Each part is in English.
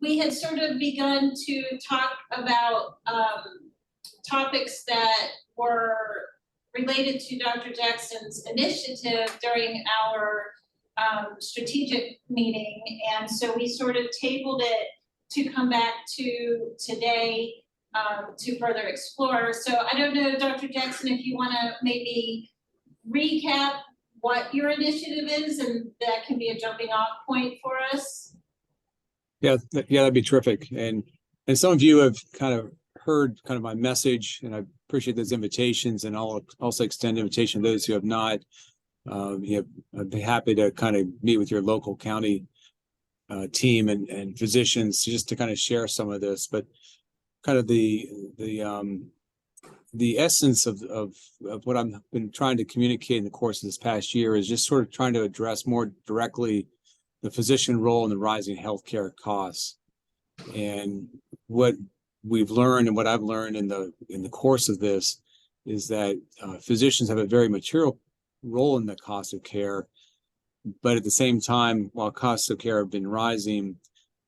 we had sort of begun to talk about topics that were related to Dr. Jackson's initiative during our strategic meeting. And so we sort of tabled it to come back to today to further explore. So I don't know, Dr. Jackson, if you want to maybe recap what your initiative is, and that can be a jumping off point for us. Yeah, that'd be terrific. And some of you have kind of heard kind of my message, and I appreciate those invitations, and I'll also extend invitation to those who have not. I'd be happy to kind of meet with your local county team and physicians just to kind of share some of this. But kind of the essence of what I've been trying to communicate in the course of this past year is just sort of trying to address more directly the physician role in the rising healthcare costs. And what we've learned and what I've learned in the course of this is that physicians have a very material role in the cost of care, but at the same time, while costs of care have been rising,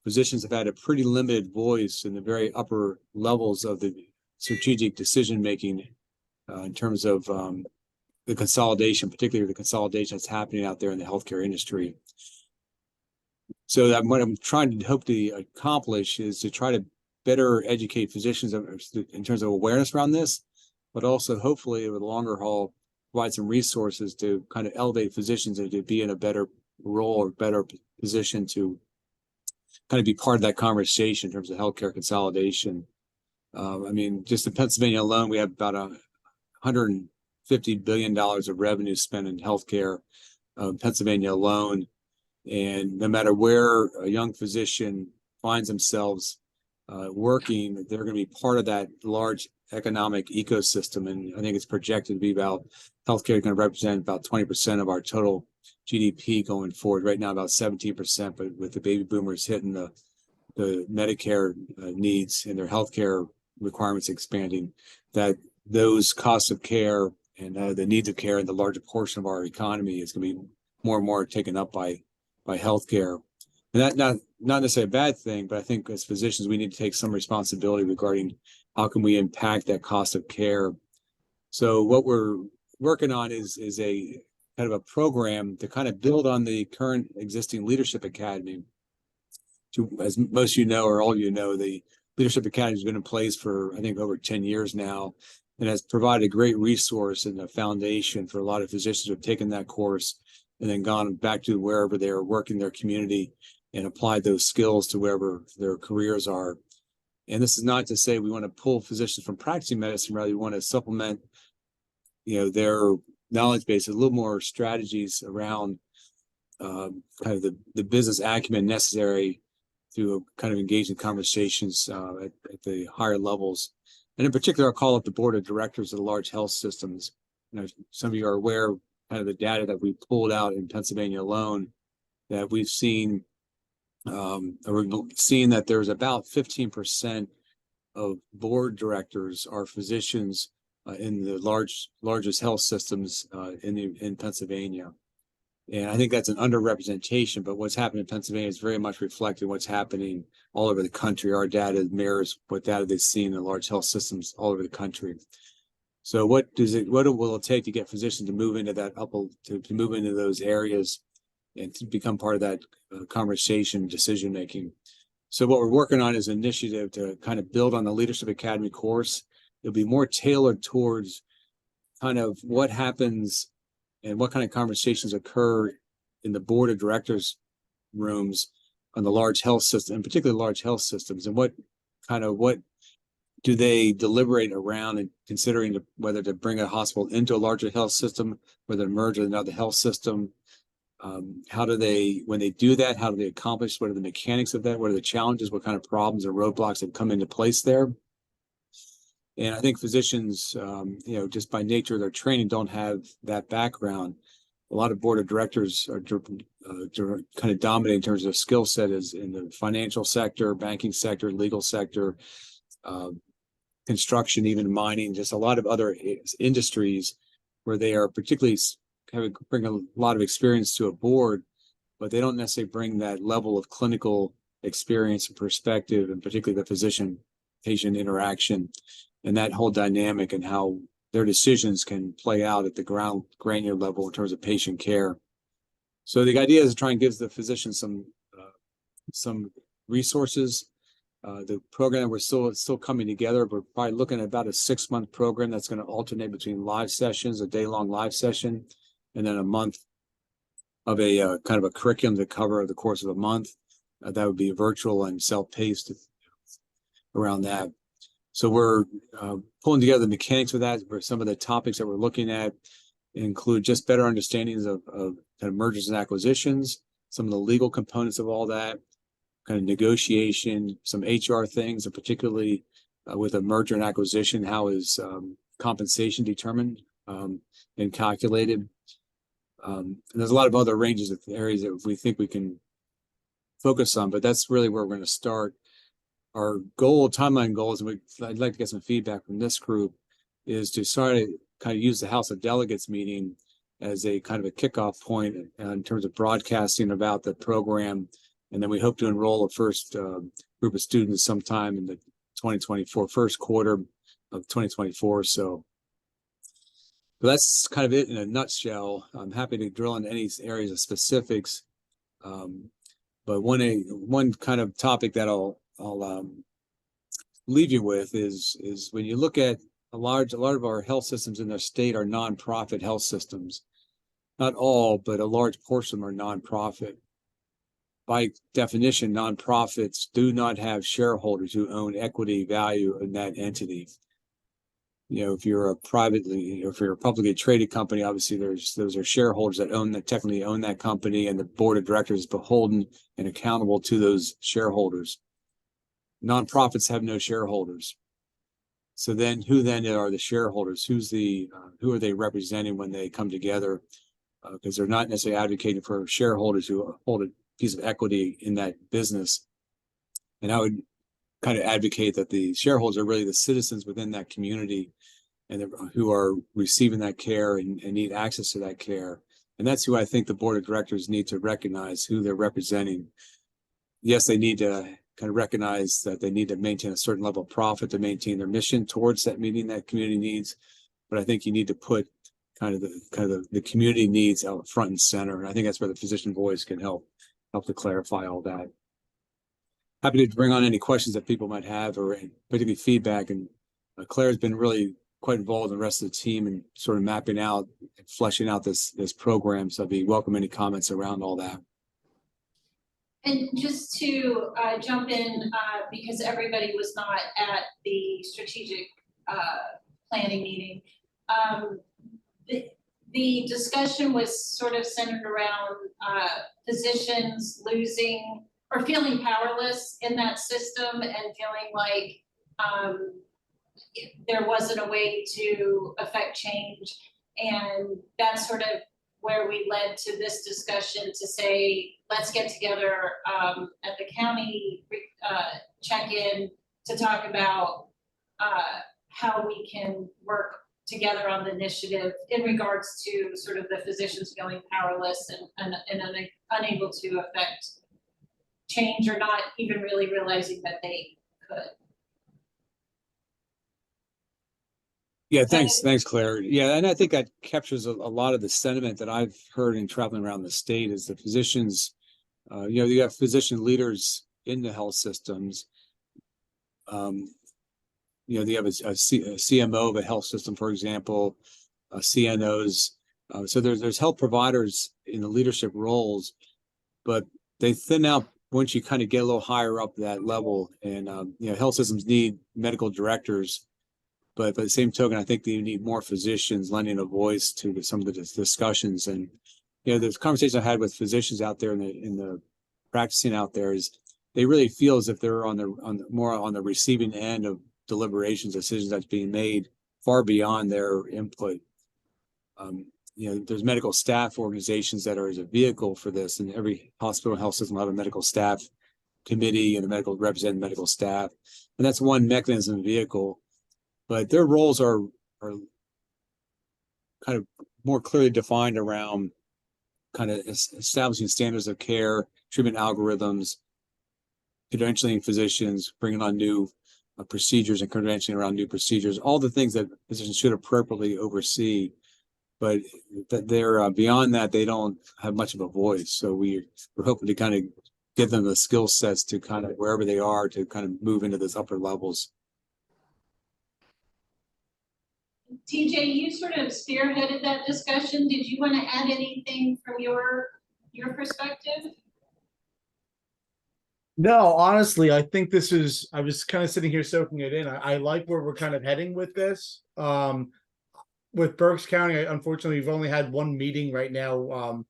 physicians have had a pretty limited voice in the very upper levels of the strategic decision making in terms of the consolidation, particularly the consolidation that's happening out there in the healthcare industry. So that what I'm trying to hope to accomplish is to try to better educate physicians in terms of awareness around this, but also hopefully over the longer haul, provide some resources to kind of elevate physicians and to be in a better role or better position to kind of be part of that conversation in terms of healthcare consolidation. I mean, just in Pennsylvania alone, we have about $150 billion of revenue spent in healthcare, Pennsylvania alone. And no matter where a young physician finds themselves working, they're going to be part of that large economic ecosystem. And I think it's projected to be about healthcare is going to represent about 20% of our total GDP going forward. Right now, about 17%, but with the baby boomers hitting the Medicare needs and their healthcare requirements expanding, that those costs of care and the needs of care in the larger portion of our economy is going to be more and more taken up by healthcare. And that not necessarily a bad thing, but I think as physicians, we need to take some responsibility regarding how can we impact that cost of care. So what we're working on is a kind of a program to kind of build on the current existing Leadership Academy. As most of you know, or all of you know, the Leadership Academy has been in place for, I think, over 10 years now, and has provided a great resource and a foundation for a lot of physicians who have taken that course and then gone back to wherever they're working their community and applied those skills to wherever their careers are. And this is not to say we want to pull physicians from practicing medicine, rather we want to supplement, their knowledge base, a little more strategies around kind of the business acumen necessary to kind of engage in conversations at the higher levels. And in particular, I'll call up the board of directors of the large health systems. Some of you are aware of kind of the data that we pulled out in Pennsylvania alone, that we've seen that there's about 15% of board directors are physicians in the largest health systems in Pennsylvania. And I think that's an underrepresentation, but what's happening in Pennsylvania is very much reflecting what's happening all over the country. Our data mirrors what data they've seen in large health systems all over the country. So what will it take to get physicians to move into that to move into those areas and to become part of that conversation, decision making? So what we're working on is an initiative to kind of build on the Leadership Academy course. It'll be more tailored towards kind of what happens and what kind of conversations occur in the board of directors rooms on the large health system, and particularly large health systems, and what do they deliberate around in considering whether to bring a hospital into a larger health system, whether to merge with another health system. How do they, when they do that, how do they accomplish? What are the mechanics of that? What are the challenges? What kind of problems or roadblocks have come into place there? And I think physicians, just by nature of their training, don't have that background. A lot of board of directors are kind of dominating in terms of skill set is in the financial sector, banking sector, legal sector, construction, even mining, just a lot of other industries where they are particularly bring a lot of experience to a board, but they don't necessarily bring that level of clinical experience and perspective, and particularly the physician-patient interaction and that whole dynamic and how their decisions can play out at the granular level in terms of patient care. So the idea is to try and give the physician some resources. The program, we're still coming together. We're probably looking at about a 6-month program that's going to alternate between live sessions, a day-long live session, and then a month of a kind of a curriculum to cover the course of a month. That would be virtual and self-paced around that. So we're pulling together the mechanics of that. For some of the topics that we're looking at include just better understandings of kind of mergers and acquisitions, some of the legal components of all that, kind of negotiation, some HR things, and particularly with a merger and acquisition, how is compensation determined and calculated. And there's a lot of other ranges of areas that we think we can focus on, but that's really where we're going to start. Our timeline goals, and I'd like to get some feedback from this group, is to start to kind of use the House of Delegates meeting as a kind of a kickoff point in terms of broadcasting about the program. And then we hope to enroll a first group of students sometime in the 2024, first quarter of 2024. So that's kind of it in a nutshell. I'm happy to drill into any areas of specifics. But one kind of topic that I'll leave you with is when you look at a lot of our health systems in the state are nonprofit health systems. Not all, but a large portion of them are nonprofit. By definition, nonprofits do not have shareholders who own equity value in that entity. You know, if you're a publicly traded company, obviously those are shareholders that technically own that company, and the board of directors is beholden and accountable to those shareholders. Nonprofits have no shareholders. So then who then are the shareholders? Who are they representing when they come together? Because they're not necessarily advocating for shareholders who hold a piece of equity in that business. And I would kind of advocate that the shareholders are really the citizens within that community and who are receiving that care and need access to that care. And that's who I think the board of directors need to recognize, who they're representing. Yes, they need to kind of recognize that they need to maintain a certain level of profit to maintain their mission towards that meeting that community needs. But I think you need to put kind of the community needs out front and center. And I think that's where the physician voice can help to clarify all that. Happy to bring on any questions that people might have, or particularly feedback. And Claire's been really quite involved in the rest of the team and sort of mapping out and fleshing out this program. So I'd be welcome any comments around all that. And just to jump in, because everybody was not at the strategic planning meeting, the discussion was sort of centered around physicians losing or feeling powerless in that system and feeling like there wasn't a way to affect change. And that's sort of where we led to this discussion to say, let's get together at the county check-in to talk about how we can work together on the initiative in regards to sort of the physicians feeling powerless and unable to affect change, or not even really realizing that they could. Yeah, thanks, Claire. Yeah, and I think that captures a lot of the sentiment that I've heard in traveling around the state is the physicians, you have physician leaders in the health systems. You have a CMO of a health system, for example, CNOs. So there's health providers in the leadership roles, but they thin out once you kind of get a little higher up that level. And health systems need medical directors, but by the same token, I think they need more physicians lending a voice to some of the discussions. And there's conversations I've had with physicians out there in the practicing out there is they really feel as if they're more on the receiving end of deliberations, decisions that's being made far beyond their input. There's medical staff organizations that are as a vehicle for this, and every hospital and health system will have a medical staff committee and a representative medical staff, and that's one mechanism vehicle. But their roles are kind of more clearly defined around kind of establishing standards of care, treatment algorithms, credentialing physicians, bringing on new procedures and credentialing around new procedures, all the things that physicians should appropriately oversee. But that they're beyond that, they don't have much of a voice. So we're hoping to kind of give them the skill sets to kind of wherever they are to kind of move into those upper levels. TJ, you sort of spearheaded that discussion. Did you want to add anything from your perspective? No, honestly, I think this is, I was kind of sitting here soaking it in. I like where we're kind of heading with this. With Berks County, unfortunately, we've only had one meeting right now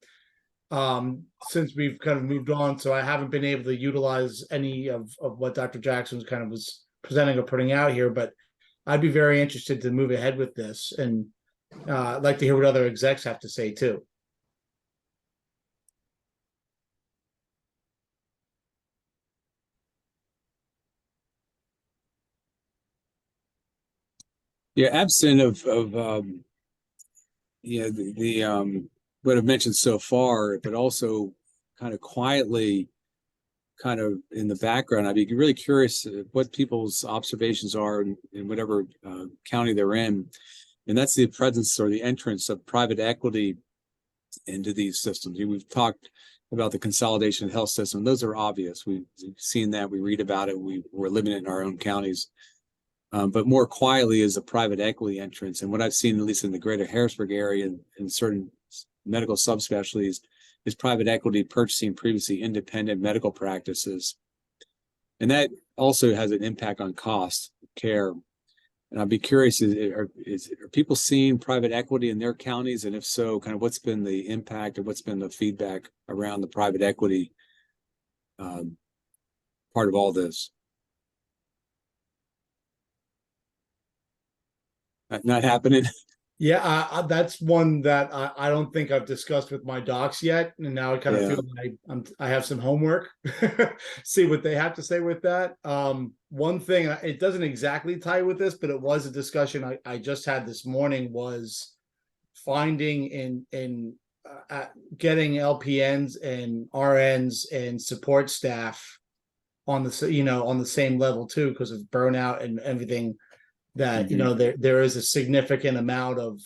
since we've kind of moved on. So I haven't been able to utilize any of what Dr. Jackson kind of was presenting or putting out here, but I'd be very interested to move ahead with this, and I'd like to hear what other execs have to say too. Yeah, absent of yeah, what I've mentioned so far, but also kind of quietly, kind of in the background, I'd be really curious what people's observations are in whatever county they're in, and that's the presence or the entrance of private equity into these systems. We've talked about the consolidation of the health system; those are obvious. We've seen that, we read about it, we're living it in our own counties. But more quietly is a private equity entrance. And what I've seen, at least in the greater Harrisburg area in certain medical subspecialties, is private equity purchasing previously independent medical practices. And that also has an impact on cost of care. And I'd be curious, are people seeing private equity in their counties? And if so, kind of what's been the impact or what's been the feedback around the private equity part of all this? Not happening. Yeah, that's one that I don't think I've discussed with my docs yet, and now I kind of feel like I have some homework. See what they have to say with that. One thing, it doesn't exactly tie with this, but it was a discussion I just had this morning, was finding in getting LPNs and RNs and support staff on the on the same level too, because of burnout and everything. That there is a significant amount of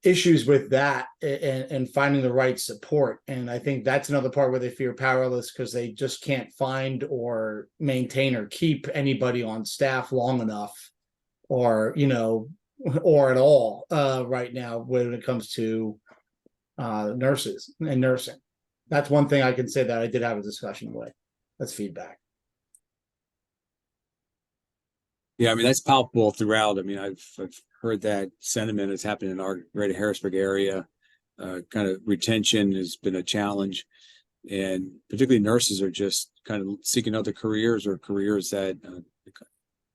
issues with that, and finding the right support. And I think that's another part where they feel powerless because they just can't find or maintain or keep anybody on staff long enough, or or at all right now when it comes to nurses and nursing. That's one thing I can say that I did have a discussion with. That's feedback. Yeah, I mean, that's palpable throughout. I mean, I've heard that sentiment is happening in our greater Harrisburg area. Kind of retention has been a challenge, and particularly nurses are just kind of seeking other careers, or careers that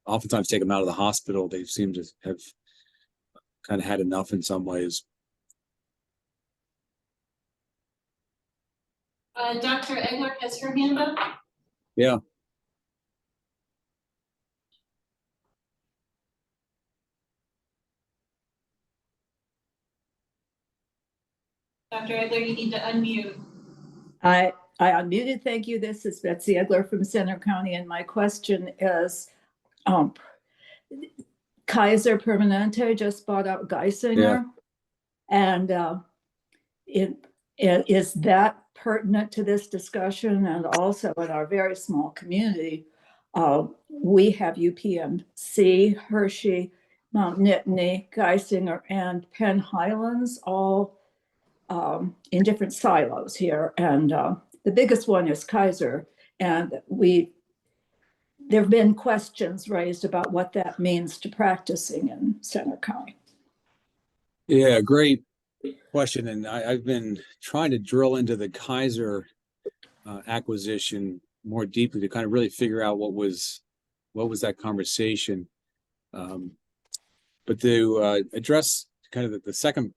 oftentimes take them out of the hospital. They seem to have kind of had enough in some ways. Dr. Egler has her hand up. Yeah. Dr. Egler, you need to unmute. I unmuted. Thank you. This is Betsy Egler from Center County, and my question is, Kaiser Permanente just bought out Geisinger, and is that pertinent to this discussion? And also, in our very small community, we have UPMC, Hershey, Mount Nittany, Geisinger, and Penn Highlands, all in different silos here, and the biggest one is Kaiser, and there have been questions raised about what that means to practicing in Center County. Yeah, great question, and I've been trying to drill into the Kaiser acquisition more deeply to kind of really figure out what was that conversation. But to address kind of the second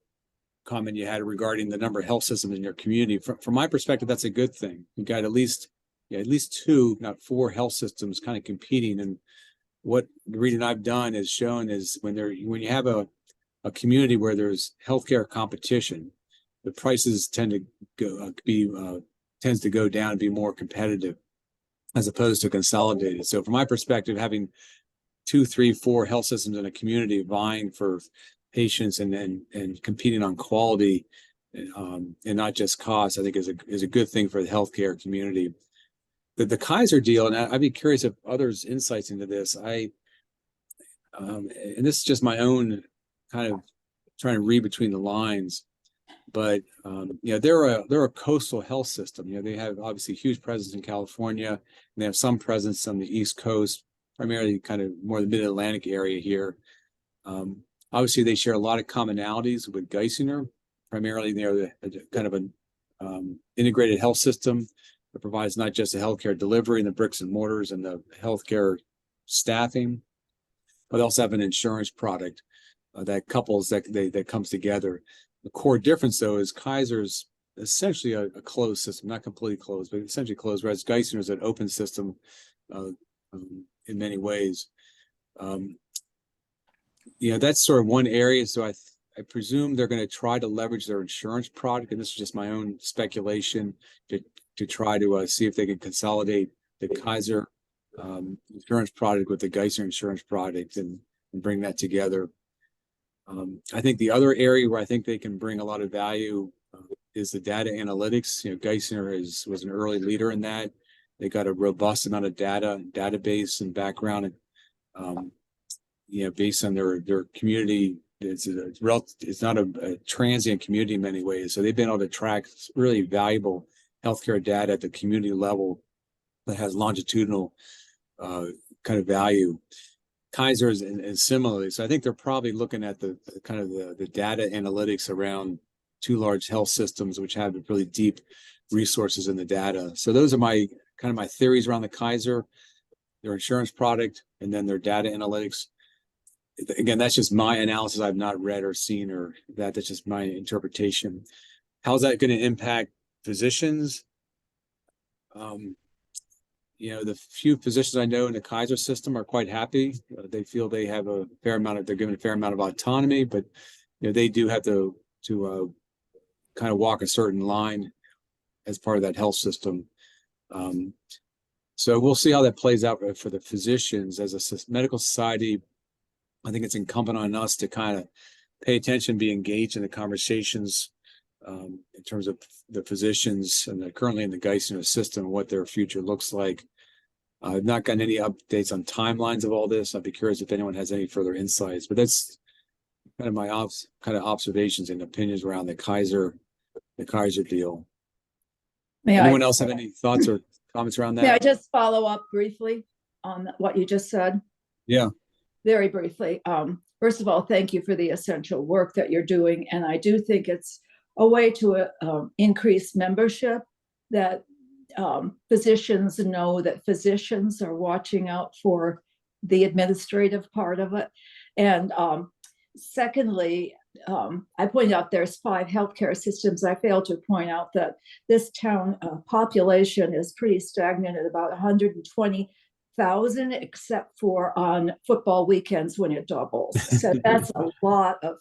comment you had regarding the number of health systems in your community, from my perspective, that's a good thing. You got at least 2, not 4 health systems kind of competing. And what the reading I've done has shown is when you have a community where there's healthcare competition, the prices tend to tends to go down and be more competitive as opposed to consolidated. So from my perspective, having 2, 3, 4 health systems in a community vying for patients and competing on quality and not just cost, I think is a good thing for the healthcare community. The Kaiser deal, and I'd be curious if others' insights into this. And this is just my own kind of trying to read between the lines, but they're a coastal health system. They have obviously huge presence in California, and they have some presence on the East Coast, primarily kind of more the Mid-Atlantic area here. Obviously, they share a lot of commonalities with Geisinger. Primarily, they're kind of an integrated health system that provides not just the healthcare delivery and the bricks and mortars and the healthcare staffing, but they also have an insurance product that comes together. The core difference, though, is Kaiser's essentially a closed system, not completely closed, but essentially closed, whereas Geisinger is an open system in many ways. That's sort of one area. So I presume they're going to try to leverage their insurance product, and this is just my own speculation, to try to see if they can consolidate the Kaiser insurance product with the Geisinger insurance product and bring that together. I think the other area where I think they can bring a lot of value is the data analytics. Geisinger was an early leader in that. They got a robust amount of database and background, and based on their community. It's not a transient community in many ways. So they've been able to track really valuable healthcare data at the community level that has longitudinal kind of value. Kaiser's and similarly. So I think they're probably looking at the kind of the data analytics around 2 large health systems, which have really deep resources in the data. So those are my theories around the Kaiser, their insurance product, and then their data analytics. Again, that's just my analysis. I've not read or seen or that. That's just my interpretation. How's that going to impact physicians? The few physicians I know in the Kaiser system are quite happy. They feel they have they're given a fair amount of autonomy, but they do have to kind of walk a certain line as part of that health system. So we'll see how that plays out for the physicians. As a medical society, I think it's incumbent on us to kind of pay attention, be engaged in the conversations in terms of the physicians and currently in the Geisinger system, what their future looks like. I've not gotten any updates on timelines of all this. I'd be curious if anyone has any further insights, but that's kind of my observations and opinions around the Kaiser deal. Anyone else have any thoughts or comments around that? May I just follow up briefly on what you just said? Yeah. Very briefly. First of all, thank you for the essential work that you're doing. And I do think it's a way to increase membership, that physicians know that physicians are watching out for the administrative part of it. And secondly, I pointed out there's 5 healthcare systems. I failed to point out that this town population is pretty stagnant at about 120,000, except for on football weekends when it doubles. So that's a lot of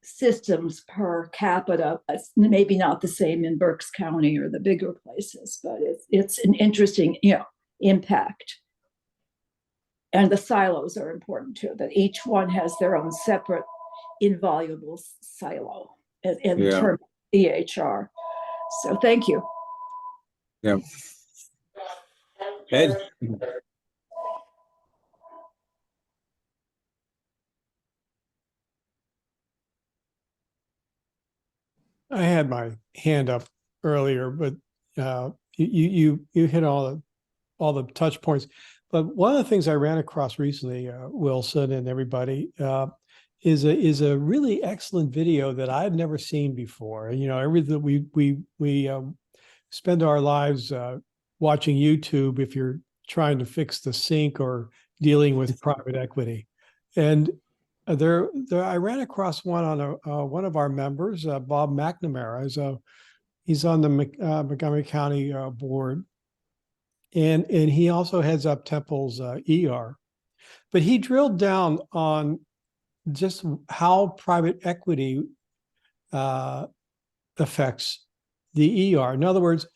systems per capita. It's maybe not the same in Berks County or the bigger places, but it's an interesting impact. And the silos are important too, that each one has their own separate invaluable silo in terms of EHR. So thank you. Yeah. Ed? I had my hand up earlier, but you hit all the touch points. But one of the things I ran across recently, Wilson and everybody, is a really excellent video that I've never seen before. Everything we spend our lives watching YouTube if you're trying to fix the sink or dealing with private equity, and I ran across one on one of our members, Bob McNamara. He's on the Montgomery County board, and he also heads up Temple's ER. But he drilled down on just how private equity affects the ER. In other words,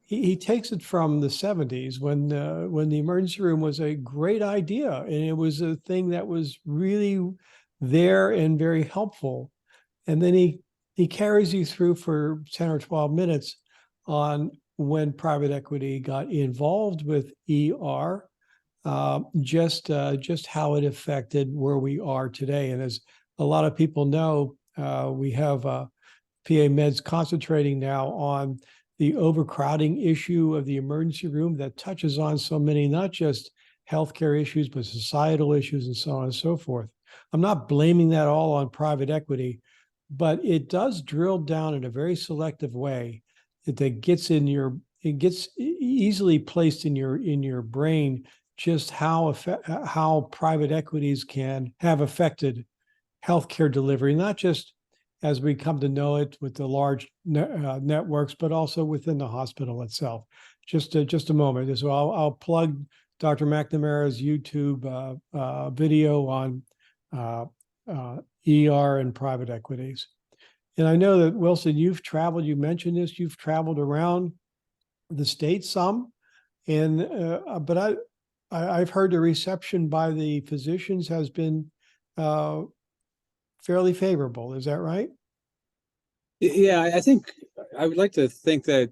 he takes it from the 70s when the emergency room was a great idea, and it was a thing that was really there and very helpful. And then he carries you through for 10 or 12 minutes on when private equity got involved with ER, just how it affected where we are today. And as a lot of people know, we have PA Meds concentrating now on the overcrowding issue of the emergency room that touches on so many, not just healthcare issues, but societal issues and so on and so forth. I'm not blaming that all on private equity, but it does drill down in a very selective way that gets easily placed in your brain just how private equities can have affected healthcare delivery, not just as we come to know it with the large networks, but also within the hospital itself. Just a moment. So I'll plug Dr. McNamara's YouTube video on ER and private equities. And I know that, Wilson, you mentioned this, you've traveled around the state some, and but I've heard the reception by the physicians has been fairly favorable. Is that right? Yeah, I think I would like to think that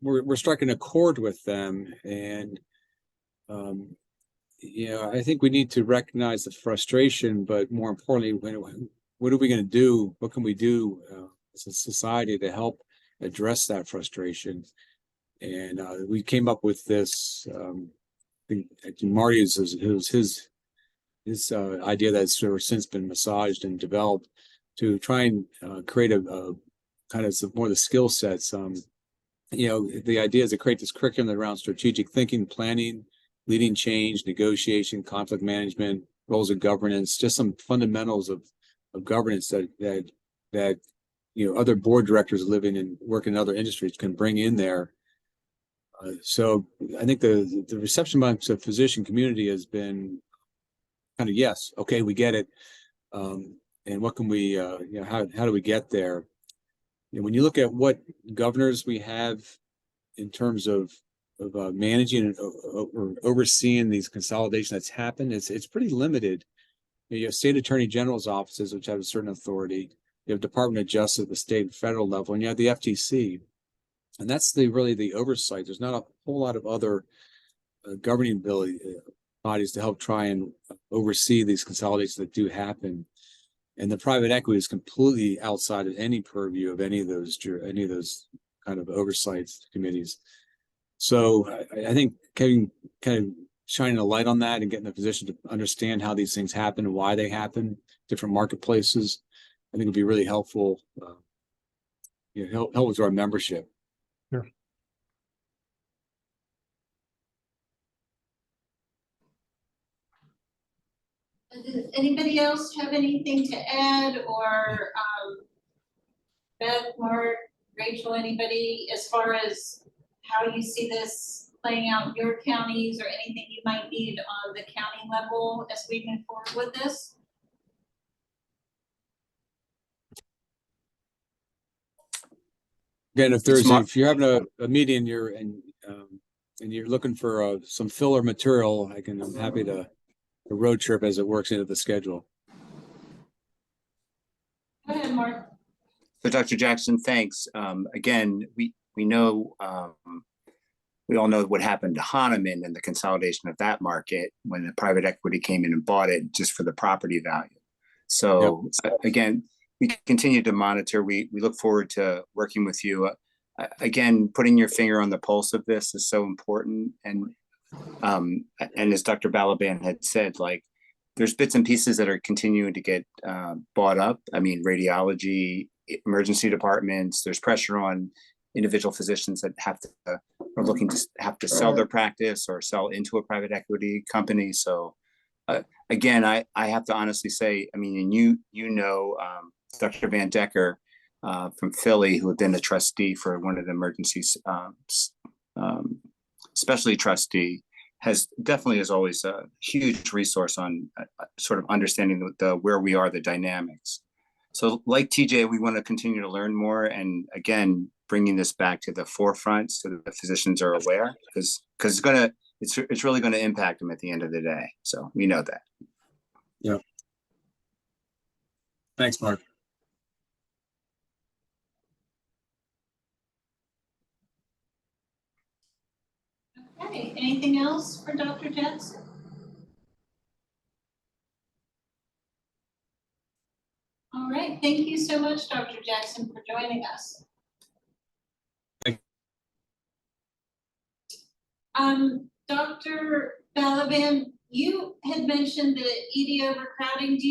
we're striking a chord with them, and I think we need to recognize the frustration, but more importantly, what are we going to do? What can we do as a society to help address that frustration? And we came up with this. I think Marty's his idea that's sort of since been massaged and developed to try and create a kind of some more of the skill sets. The idea is to create this curriculum around strategic thinking, planning, leading change, negotiation, conflict management, roles of governance, just some fundamentals of governance that other board directors living and working in other industries can bring in there. So I think the reception amongst the physician community has been kind of, yes, okay, we get it. And what can we, how do we get there? When you look at what governors we have in terms of managing or overseeing these consolidations that's happened, it's pretty limited. You have state attorney general's offices, which have a certain authority. You have Department of Justice at the state and federal level, and you have the FTC. And that's really the oversight. There's not a whole lot of other governing bodies to help try and oversee these consolidations that do happen. And the private equity is completely outside of any purview of any of those kind of oversight committees. So I think kind of shining a light on that and getting in a position to understand how these things happen and why they happen, different marketplaces, I think would be really helpful. Help with our membership. Sure. Does anybody else have anything to add, or Beth, Mark, Rachel, anybody, as far as how you see this playing out in your counties, or anything you might need on the county level as we move forward with this? Again, if you're having a meeting and you're looking for some filler material, I'm happy to a road trip as it works into the schedule. Go ahead, Mark. So Dr. Jackson, thanks. Again, we know, we all know what happened to Hahnemann and the consolidation of that market when the private equity came in and bought it just for the property value. So again, we continue to monitor. We look forward to working with you. Again, putting your finger on the pulse of this is so important. And as Dr. Balaban had said, like, there's bits and pieces that are continuing to get bought up. I mean, radiology, emergency departments, there's pressure on individual physicians that are looking to have to sell their practice or sell into a private equity company. So again, I have to honestly say, I mean, and you know, Dr. Van Decker from Philly, who had been a trustee for one of the emergencies, specialty trustee, has definitely is always a huge resource on sort of understanding where we are, the dynamics. So like TJ, we want to continue to learn more, and again, bringing this back to the forefront so that the physicians are aware, because it's really going to impact them at the end of the day. So we know that. Thanks, Mark. Okay, anything else for Dr. Jackson? All right, thank you so much, Dr. Jackson, for joining us. Dr. Balaban, you had mentioned the ED overcrowding. Do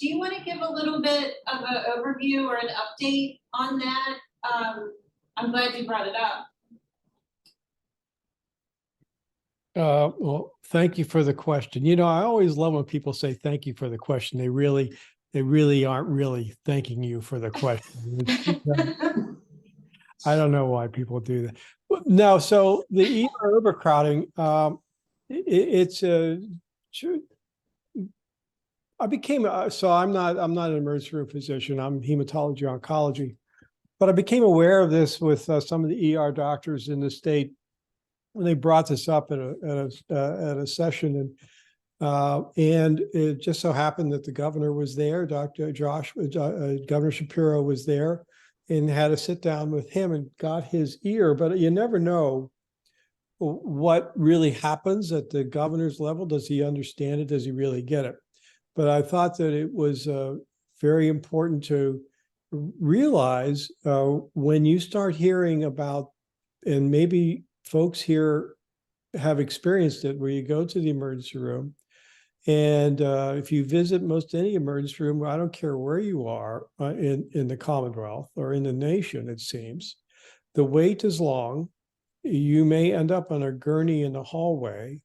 you want to give a little bit of an overview or an update on that? I'm glad you brought it up. Well, thank you for the question. You know, I always love when people say thank you for the question. They really aren't really thanking you for the question. I don't know why people do that. No, so the ER overcrowding, it's a. I became so I'm not an emergency room physician. I'm hematology oncology, but I became aware of this with some of the ER doctors in the state when they brought this up at a session, and it just so happened that the governor was there. Governor Shapiro was there, and had a sit down with him and got his ear. But you never know what really happens at the governor's level. Does he understand it? Does he really get it? But I thought that it was very important to realize when you start hearing about, and maybe folks here have experienced it, where you go to the emergency room, and if you visit most any emergency room, I don't care where you are in the Commonwealth or in the nation, it seems, the wait is long. You may end up on a gurney in the hallway.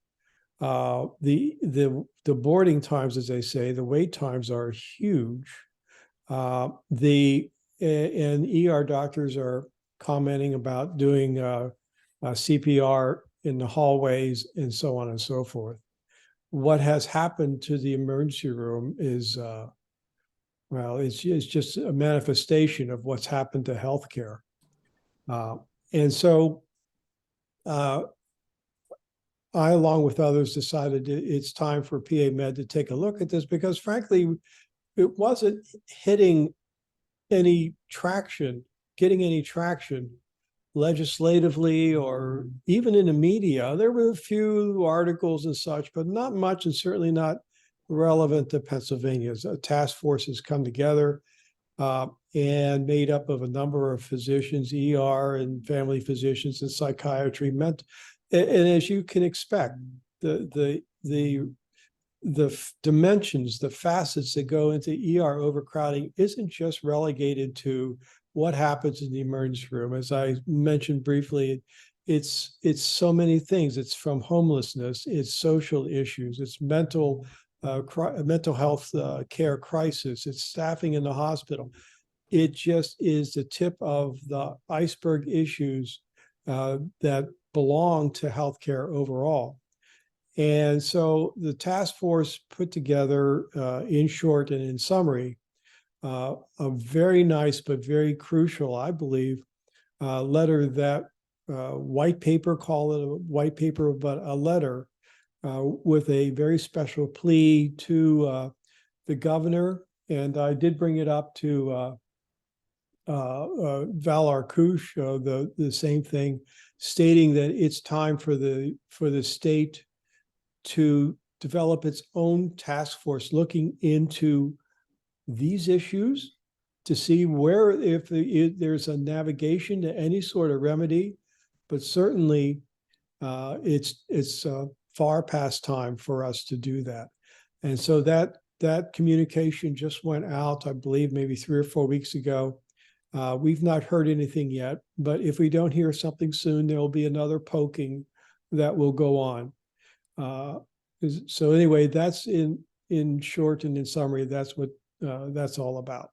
The boarding times, as they say, the wait times are huge. And ER doctors are commenting about doing CPR in the hallways and so on and so forth. What has happened to the emergency room is, well, it's just a manifestation of what's happened to healthcare. And so I, along with others, decided it's time for PA Med to take a look at this, because frankly, it wasn't getting any traction legislatively or even in the media. There were a few articles and such, but not much, and certainly not relevant to Pennsylvania. A task force has come together and made up of a number of physicians, ER and family physicians and psychiatry. And as you can expect, the dimensions, the facets that go into ER overcrowding isn't just relegated to what happens in the emergency room. As I mentioned briefly, it's so many things. It's from homelessness, it's social issues, it's mental health care crisis, it's staffing in the hospital. It just is the tip of the iceberg issues that belong to healthcare overall. And so the task force put together, in short and in summary, a very nice but very crucial, I believe, letter that white paper, call it a white paper, but a letter with a very special plea to the governor. And I did bring it up to Val Arkush, the same thing, stating that it's time for the state to develop its own task force looking into these issues to see where, if there's a navigation to any sort of remedy, but certainly it's far past time for us to do that. And so that communication just went out, I believe, maybe 3 or 4 weeks ago. We've not heard anything yet, but if we don't hear something soon, there will be another poking that will go on. So anyway, that's in short and in summary, that's what that's all about.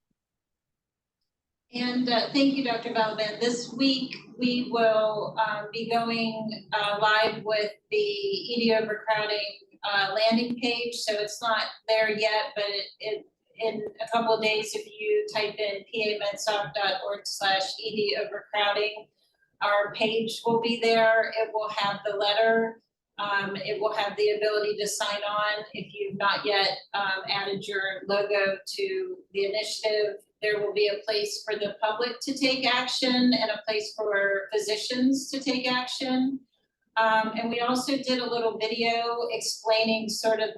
And thank you, Dr. Balaban. This week, we will be going live with the ED overcrowding landing page. So it's not there yet, but in a couple of days, if you type in pamedsoc.org/ED overcrowding, our page will be there. It will have the letter. It will have the ability to sign on if you've not yet added your logo to the initiative. There will be a place for the public to take action and a place for physicians to take action. And we also did a little video explaining sort of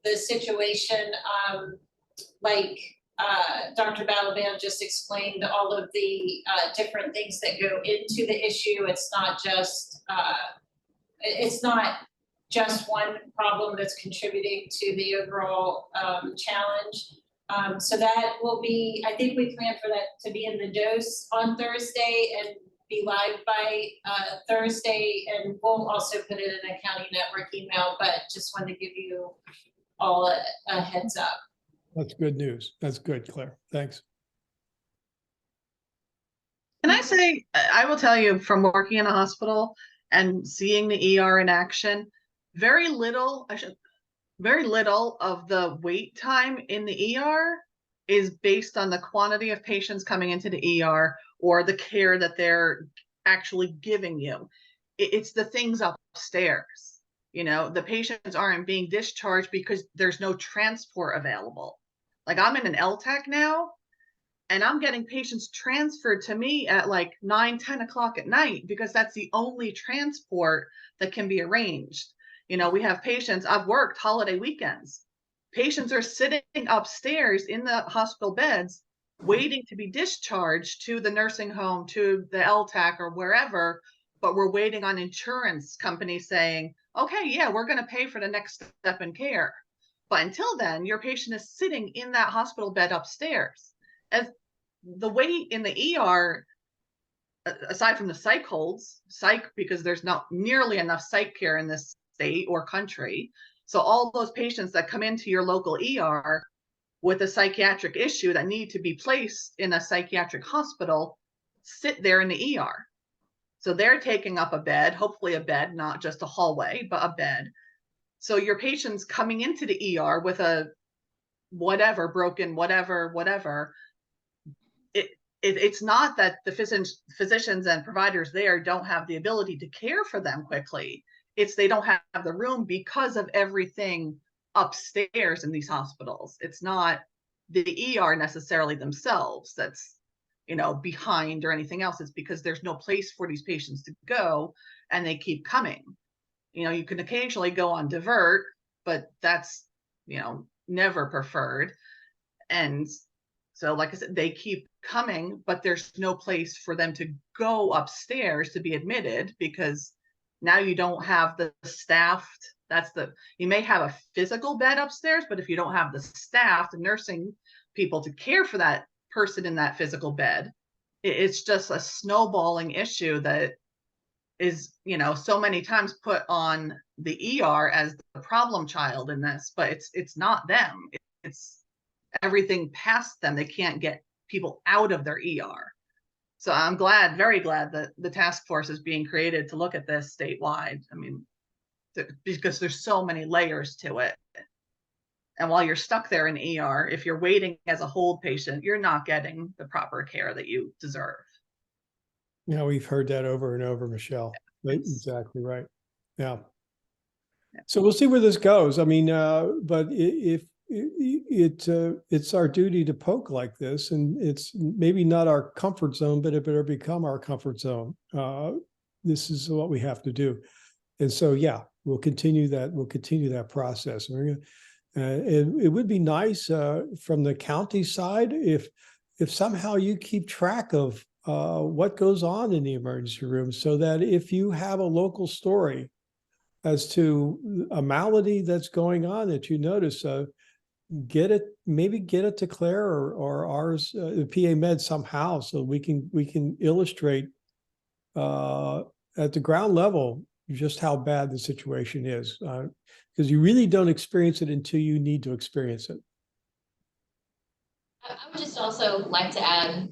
the situation, Dr. Balaban just explained all of the different things that go into the issue. It's not just one problem that's contributing to the overall challenge. So that will be, I think we plan for that to be in the dose on Thursday and be live by Thursday, and we'll also put it in a county network email, but just wanted to give you all a heads up. That's good news. That's good, Claire. Thanks. Can I say, I will tell you from working in a hospital and seeing the ER in action, very little of the wait time in the ER is based on the quantity of patients coming into the ER or the care that they're actually giving you. It's the things upstairs. You know, the patients aren't being discharged because there's no transport available. Like, I'm in an LTAC now, and I'm getting patients transferred to me at like 9-10 o'clock at night because that's the only transport that can be arranged. You know, we have patients, I've worked holiday weekends. Patients are sitting upstairs in the hospital beds waiting to be discharged to the nursing home, to the LTAC or wherever, but we're waiting on insurance companies saying, okay, yeah, we're going to pay for the next step in care. But until then, your patient is sitting in that hospital bed upstairs. As the wait in the ER, aside from the psych holds, because there's not nearly enough psych care in this state or country. So all those patients that come into your local ER with a psychiatric issue that need to be placed in a psychiatric hospital sit there in the ER. So they're taking up a bed, hopefully a bed, not just a hallway, but a bed. So your patient's coming into the ER with a whatever, broken, whatever. It's not that the physicians and providers there don't have the ability to care for them quickly. It's they don't have the room because of everything upstairs in these hospitals. It's not the ER necessarily themselves that's, you know, behind or anything else. It's because there's no place for these patients to go and they keep coming. You know, you can occasionally go on divert, but that's, you know, never preferred. And so, like I said, they keep coming, but there's no place for them to go upstairs to be admitted because now you don't have the staffed. You may have a physical bed upstairs, but if you don't have the staff, the nursing people to care for that person in that physical bed, it's just a snowballing issue that is, you know, so many times put on the ER as the problem child in this, but it's not them. It's everything past them. They can't get people out of their ER. So I'm very glad that the task force is being created to look at this statewide. I mean, because there's so many layers to it. And while you're stuck there in ER, if you're waiting as a hold patient, you're not getting the proper care that you deserve. Yeah, we've heard that over and over, Michelle. Right? Exactly right. Yeah. So we'll see where this goes. I mean, but if it's our duty to poke like this, and it's maybe not our comfort zone, but it better become our comfort zone. This is what we have to do. And so, yeah, we'll continue that. We'll continue that process. It would be nice from the county side if somehow you keep track of what goes on in the emergency room, so that if you have a local story as to a malady that's going on that you notice, get it to Claire or ours, the PA Med somehow, so we can illustrate at the ground level just how bad the situation is, because you really don't experience it until you need to experience it. I would just also like to add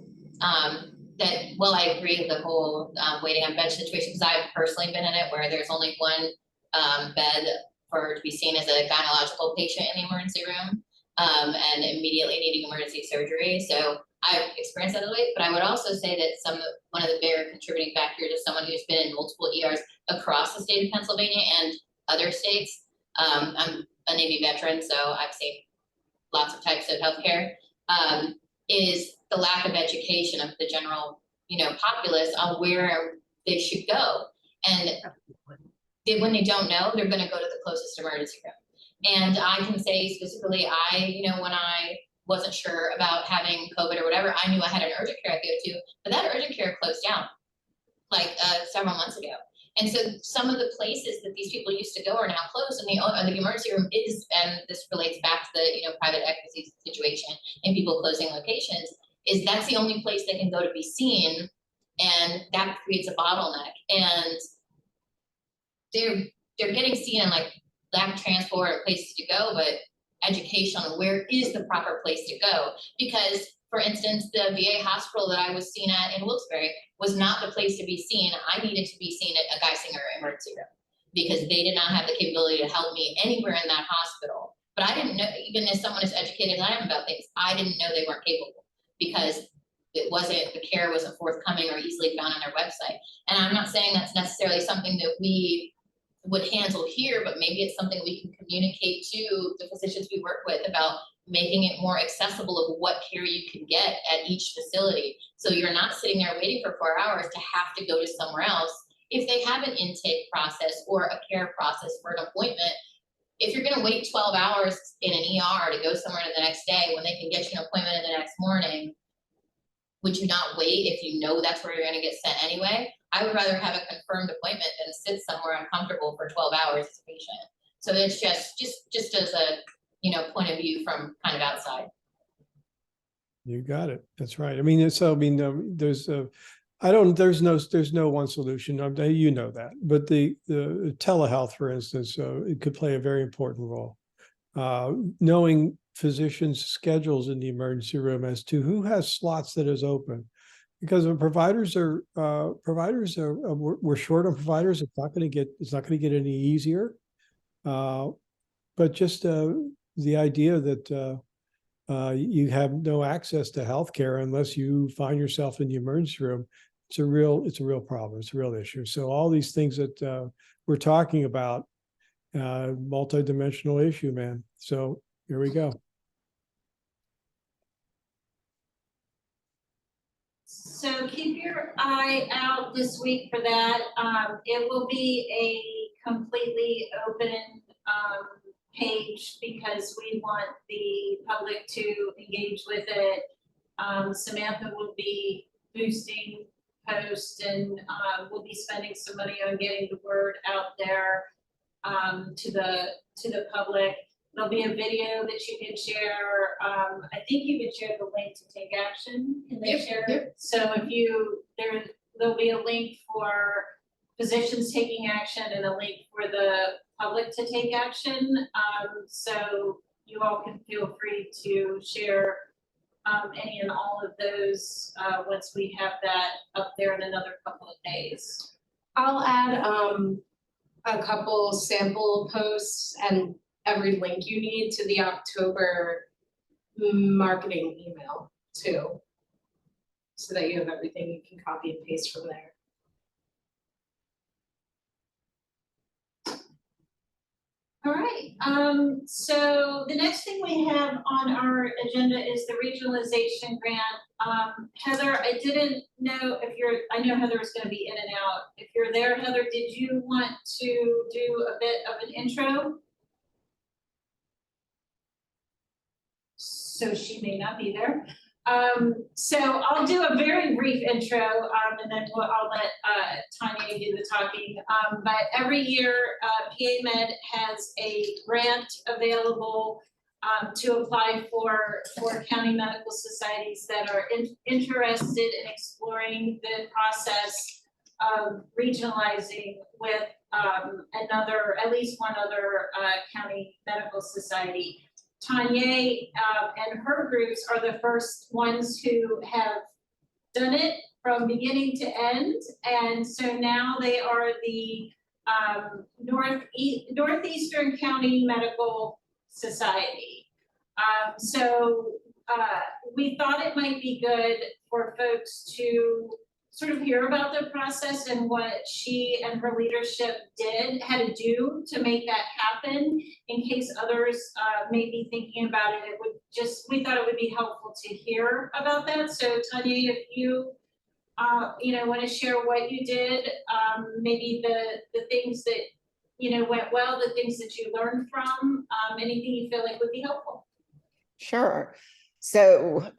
that while I agree with the whole waiting on bench situation, because I've personally been in it where there's only one bed for her to be seen as a gynecological patient in the emergency room. and immediately needing emergency surgery. So I've experienced that lately, but I would also say that one of the bigger contributing factors is someone who's been in multiple ERs across the state of Pennsylvania and other states. I'm a Navy veteran, so I've seen lots of types of healthcare, is the lack of education of the general, populace on where they should go. And when they don't know, they're going to go to the closest emergency room. And I can say specifically, when I wasn't sure about having COVID or whatever, I knew I had an urgent care I could go to, but that urgent care closed down like several months ago. And so some of the places that these people used to go are now closed, and the emergency room is, and this relates back to the private equity situation and people closing locations, is that's the only place they can go to be seen, and that creates a bottleneck. And they're getting seen in like lack of transport or places to go, but education on where is the proper place to go. Because, for instance, the VA hospital that I was seen at in Wilkes-Barre was not the place to be seen. I needed to be seen at a Geisinger emergency room because they did not have the capability to help me anywhere in that hospital. But I didn't know, even as someone as educated as I am about things, I didn't know they weren't capable because the care wasn't forthcoming or easily found on their website. And I'm not saying that's necessarily something that we would handle here, but maybe it's something we can communicate to the physicians we work with about making it more accessible of what care you can get at each facility. So you're not sitting there waiting for 4 hours to have to go to somewhere else. If they have an intake process or a care process for an appointment, if you're gonna wait 12 hours in an ER to go somewhere the next day when they can get you an appointment the next morning, would you not wait if you know that's where you're gonna get sent anyway? I would rather have a confirmed appointment than sit somewhere uncomfortable for 12 hours as a patient. So it's just as a point of view from kind of outside. You got it. That's right. I mean, there's no one solution. You know that, but the telehealth, for instance, it could play a very important role. Knowing physicians' schedules in the emergency room as to who has slots that is open, because when providers are we're short on providers. It's not going to get any easier. But just the idea that you have no access to healthcare unless you find yourself in the emergency room, it's a real problem. It's a real issue. So all these things that we're talking about, multidimensional issue, man. So here we go. So keep your eye out this week for that. It will be a completely open page because we want the public to engage with it. Samantha will be boosting posts and we'll be spending some money on getting the word out there to the public. There'll be a video that you can share. I think you can share the link to Take Action. Can they share it? So there'll be a link for physicians taking action and a link for the public to take action. So you all can feel free to share any and all of those once we have that up there in another couple of days. I'll add a couple sample posts and every link you need to the October marketing email too, so that you have everything you can copy and paste from there. All right, so the next thing we have on our agenda is the regionalization grant. Heather, I didn't know I know Heather is gonna be in and out. If you're there, Heather, did you want to do a bit of an intro? So she may not be there. So I'll do a very brief intro and then I'll let Tanya do the talking. But every year PA Med has a grant available to apply for county medical societies that are interested in exploring the process of regionalizing with at least one other county medical society. Tanya and her groups are the first ones who have done it from beginning to end. And so now they are the Northeastern County Medical Society. So we thought it might be good for folks to sort of hear about the process and what she and her leadership had to do to make that happen. In case others may be thinking about it, we thought it would be helpful to hear about that. So Tanya, if you want to share what you did, maybe the things that went well, the things that you learned from, anything you feel like would be helpful. Sure. So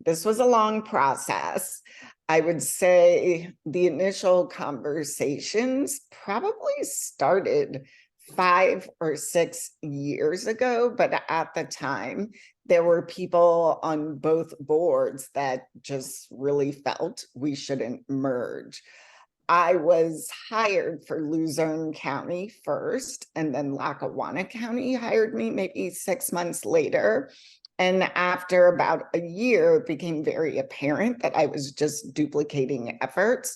this was a long process. I would say the initial conversations probably started 5 or 6 years ago, but at the time, there were people on both boards that just really felt we shouldn't merge. I was hired for Luzerne County first, and then Lackawanna County hired me maybe 6 months later. And after about a year, it became very apparent that I was just duplicating efforts.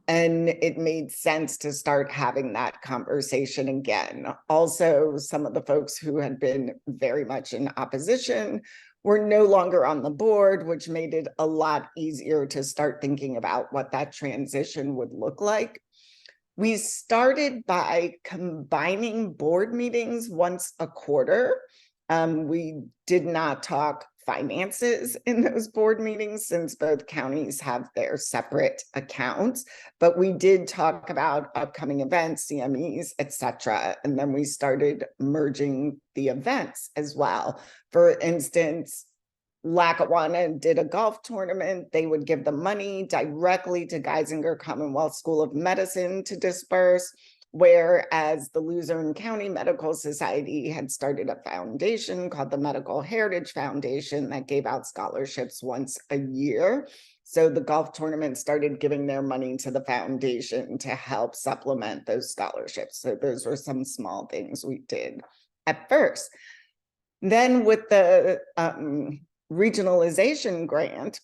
And it made sense to start having that conversation again. Also, some of the folks who had been very much in opposition were no longer on the board, which made it a lot easier to start thinking about what that transition would look like. We started by combining board meetings once a quarter. We did not talk finances in those board meetings since both counties have their separate accounts, but we did talk about upcoming events, CMEs, etc. And then we started merging the events as well. For instance, Lackawanna did a golf tournament. They would give the money directly to Geisinger Commonwealth School of Medicine to disperse, whereas the Luzerne County Medical Society had started a foundation called the Medical Heritage Foundation that gave out scholarships once a year. So the golf tournament started giving their money to the foundation to help supplement those scholarships. So those were some small things we did at first. Then with the regionalization grant,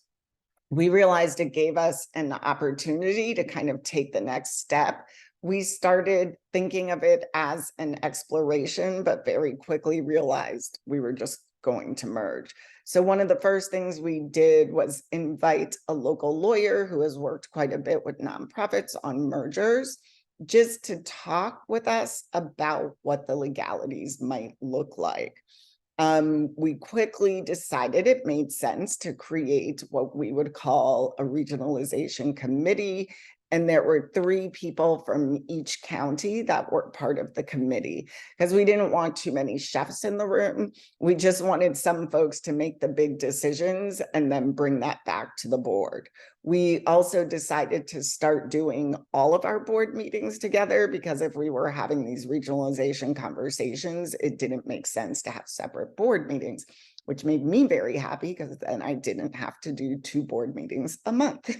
we realized it gave us an opportunity to kind of take the next step. We started thinking of it as an exploration, but very quickly realized we were just going to merge. So one of the first things we did was invite a local lawyer who has worked quite a bit with nonprofits on mergers, just to talk with us about what the legalities might look like. We quickly decided it made sense to create what we would call a regionalization committee. And there were 3 people from each county that were part of the committee because we didn't want too many chefs in the room. We just wanted some folks to make the big decisions and then bring that back to the board. We also decided to start doing all of our board meetings together because if we were having these regionalization conversations, it didn't make sense to have separate board meetings, which made me very happy because then I didn't have to do 2 board meetings a month.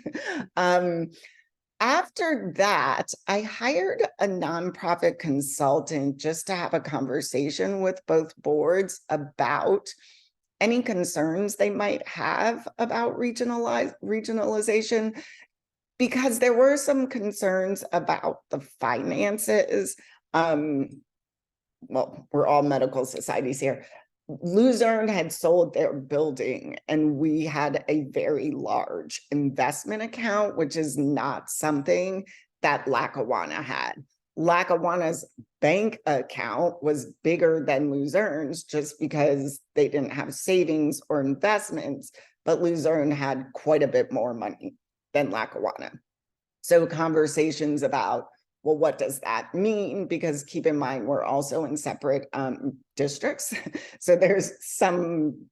After that, I hired a nonprofit consultant just to have a conversation with both boards about any concerns they might have about regionalization, because there were some concerns about the finances. Well, we're all medical societies here. Luzerne had sold their building and we had a very large investment account, which is not something that Lackawanna had. Lackawanna's bank account was bigger than Luzerne's just because they didn't have savings or investments, but Luzerne had quite a bit more money than Lackawanna. So conversations about, well, what does that mean? Because keep in mind, we're also in separate districts. So there's some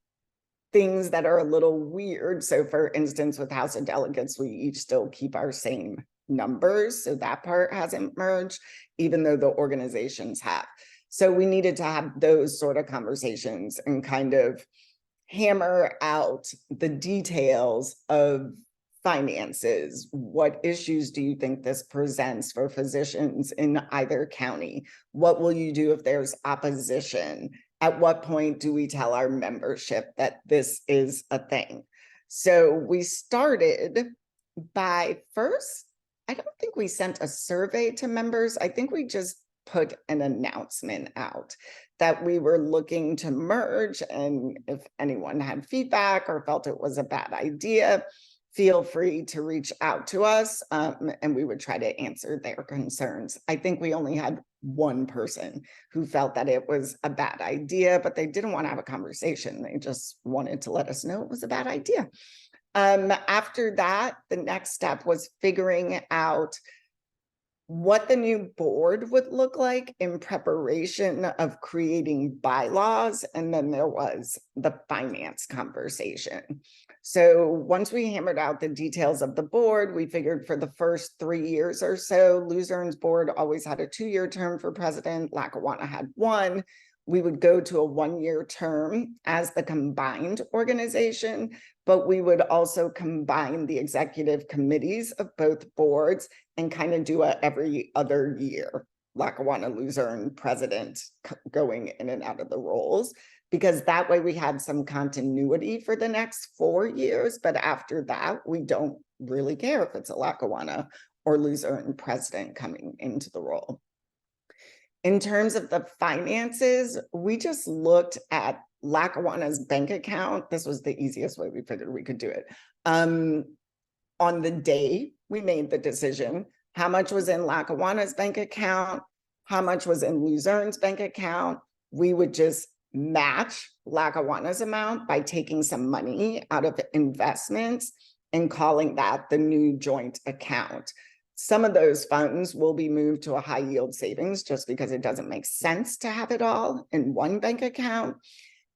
things that are a little weird. So for instance, with House of Delegates, we each still keep our same numbers. So that part hasn't merged, even though the organizations have. So we needed to have those sort of conversations and kind of hammer out the details of finances. What issues do you think this presents for physicians in either county? What will you do if there's opposition? At what point do we tell our membership that this is a thing? So we started by first, I don't think we sent a survey to members. I think we just put an announcement out that we were looking to merge, and if anyone had feedback or felt it was a bad idea, feel free to reach out to us, and we would try to answer their concerns. I think we only had one person who felt that it was a bad idea, but they didn't want to have a conversation. They just wanted to let us know it was a bad idea. After that, the next step was figuring out what the new board would look like in preparation of creating bylaws. And then there was the finance conversation. So once we hammered out the details of the board, we figured for the first 3 years or so, Luzerne's board always had a 2-year term for president, Lackawanna had 1. We would go to a 1-year term as the combined organization, but we would also combine the executive committees of both boards and kind of do a every other year Lackawanna Luzerne president going in and out of the roles, because that way we had some continuity for the next 4 years. But after that, we don't really care if it's a Lackawanna or Luzerne president coming into the role. In terms of the finances, we just looked at Lackawanna's bank account. This was the easiest way we figured we could do it. On the day we made the decision, how much was in Lackawanna's bank account, how much was in Luzerne's bank account. We would just match Lackawanna's amount by taking some money out of investments and calling that the new joint account. Some of those funds will be moved to a high yield savings just because it doesn't make sense to have it all in one bank account.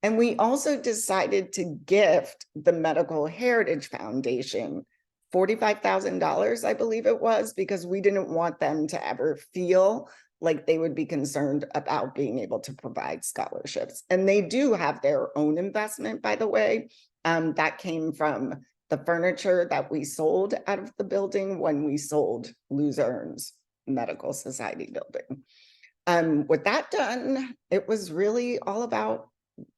And we also decided to gift the Medical Heritage Foundation $45,000, I believe it was, because we didn't want them to ever feel like they would be concerned about being able to provide scholarships. And they do have their own investment, by the way, that came from the furniture that we sold out of the building when we sold Luzerne's Medical Society building. With that done, it was really all about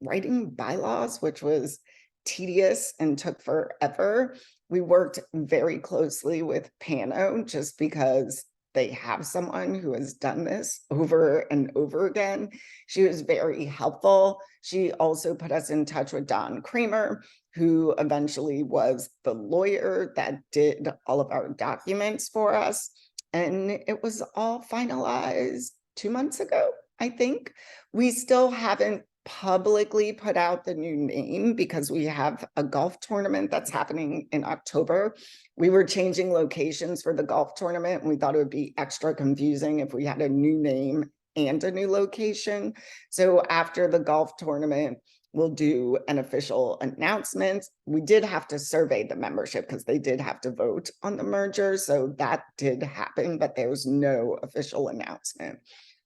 writing bylaws, which was tedious and took forever. We worked very closely with Pano just because they have someone who has done this over and over again. She was very helpful. She also put us in touch with Don Kramer, who eventually was the lawyer that did all of our documents for us. And it was all finalized 2 months ago, I think. We still haven't publicly put out the new name because we have a golf tournament that's happening in October. We were changing locations for the golf tournament, and we thought it would be extra confusing if we had a new name and a new location. So after the golf tournament, we'll do an official announcement. We did have to survey the membership because they did have to vote on the merger. So that did happen, but there was no official announcement.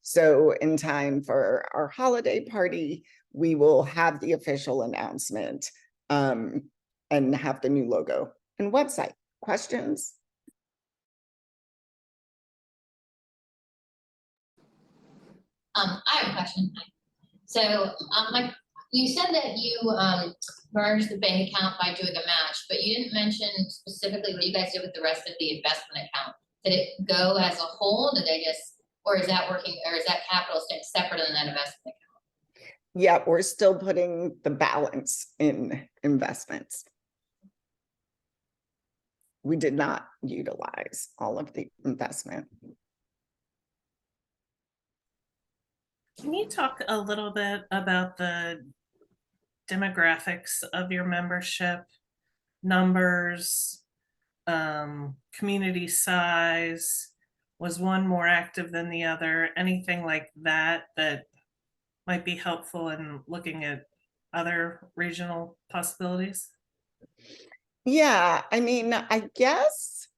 So in time for our holiday party, we will have the official announcement and have the new logo and website. Questions? I have a question. So, you said that you merged the bank account by doing a match, but you didn't mention specifically what you guys did with the rest of the investment account. Did it go as a whole? Did they just, or is that working, or is that capital staying separate in that investment account? Yeah, we're still putting the balance in investments. We did not utilize all of the investment. Can you talk a little bit about the demographics of your membership, numbers, community size? Was one more active than the other? Anything like that that might be helpful in looking at other regional possibilities? Yeah, I mean, I guess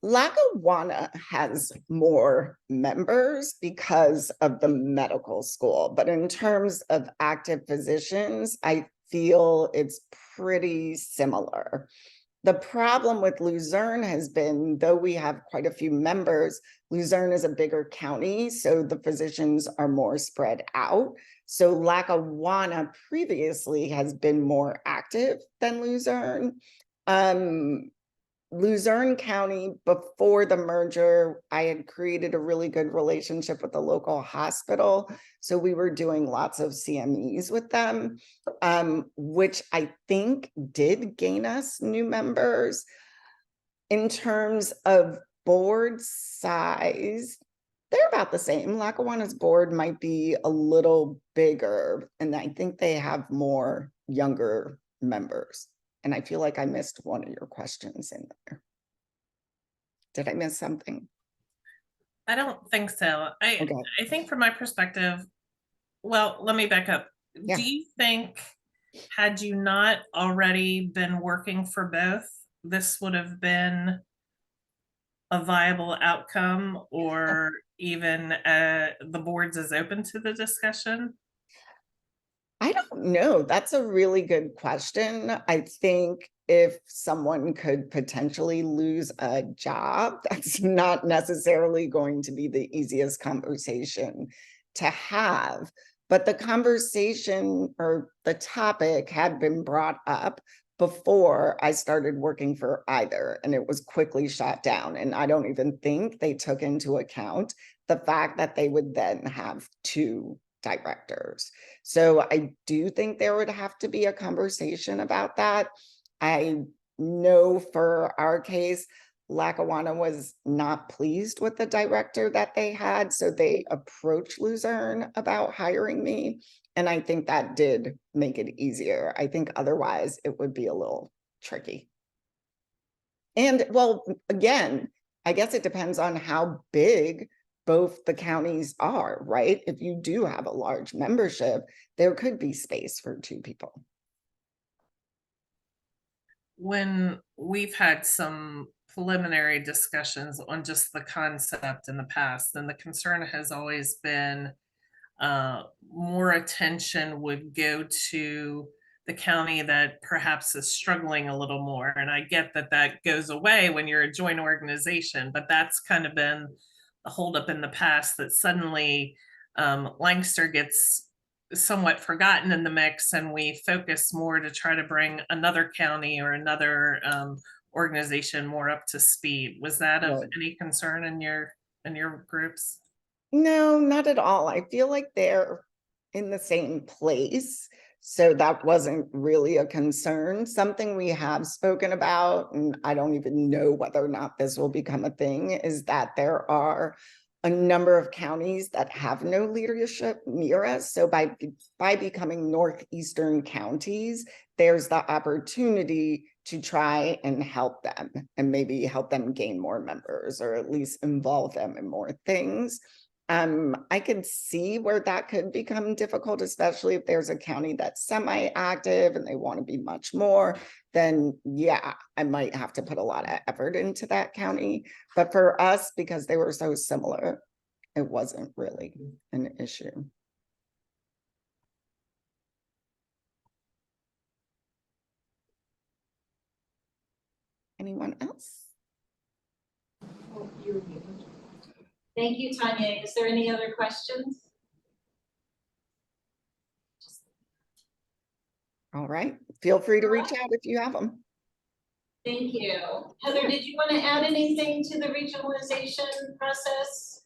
Lackawanna has more members because of the medical school, but in terms of active physicians, I feel it's pretty similar. The problem with Luzerne has been, though we have quite a few members, Luzerne is a bigger county, so the physicians are more spread out. So Lackawanna previously has been more active than Luzerne. Luzerne County, before the merger, I had created a really good relationship with the local hospital. So we were doing lots of CMEs with them, which I think did gain us new members. In terms of board size, they're about the same. Lackawanna's board might be a little bigger, and I think they have more younger members. And I feel like I missed one of your questions in there. Did I miss something? I don't think so. Okay. I think from my perspective, well, let me back up. Yeah. Do you think, had you not already been working for both, this would have been a viable outcome, or even the boards is open to the discussion? I don't know. That's a really good question. I think if someone could potentially lose a job, that's not necessarily going to be the easiest conversation to have. But the conversation or the topic had been brought up before I started working for either, and it was quickly shot down. And I don't even think they took into account the fact that they would then have two directors. So I do think there would have to be a conversation about that. I know for our case, Lackawanna was not pleased with the director that they had, so they approached Luzerne about hiring me. And I think that did make it easier. I think otherwise it would be a little tricky. And well, again, I guess it depends on how big both the counties are, right? If you do have a large membership, there could be space for two people. When we've had some preliminary discussions on just the concept in the past, then the concern has always been more attention would go to the county that perhaps is struggling a little more. And I get that that goes away when you're a joint organization, but that's kind of been a holdup in the past, that suddenly Lancaster gets somewhat forgotten in the mix, and we focus more to try to bring another county or another organization more up to speed. Was that of Right. any concern in your groups? No, not at all. I feel like they're in the same place. So that wasn't really a concern. Something we have spoken about, and I don't even know whether or not this will become a thing, is that there are a number of counties that have no leadership near us. So by becoming northeastern counties, there's the opportunity to try and help them, and maybe help them gain more members, or at least involve them in more things. I could see where that could become difficult, especially if there's a county that's semi-active and they want to be much more, then yeah, I might have to put a lot of effort into that county. But for us, because they were so similar, it wasn't really an issue. Anyone else? Thank you, Tanya. Is there any other questions? All right, feel free to reach out if you have them. Thank you. Heather, did you want to add anything to the regionalization process?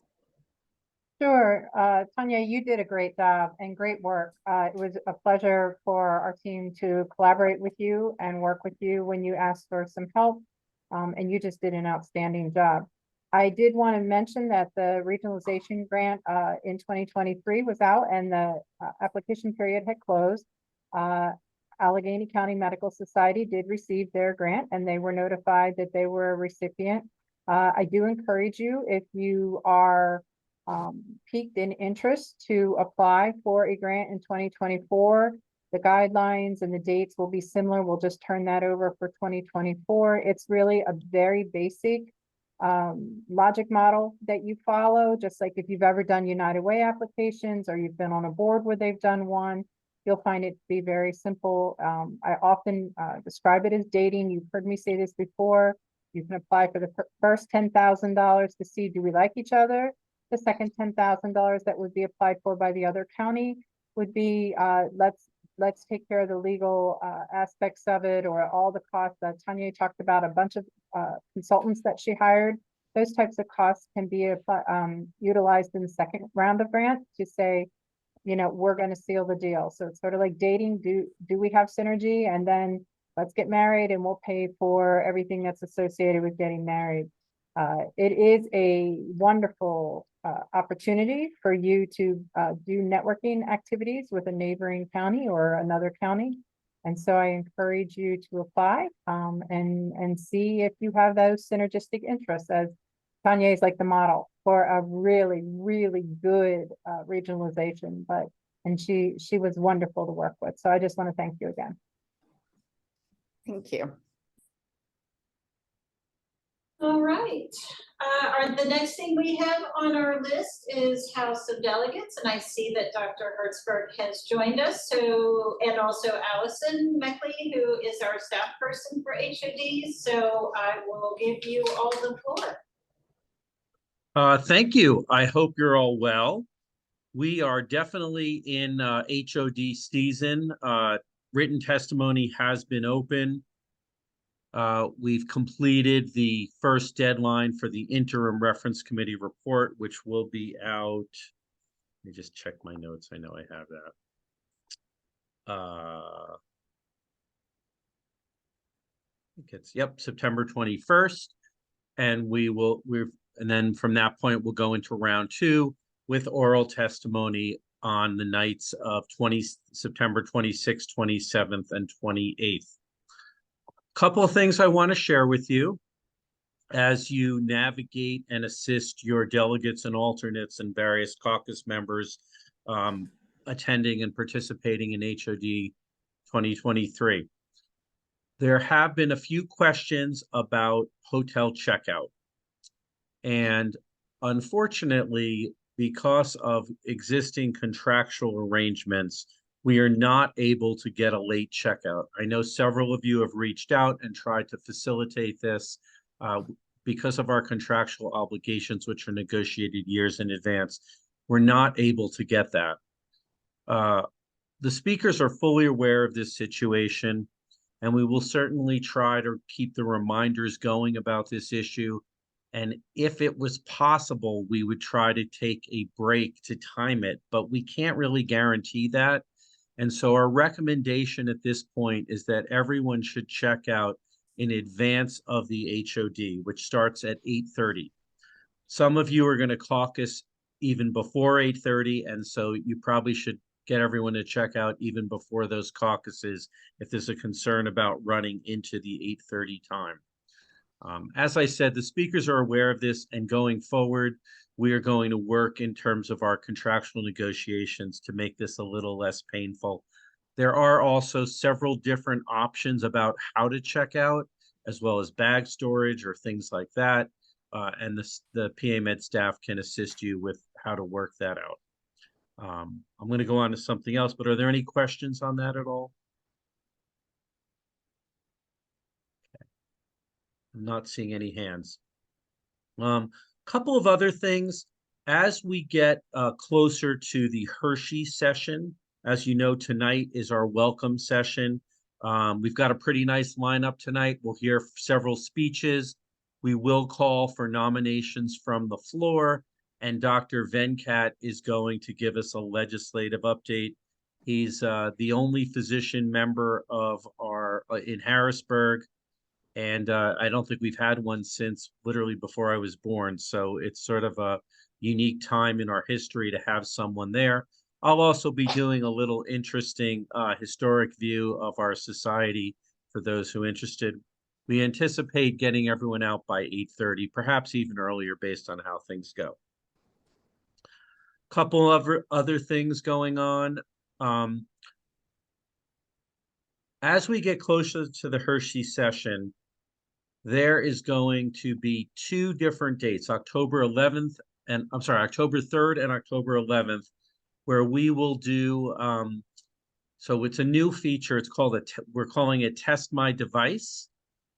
Sure. Tanya, you did a great job and great work. It was a pleasure for our team to collaborate with you and work with you when you asked for some help. And you just did an outstanding job. I did want to mention that the regionalization grant in 2023 was out, and the application period had closed. Allegheny County Medical Society did receive their grant, and they were notified that they were a recipient. I do encourage you, if you are piqued in interest, to apply for a grant in 2024. The guidelines and the dates will be similar. We'll just turn that over for 2024. It's really a very basic logic model that you follow, just like if you've ever done United Way applications or you've been on a board where they've done one, you'll find it to be very simple. I often describe it as dating. You've heard me say this before. You can apply for the first $10,000 to see, do we like each other? The second $10,000 that would be applied for by the other county would be, let's let's take care of the legal aspects of it, or all the costs that Tanya talked about, a bunch of consultants that she hired. Those types of costs can be utilized in the second round of grant to say, you know, we're going to seal the deal. So it's sort of like dating. Do we have synergy? And then let's get married and we'll pay for everything that's associated with getting married. It is a wonderful opportunity for you to do networking activities with a neighboring county or another county. And so I encourage you to apply and see if you have those synergistic interests, as Tanya is like the model for a really, really good regionalization. And she was wonderful to work with. So I just want to thank you again. Thank you. All right. The next thing we have on our list is House of Delegates, and I see that Dr. Hertzberg has joined us. So, and also Allison Meckley, who is our staff person for HOD. So I will give you all the floor. Thank you. I hope you're all well. We are definitely in HOD season. Written testimony has been open. We've completed the first deadline for the interim reference committee report, which will be out. Let me just check my notes. I know I have that. I think it's, yep, September 21st. And and then from that point, we'll go into round 2 with oral testimony on the nights of September 26th, 27th, and 28th. Couple of things I want to share with you as you navigate and assist your delegates and alternates and various caucus members attending and participating in HOD 2023. There have been a few questions about hotel checkout. And unfortunately, because of existing contractual arrangements, we are not able to get a late checkout. I know several of you have reached out and tried to facilitate this because of our contractual obligations, which are negotiated years in advance. We're not able to get that. The speakers are fully aware of this situation, and we will certainly try to keep the reminders going about this issue. And if it was possible, we would try to take a break to time it, but we can't really guarantee that. And so our recommendation at this point is that everyone should check out in advance of the HOD, which starts at 8:30. Some of you are going to caucus even before 8:30, and so you probably should get everyone to check out even before those caucuses if there's a concern about running into the 8:30 time. As I said, the speakers are aware of this, and going forward, we are going to work in terms of our contractual negotiations to make this a little less painful. There are also several different options about how to check out, as well as bag storage or things like that. And the PA Med staff can assist you with how to work that out. I'm going to go on to something else, but are there any questions on that at all? Okay. I'm not seeing any hands. Couple of other things. As we get closer to the Hershey session, as you know, tonight is our welcome session. We've got a pretty nice lineup tonight. We'll hear several speeches. We will call for nominations from the floor, and Dr. Venkat is going to give us a legislative update. He's the only physician member of our in Harrisburg. And I don't think we've had one since literally before I was born. So it's sort of a unique time in our history to have someone there. I'll also be doing a little interesting historic view of our society for those who are interested. We anticipate getting everyone out by 8:30, perhaps even earlier based on how things go. Couple of other things going on. As we get closer to the Hershey session, there is going to be 2 different dates, October 11th and October 3rd and October 11th, where we will do, so it's a new feature. It's called we're calling it Test My Device.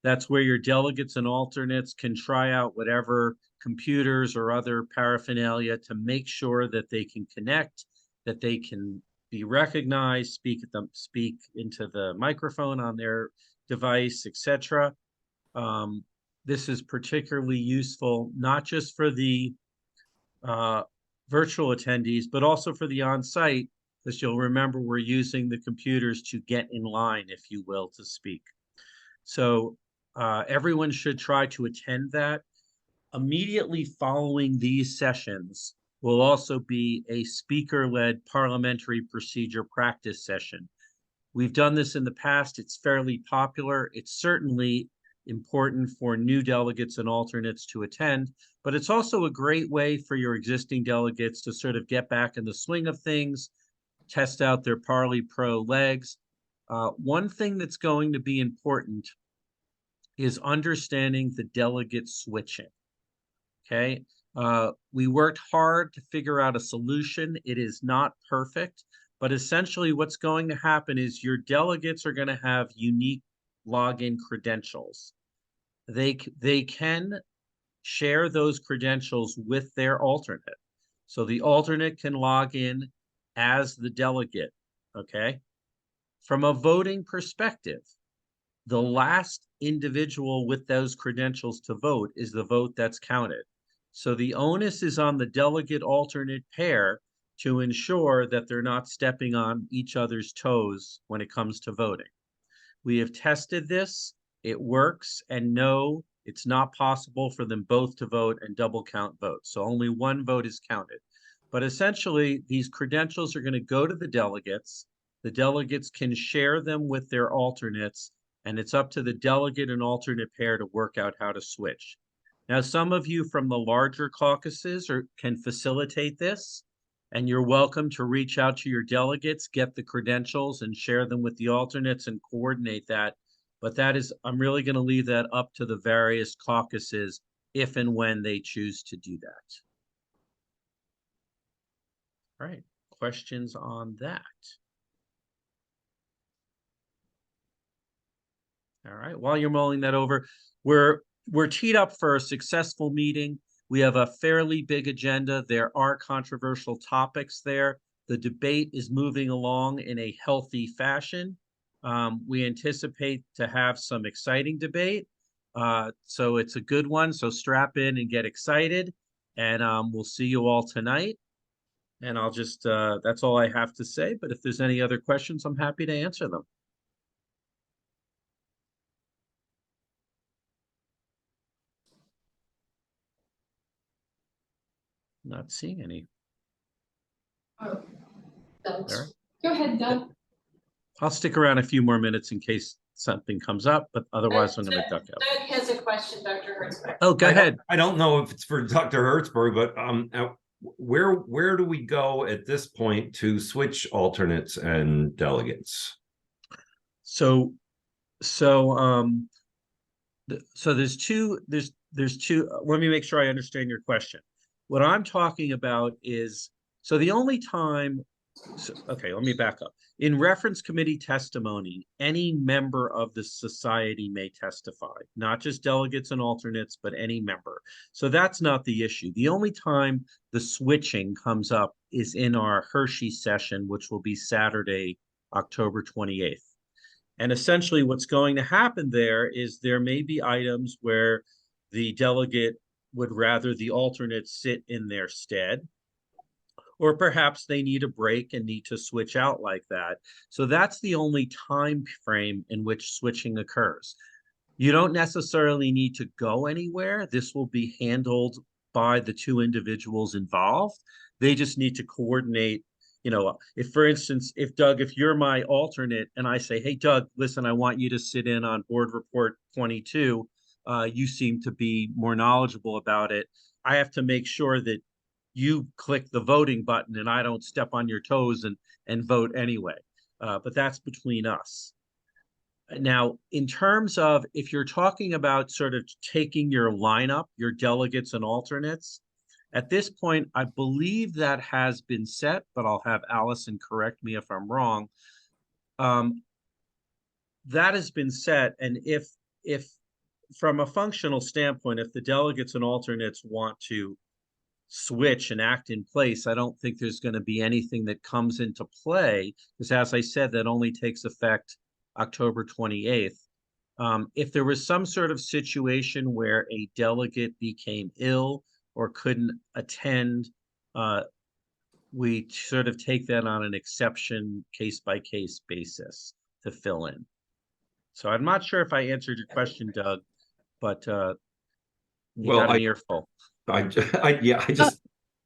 That's where your delegates and alternates can try out whatever computers or other paraphernalia to make sure that they can connect, that they can be recognized, speak into the microphone on their device, etc. This is particularly useful, not just for the virtual attendees, but also for the on-site, because you'll remember we're using the computers to get in line, if you will, to speak. So everyone should try to attend that. Immediately following these sessions will also be a speaker-led parliamentary procedure practice session. We've done this in the past. It's fairly popular. It's certainly important for new delegates and alternates to attend, but it's also a great way for your existing delegates to sort of get back in the swing of things, test out their Parley Pro legs. One thing that's going to be important is understanding the delegate switching. Okay, we worked hard to figure out a solution. It is not perfect, but essentially what's going to happen is your delegates are going to have unique login credentials. They can share those credentials with their alternate. So the alternate can log in as the delegate, okay? From a voting perspective, the last individual with those credentials to vote is the vote that's counted. So the onus is on the delegate alternate pair to ensure that they're not stepping on each other's toes when it comes to voting. We have tested this, it works, and no, it's not possible for them both to vote and double count votes. So only one vote is counted. But essentially, these credentials are going to go to the delegates. The delegates can share them with their alternates, and it's up to the delegate and alternate pair to work out how to switch. Now, some of you from the larger caucuses can facilitate this, and you're welcome to reach out to your delegates, get the credentials, and share them with the alternates and coordinate that. But I'm really going to leave that up to the various caucuses if and when they choose to do that. All right, questions on that? All right, while you're mulling that over, we're teed up for a successful meeting. We have a fairly big agenda. There are controversial topics there. The debate is moving along in a healthy fashion. We anticipate to have some exciting debate. So it's a good one. So strap in and get excited. And we'll see you all tonight. And I'll just, that's all I have to say. But if there's any other questions, I'm happy to answer them. Not seeing any. Oh, Doug. There. Go ahead, Doug. I'll stick around a few more minutes in case something comes up, but otherwise I'm going to duck out. Doug has a question, Dr. Hertzberg. Oh, go ahead. I don't know if it's for Dr. Hertzberg, but where do we go at this point to switch alternates and delegates? So there's two, let me make sure I understand your question. What I'm talking about is, so the only time, okay, let me back up. In reference committee testimony, any member of the society may testify, not just delegates and alternates, but any member. So that's not the issue. The only time the switching comes up is in our Hershey session, which will be Saturday, October 28th. And essentially what's going to happen there is there may be items where the delegate would rather the alternate sit in their stead, or perhaps they need a break and need to switch out like that. So that's the only time frame in which switching occurs. You don't necessarily need to go anywhere. This will be handled by the two individuals involved. They just need to coordinate. You know, if for instance, if Doug, if you're my alternate and I say, hey, Doug, listen, I want you to sit in on board report 22. You seem to be more knowledgeable about it. I have to make sure that you click the voting button and I don't step on your toes and vote anyway. But that's between us. Now, in terms of if you're talking about sort of taking your lineup, your delegates and alternates, at this point, I believe that has been set, but I'll have Allison correct me if I'm wrong. That has been set, and if from a functional standpoint, if the delegates and alternates want to switch and act in place, I don't think there's going to be anything that comes into play, because as I said, that only takes effect October 28th. If there was some sort of situation where a delegate became ill or couldn't attend, we sort of take that on an exception case-by-case basis to fill in. So I'm not sure if I answered your question, Doug, but you Well, got an earful. I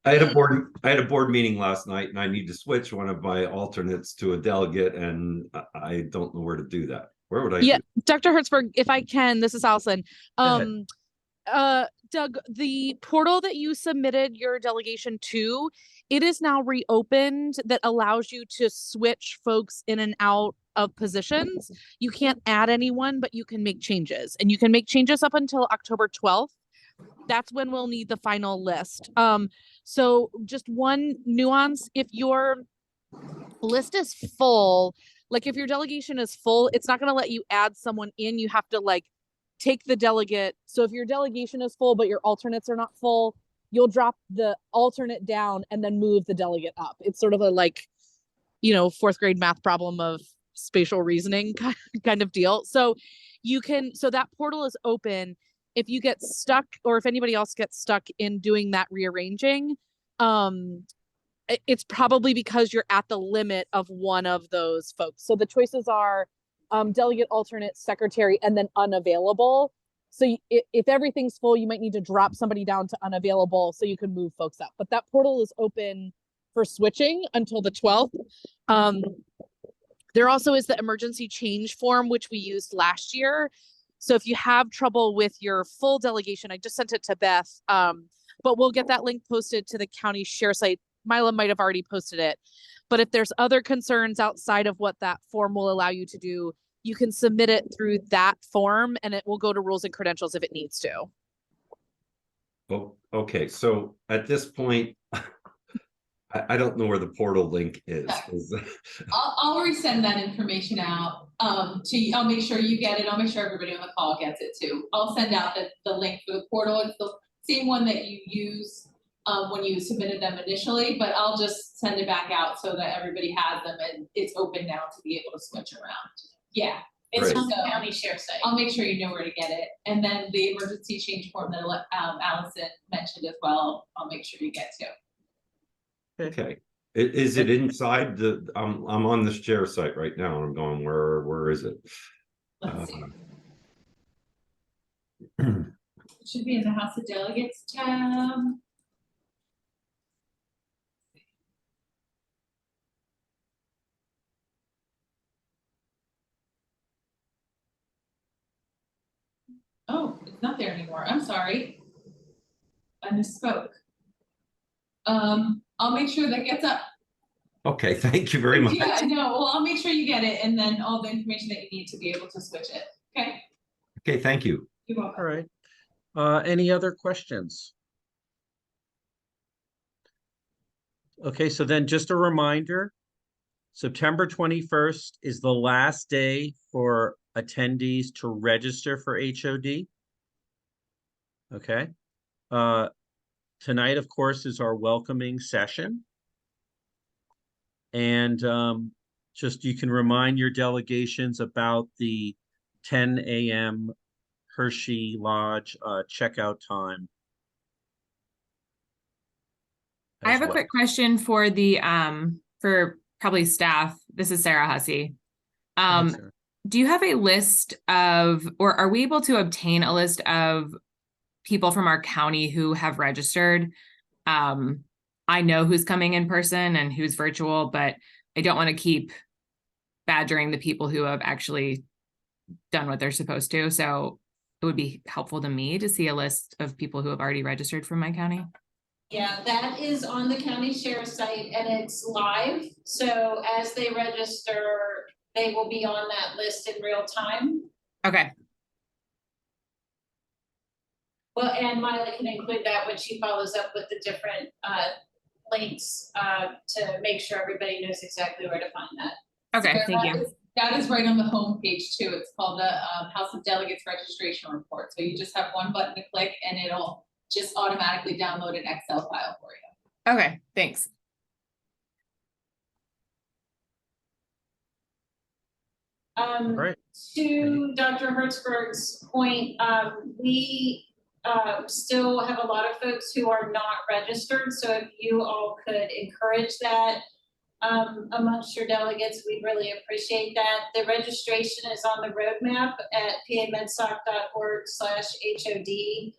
had a board meeting last night, and I need to switch one of my alternates to a delegate, and I don't know where to do that. Where would I? Yeah, do Dr. Hertzberg, if I can, this is Allison. Go ahead. Doug, the portal that you submitted your delegation to, it is now reopened that allows you to switch folks in and out of positions. You can't add anyone, but you can make changes, and you can make changes up until October 12th. That's when we'll need the final list. So just one nuance, if your list is full, like if your delegation is full, it's not going to let you add someone in. You have to like take the delegate. So if your delegation is full, but your alternates are not full, you'll drop the alternate down and then move the delegate up. It's sort of a like, fourth grade math problem of spatial reasoning kind of deal. So so that portal is open. If you get stuck, or if anybody else gets stuck in doing that rearranging, it's probably because you're at the limit of one of those folks. So the choices are delegate, alternate, secretary, and then unavailable. So if everything's full, you might need to drop somebody down to unavailable so you can move folks up. But that portal is open for switching until the 12th. There also is the emergency change form, which we used last year. So if you have trouble with your full delegation, I just sent it to Beth, but we'll get that link posted to the county share site. Mila might have already posted it. But if there's other concerns outside of what that form will allow you to do, you can submit it through that form and it will go to rules and credentials if it needs to. Oh, okay. So at this point, I don't know where the portal link is. I'll resend that information out to you. I'll make sure you get it. I'll make sure everybody on the call gets it too. I'll send out the link for the portal. It's the same one that you use when you submitted them initially, but I'll just send it back out so that everybody has them and it's open now to be able to switch around. Yeah. It's Great. on the county share site. I'll make sure you know where to get it. And then the emergency change form that Allison mentioned as well, I'll make sure you get to. Okay. Is it inside the? I'm on this share site right now, and I'm going. Where is it? Let's see. It should be in the House of Delegates tab. Oh, it's not there anymore. I'm sorry. I misspoke. I'll make sure that gets up. Okay, thank you very much. Yeah, no, well, I'll make sure you get it and then all the information that you need to be able to switch it. Okay, Okay, thank you. you're welcome. All right. Any other questions? Okay, so then just a reminder, September 21st is the last day for attendees to register for HOD. Okay. Tonight, of course, is our welcoming session. And just you can remind your delegations about the 10 a.m. Hershey Lodge checkout time. I have a quick question for the for probably staff. This is Sarah Hussey. Do you have a list of, or are we able to obtain a list of people from our county who have registered? I know who's coming in person and who's virtual, but I don't want to keep badgering the people who have actually done what they're supposed to. So it would be helpful to me to see a list of people who have already registered from my county. Yeah, that is on the county share site and it's live. So as they register, they will be on that list in real time. Okay. Well, and Mila can include that when she follows up with the different links to make sure everybody knows exactly where to find that. Okay, So thank you. That is right on the home page too. It's called the House of Delegates Registration Report. So you just have one button to click and it'll just automatically download an Excel file for you. Okay, thanks. Right. To Dr. Hertzberg's point, we still have a lot of folks who are not registered, so if you all could encourage that amongst your delegates, we'd really appreciate that. The registration is on the roadmap at pamedsoc.org/HOD.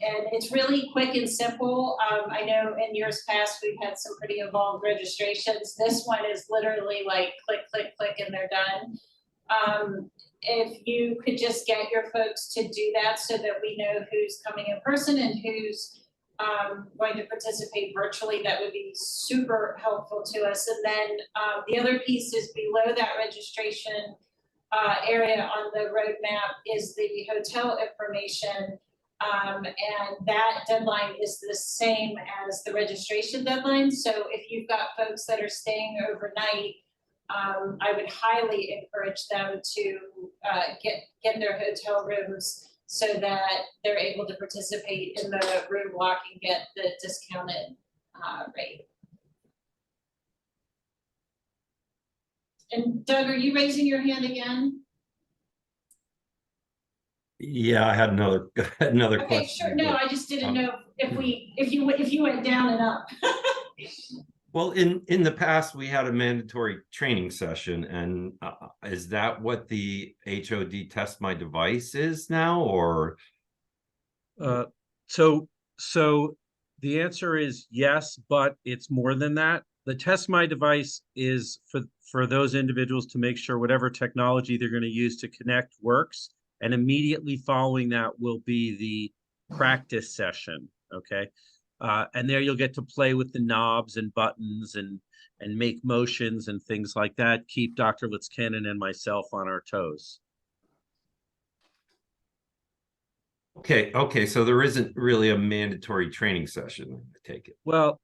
And it's really quick and simple. I know in years past, we've had some pretty involved registrations. This one is literally like click, click, click, and they're done. If you could just get your folks to do that so that we know who's coming in person and who's going to participate virtually, that would be super helpful to us. And then the other piece is below that registration area on the roadmap is the hotel information. And that deadline is the same as the registration deadline. So if you've got folks that are staying overnight, I would highly encourage them to get their hotel rooms so that they're able to participate in the room block and get the discounted rate. And Doug, are you raising your hand again? Yeah, I had another Okay, question. sure. No, I just didn't know if you went down and up. Well, in the past, we had a mandatory training session, and is that what the HOD Test My Device is now, or? So the answer is yes, but it's more than that. The Test My Device is for those individuals to make sure whatever technology they're going to use to connect works. And immediately following that will be the practice session, okay? And there you'll get to play with the knobs and buttons and make motions and things like that. Keep Dr. Litzkanen and myself on our toes. Okay, so there isn't really a mandatory training session, I take it. Well,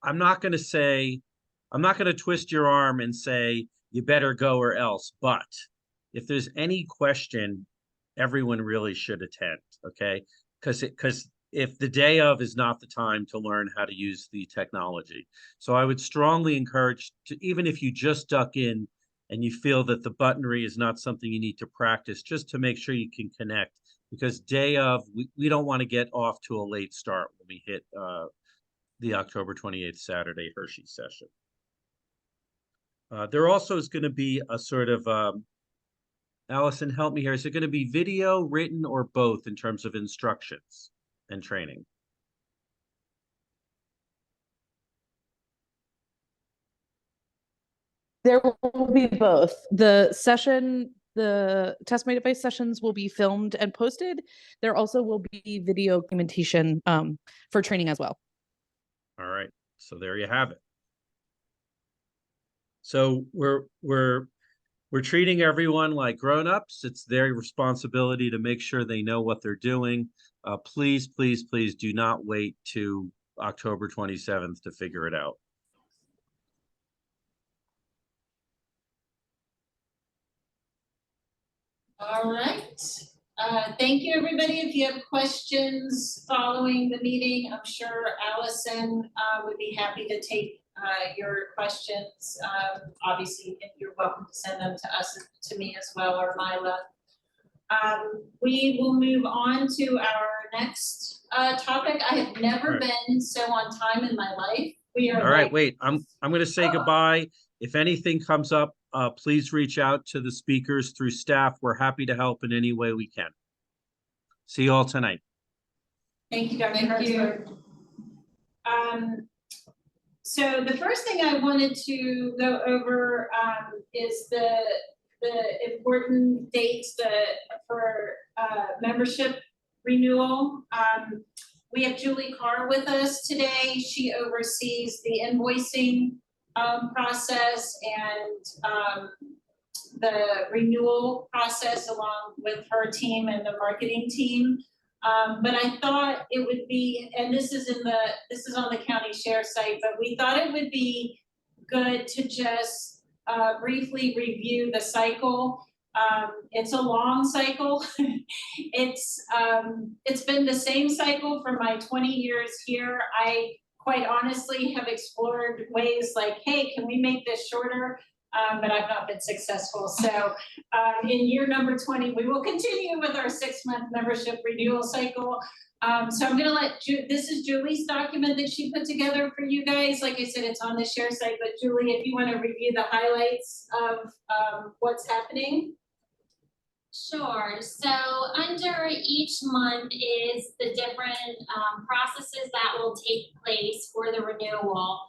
I'm not going to twist your arm and say you better go or else, but if there's any question, everyone really should attend, okay? Because if the day of is not the time to learn how to use the technology. So I would strongly encourage to, even if you just duck in and you feel that the buttonry is not something you need to practice, just to make sure you can connect, because day of, we don't want to get off to a late start when we hit the October 28th Saturday Hershey session. There also is going to be a sort of, Allison, help me here. Is it going to be video, written, or both in terms of instructions and training? There will be both. The Test My Device sessions will be filmed and posted. There also will be video documentation for training as well. All right, so there you have it. So we're treating everyone like grown-ups. It's their responsibility to make sure they know what they're doing. Please, please, please do not wait to October 27th to figure it out. All right. Thank you, everybody. If you have questions following the meeting, I'm sure Allison would be happy to take your questions. Obviously, you're welcome to send them to us, to me as well, or Mila. We will move on to our next topic. I have never been so on time in my life. We are all right. Wait, I'm going to say goodbye. If anything comes up, please reach out to the speakers through staff. We're happy to help in any way we can. See you all tonight. Thank you, Dr. Hertzberg. So the first thing I wanted to go over is the important dates for membership renewal. We have Julie Carr with us today. She oversees the invoicing process and the renewal process along with her team and the marketing team. But I thought it would be, and this is on the county share site, but we thought it would be good to just briefly review the cycle. It's a long cycle. It's been the same cycle for my 20 years here. I quite honestly have explored ways like, hey, can we make this shorter? But I've not been successful. So in year number 20, we will continue with our 6-month membership renewal cycle. So I'm gonna let, this is Julie's document that she put together for you guys. Like I said, it's on the share site, but Julie, if you wanna review the highlights of what's happening. Sure. So under each month is the different processes that will take place for the renewal.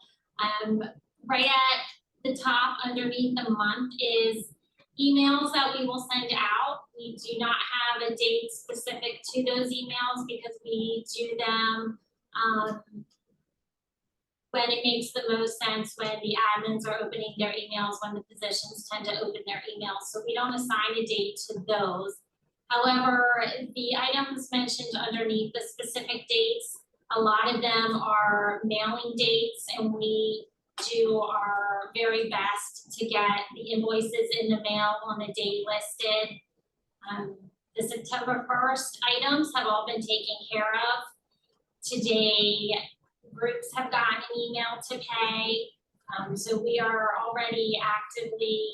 Right at the top underneath the month is emails that we will send out. We do not have a date specific to those emails because we do them when it makes the most sense, when the admins are opening their emails, when the physicians tend to open their emails. So we don't assign a date to those. However, the items mentioned underneath the specific dates, a lot of them are mailing dates, and we do our very best to get the invoices in the mail on the date listed. The September 1st items have all been taken care of. Today, groups have gotten an email to pay. So we are already actively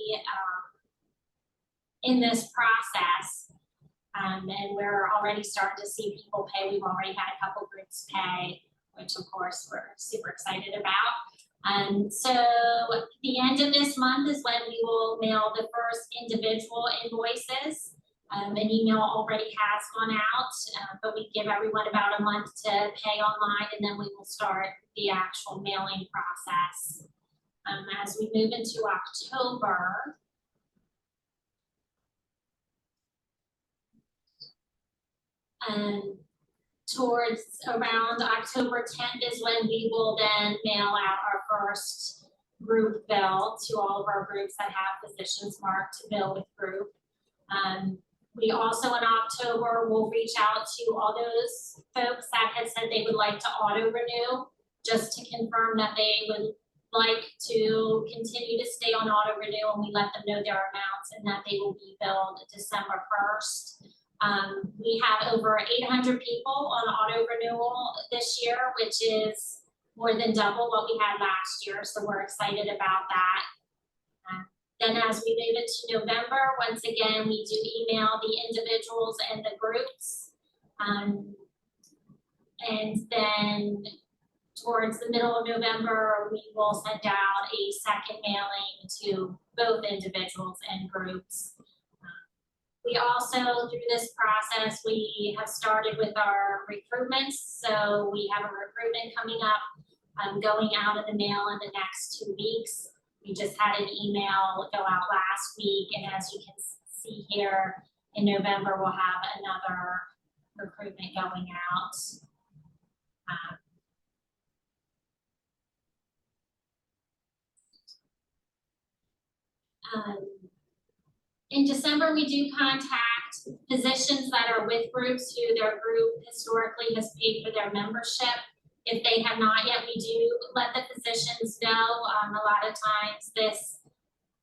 in this process. And we're already starting to see people pay. We've already had a couple groups pay, which of course we're super excited about. So the end of this month is when we will mail the first individual invoices. An email already has gone out, but we give everyone about a month to pay online, and then we will start the actual mailing process. As we move into October, towards around October 10th is when we will then mail out our first group bill to all of our groups that have physicians marked to bill with group. We also in October will reach out to all those folks that had said they would like to auto renew, just to confirm that they would like to continue to stay on auto renew, and we let them know their amounts and that they will be billed December 1st. We have over 800 people on auto renewal this year, which is more than double what we had last year, so we're excited about that. Then as we move into November, once again, we do email the individuals and the groups. And then towards the middle of November, we will send out a second mailing to both individuals and groups. We also, through this process, we have started with our recruitments. So we have a recruitment coming up, going out in the mail in the next 2 weeks. We just had an email go out last week, and as you can see here, in November, we'll have another recruitment going out. In December, we do contact physicians that are with groups who their group historically has paid for their membership. If they have not yet, we do let the physicians know. A lot of times this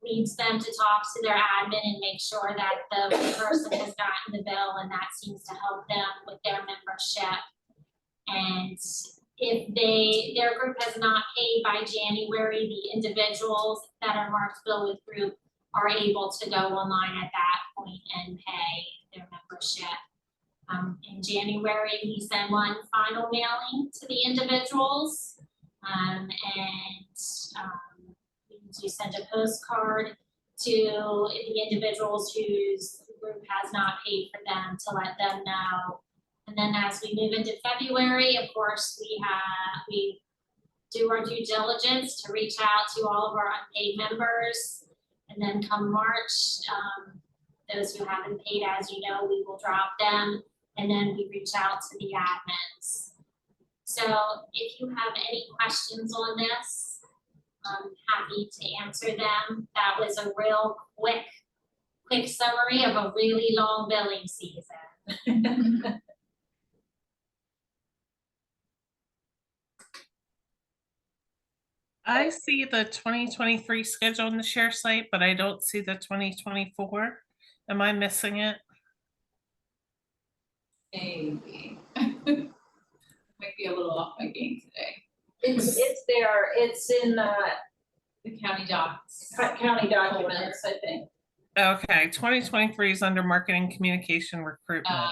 leads them to talk to their admin and make sure that the person has gotten the bill, and that seems to help them with their membership. And if their group has not paid by January, the individuals that are marked bill with group are able to go online at that point and pay their membership. In January, we send one final mailing to the individuals, and we do send a postcard to the individuals whose group has not paid for them to let them know. And then as we move into February, of course, we do our due diligence to reach out to all of our unpaid members. And then come March, those who haven't paid, as you know, we will drop them. And then we reach out to the admins. So if you have any questions on this, I'm happy to answer them. That was a real quick summary of a really long billing season. I see the 2023 schedule on the share site, but I don't see the 2024. Am I missing it? Maybe. Might be a little off my game today. It's there, it's in The county docs. county documents, I think. Okay, 2023 is under marketing, communication, recruitment.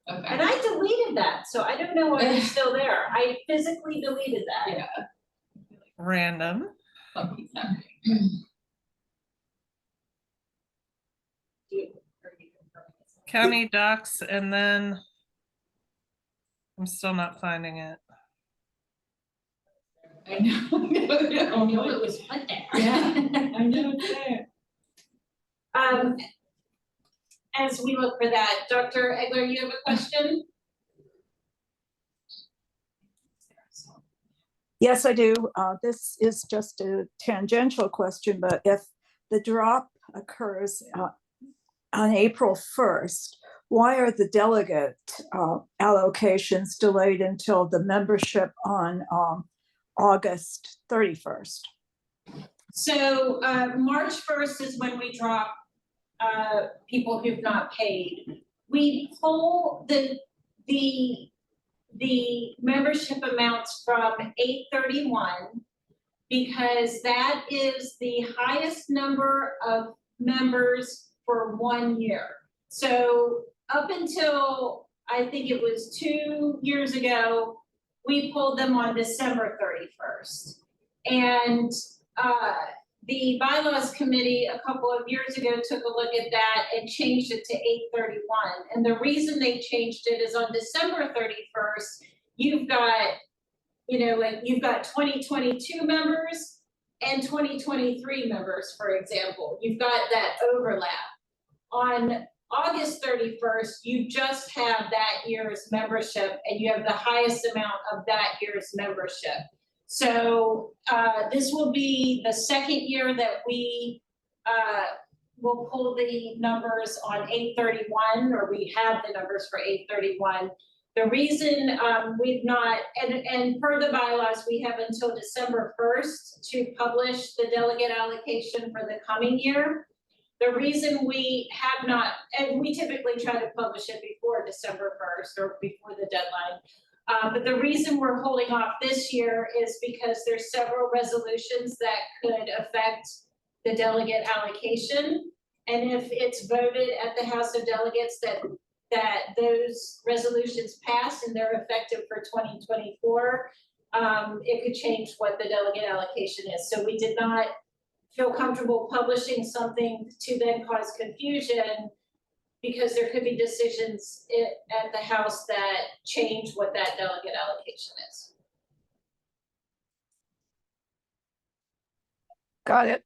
And Okay. I deleted that, so I don't know why it's still there. I physically deleted that. Yeah. Random. Something's happening. County docs, and then I'm still not finding it. I know. I know it was put there. Yeah, I know it's there. As we look for that, Dr. Egler, you have a question? Yes, I do. This is just a tangential question, but if the drop occurs on April 1st, why are the delegate allocations delayed until the membership on August 31st? So March 1st is when we drop people who've not paid. We pull the membership amounts from 8/31 because that is the highest number of members for 1 year. So up until, I think it was 2 years ago, we pulled them on December 31st. And the bylaws committee a couple of years ago took a look at that and changed it to 8/31. And the reason they changed it is on December 31st, you've got 2022 members and 2023 members, for example. You've got that overlap. On August 31st, you just have that year's membership and you have the highest amount of that year's membership. So this will be the second year that we will pull the numbers on 8/31, or we have the numbers for 8/31. The reason we've not, and per the bylaws, we have until December 1st to publish the delegate allocation for the coming year. The reason we have not, and we typically try to publish it before December 1st or before the deadline. But the reason we're holding off this year is because there's several resolutions that could affect the delegate allocation. And if it's voted at the House of Delegates that those resolutions pass and they're effective for 2024, it could change what the delegate allocation is. So we did not feel comfortable publishing something to then cause confusion, because there could be decisions at the House that change what that delegate allocation is. Got it.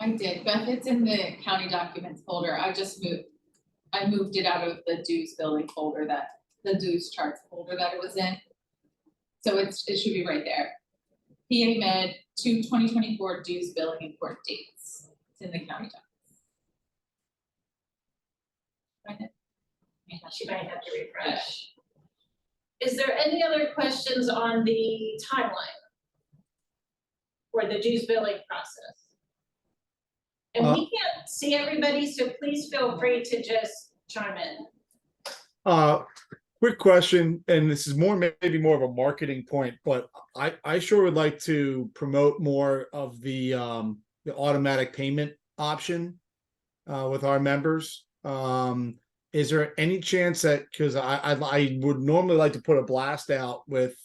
I did, but if it's in the county documents folder, I moved it out of the dues billing folder, the dues charts folder that it was in. So it should be right there. PA Med to 2024 dues billing and court dates. It's in the county documents. Find it? She might have to refresh. Is there any other questions on the timeline for the dues billing process? And we can't see everybody, so please feel free to just chime in. Quick question, and this is maybe more of a marketing point, but I sure would like to promote more of the automatic payment option with our members. Is there any chance that, because I would normally like to put a blast out with,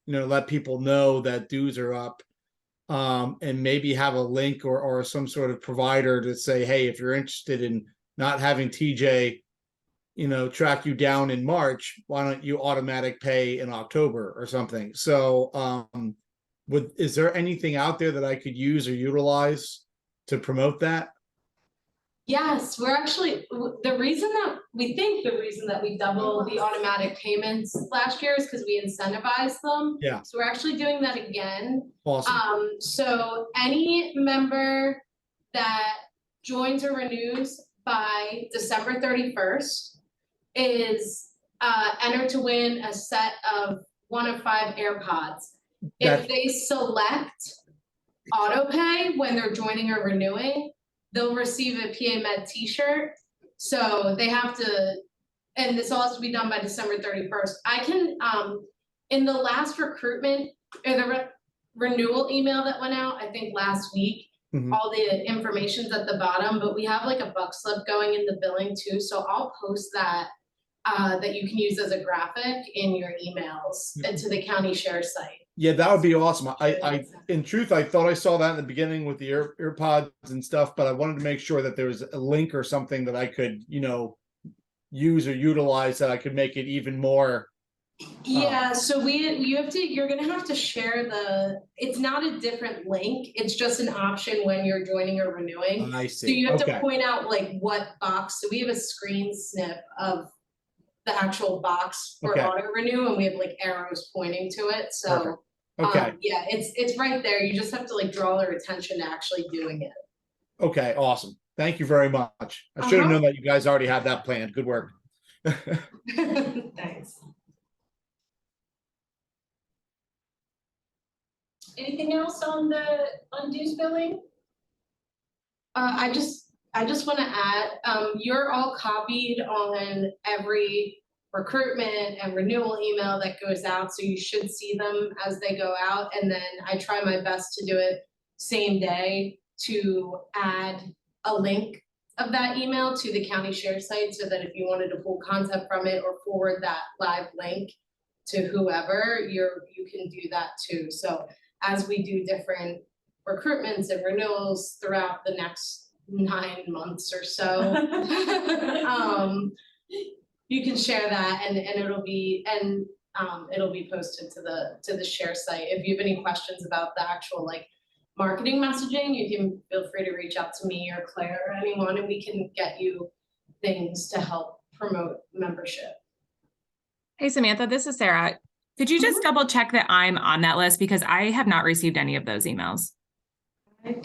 let people know that dues are up, and maybe have a link or some sort of provider to say, hey, if you're interested in not having TJ track you down in March, why don't you automatic pay in October or something? So is there anything out there that I could use or utilize to promote that? Yes, we're actually, the reason that we doubled the automatic payments last year is because we incentivized them. Yeah. So we're actually doing that again. Awesome. So any member that joins or renews by December 31st is entered to win a set of 1 of 5 AirPods. If they select auto pay when they're joining or renewing, they'll receive a PA Med t-shirt. So they have to, and this all has to be done by December 31st. I can, in the last recruitment or the renewal email that went out, I think last week, all the information's at the bottom, but we have like a buck slip going in the billing too. So I'll post that, that you can use as a graphic in your emails to the county share site. Yeah, that would be awesome. I in truth, I thought I saw that in the beginning with the earpods and stuff, but I wanted to make sure that there was a link or something that I could, you know, use or utilize that I could make it even more. Yeah, so you're gonna have to share it's not a different link, it's just an option when you're joining or renewing. I So see. you have to Okay. point out like what box, so we have a screen snip of the actual box for Okay. auto renew, and we have like arrows pointing to it, so. Perfect. Okay. Yeah, it's right there, you just have to like draw their attention to actually doing it. Okay, awesome. Thank you very much. I should have known that you guys already had that planned. Good work. Thanks. Anything else on dues billing? I just want to add, you're all copied on every recruitment and renewal email that goes out, so you should see them as they go out. And then I try my best to do it same day to add a link of that email to the county share site, so that if you wanted to pull content from it or forward that live link to whoever, you can do that too. So as we do different recruitments and renewals throughout the next 9 months or so, you can share that, and it'll be posted to the share site. If you have any questions about the actual like marketing messaging, you can feel free to reach out to me or Claire or anyone, and we can get you things to help promote membership. Hey, Samantha, this is Sarah. Could you just double check that I'm on that list, because I have not received any of those emails? Do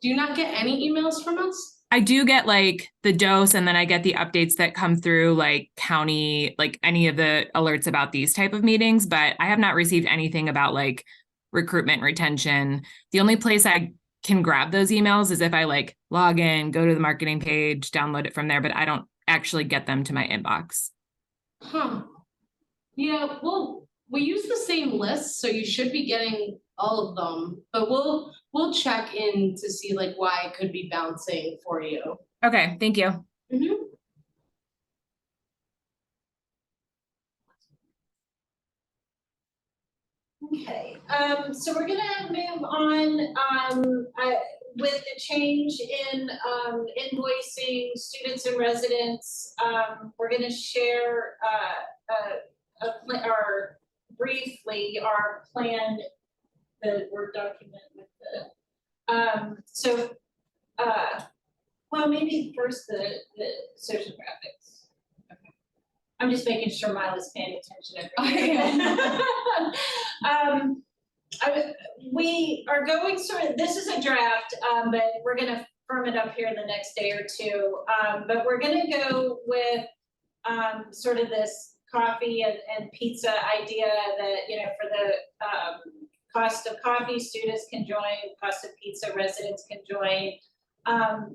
you not get any emails from us? I do get like the dose, and then I get the updates that come through like county, like any of the alerts about these type of meetings, but I have not received anything about like recruitment retention. The only place I can grab those emails is if I like log in, go to the marketing page, download it from there, but I don't actually get them to my inbox. Huh. Yeah, well, we use the same list, so you should be getting all of them, but we'll check in to see like why it could be bouncing for you. Okay, thank you. Okay, so we're gonna move on, with the change in, invoicing students and residents. We're gonna share, briefly our plan, the Word document with the, well, maybe first the social graphics. Okay. I'm just making sure Mila's paying attention every day. We are going this is a draft, but we're gonna firm it up here in the next day or two. But we're gonna go with sort of this coffee and pizza idea that, you know, for the cost of coffee, students can join, cost of pizza, residents can join.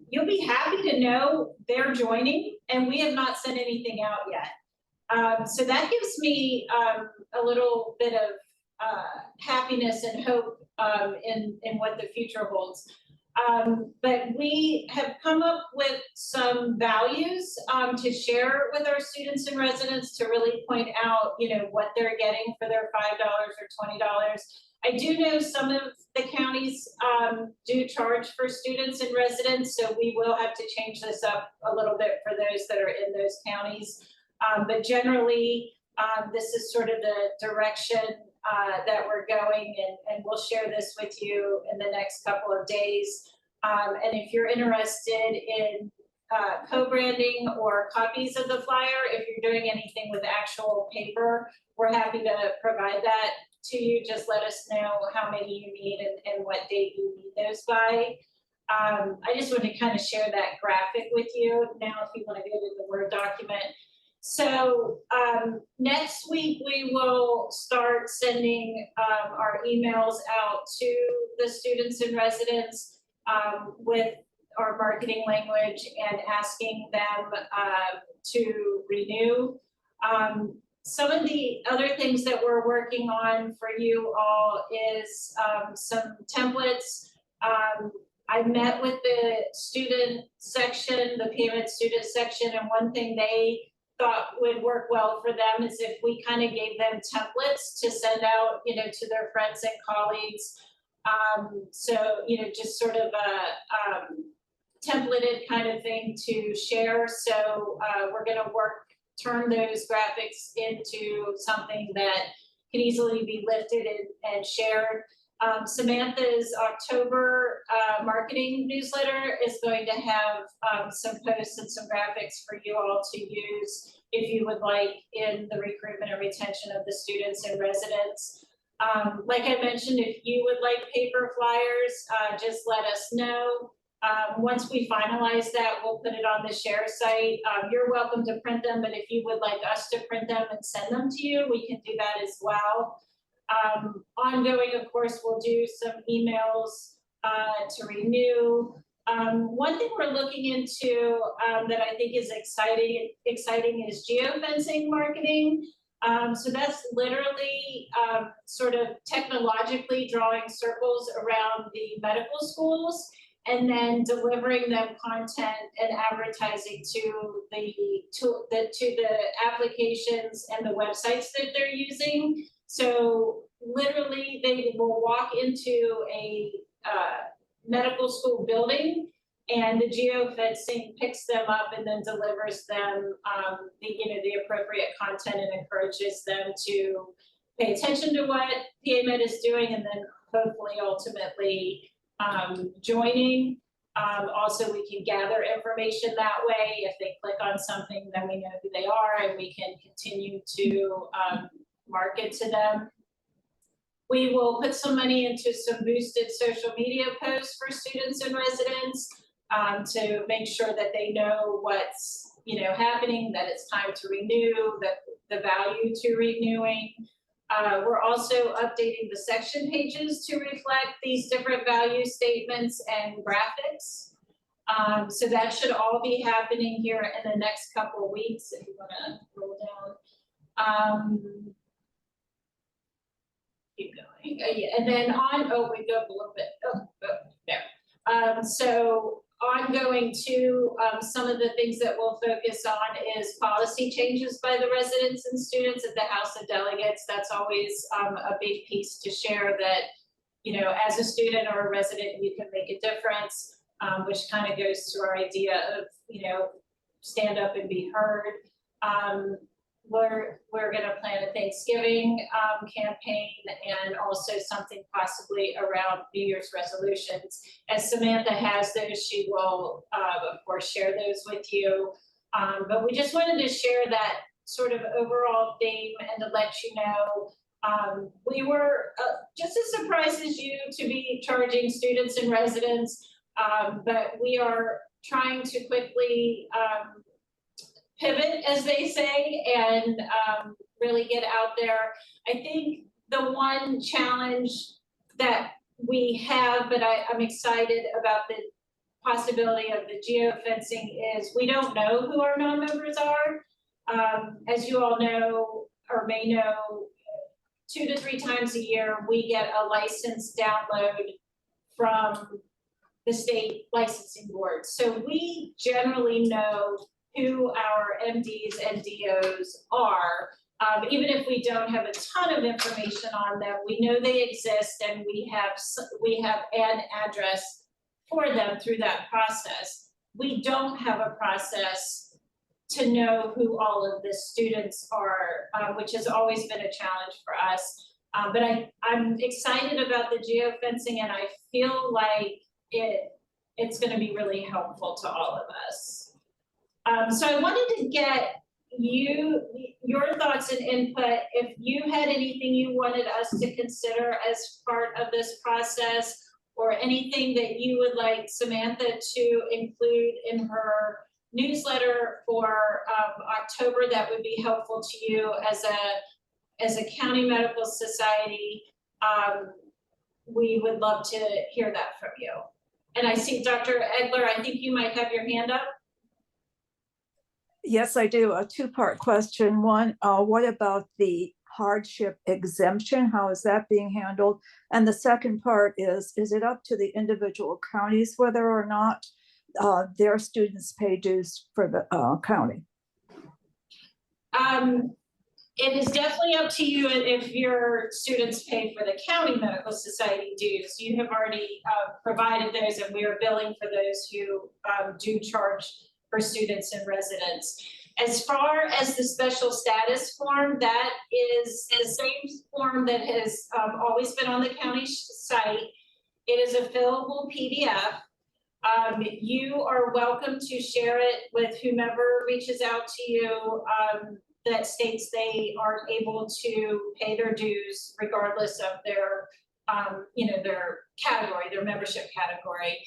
You'll be happy to know they're joining, and we have not sent anything out yet. So that gives me a little bit of happiness and hope in what the future holds. But we have come up with some values to share with our students and residents to really point out, you know, what they're getting for their $5 or $20. I do know some of the counties do charge for students and residents, so we will have to change this up a little bit for those that are in those counties. But generally, this is sort of the direction that we're going, and we'll share this with you in the next couple of days. And if you're interested in co-branding or copies of the flyer, if you're doing anything with actual paper, we're happy to provide that to you. Just let us know how many you need and what date you need those by. I just want to kind of share that graphic with you now if you want to go to the Word document. So next week, we will start sending our emails out to the students and residents with our marketing language and asking them to renew. Some of the other things that we're working on for you all is some templates. I met with the student section, the PMed student section, and one thing they thought would work well for them is if we kind of gave them templates to send out, to their friends and colleagues. So, just sort of a templated kind of thing to share. So we're gonna turn those graphics into something that can easily be lifted and shared. Samantha's October marketing newsletter is going to have some posts and some graphics for you all to use if you would like in the recruitment and retention of the students and residents. Like I mentioned, if you would like paper flyers, just let us know. Once we finalize that, we'll put it on the share site. You're welcome to print them, but if you would like us to print them and send them to you, we can do that as well. Ongoing, of course, we'll do some emails to renew. One thing we're looking into that I think is exciting is geofencing marketing. So that's literally sort of technologically drawing circles around the medical schools and then delivering them content and advertising to the applications and the websites that they're using. So literally, they will walk into a medical school building, and the geofencing picks them up and then delivers them the appropriate content and encourages them to pay attention to what PAMed is doing, and then hopefully ultimately joining. Also, we can gather information that way. If they click on something, then we know who they are, and we can continue to market to them. We will put some money into some boosted social media posts for students and residents to make sure that they know what's happening, that it's time to renew, that the value to renewing. We're also updating the section pages to reflect these different value statements and graphics. So that should all be happening here in the next couple of weeks if you want to roll down. Keep going. Yeah. And then we go up a little bit. There. So ongoing to some of the things that we'll focus on is policy changes by the residents and students at the House of Delegates. That's always a big piece to share that, as a student or a resident, you can make a difference, which kind of goes to our idea of, stand up and be heard. We're going to plan a Thanksgiving campaign and also something possibly around New Year's resolutions. As Samantha has those, she will, of course, share those with you. But we just wanted to share that sort of overall theme and to let you know we were just as surprised as you to be charging students and residents, but we are trying to quickly pivot, as they say, and really get out there. I think the one challenge that we have, but I'm excited about the possibility of the geofencing, is we don't know who our non-members are. As you all know or may know, 2 to 3 times a year, we get a license download from the state licensing board. So we generally know who our MDs and DOs are. Even if we don't have a ton of information on them, we know they exist, and we have an address for them through that process. We don't have a process to know who all of the students are, which has always been a challenge for us. But I'm excited about the geofencing, and I feel like it's going to be really helpful to all of us. So I wanted to get your thoughts and input. If you had anything you wanted us to consider as part of this process, or anything that you would like Samantha to include in her newsletter for October that would be helpful to you as a county medical society, we would love to hear that from you. And I see Dr. Egler, I think you might have your hand up. Yes, I do. A two-part question. One, what about the hardship exemption? How is that being handled? And the second part is it up to the individual counties whether or not their students pay dues for the county? It is definitely up to you if your students pay for the county medical society dues. You have already provided those, and we are billing for those who do charge for students and residents. As far as the special status form, that is the same form that has always been on the county site. It is a fillable PDF. You are welcome to share it with whomever reaches out to you that states they aren't able to pay their dues regardless of their, their category, their membership category.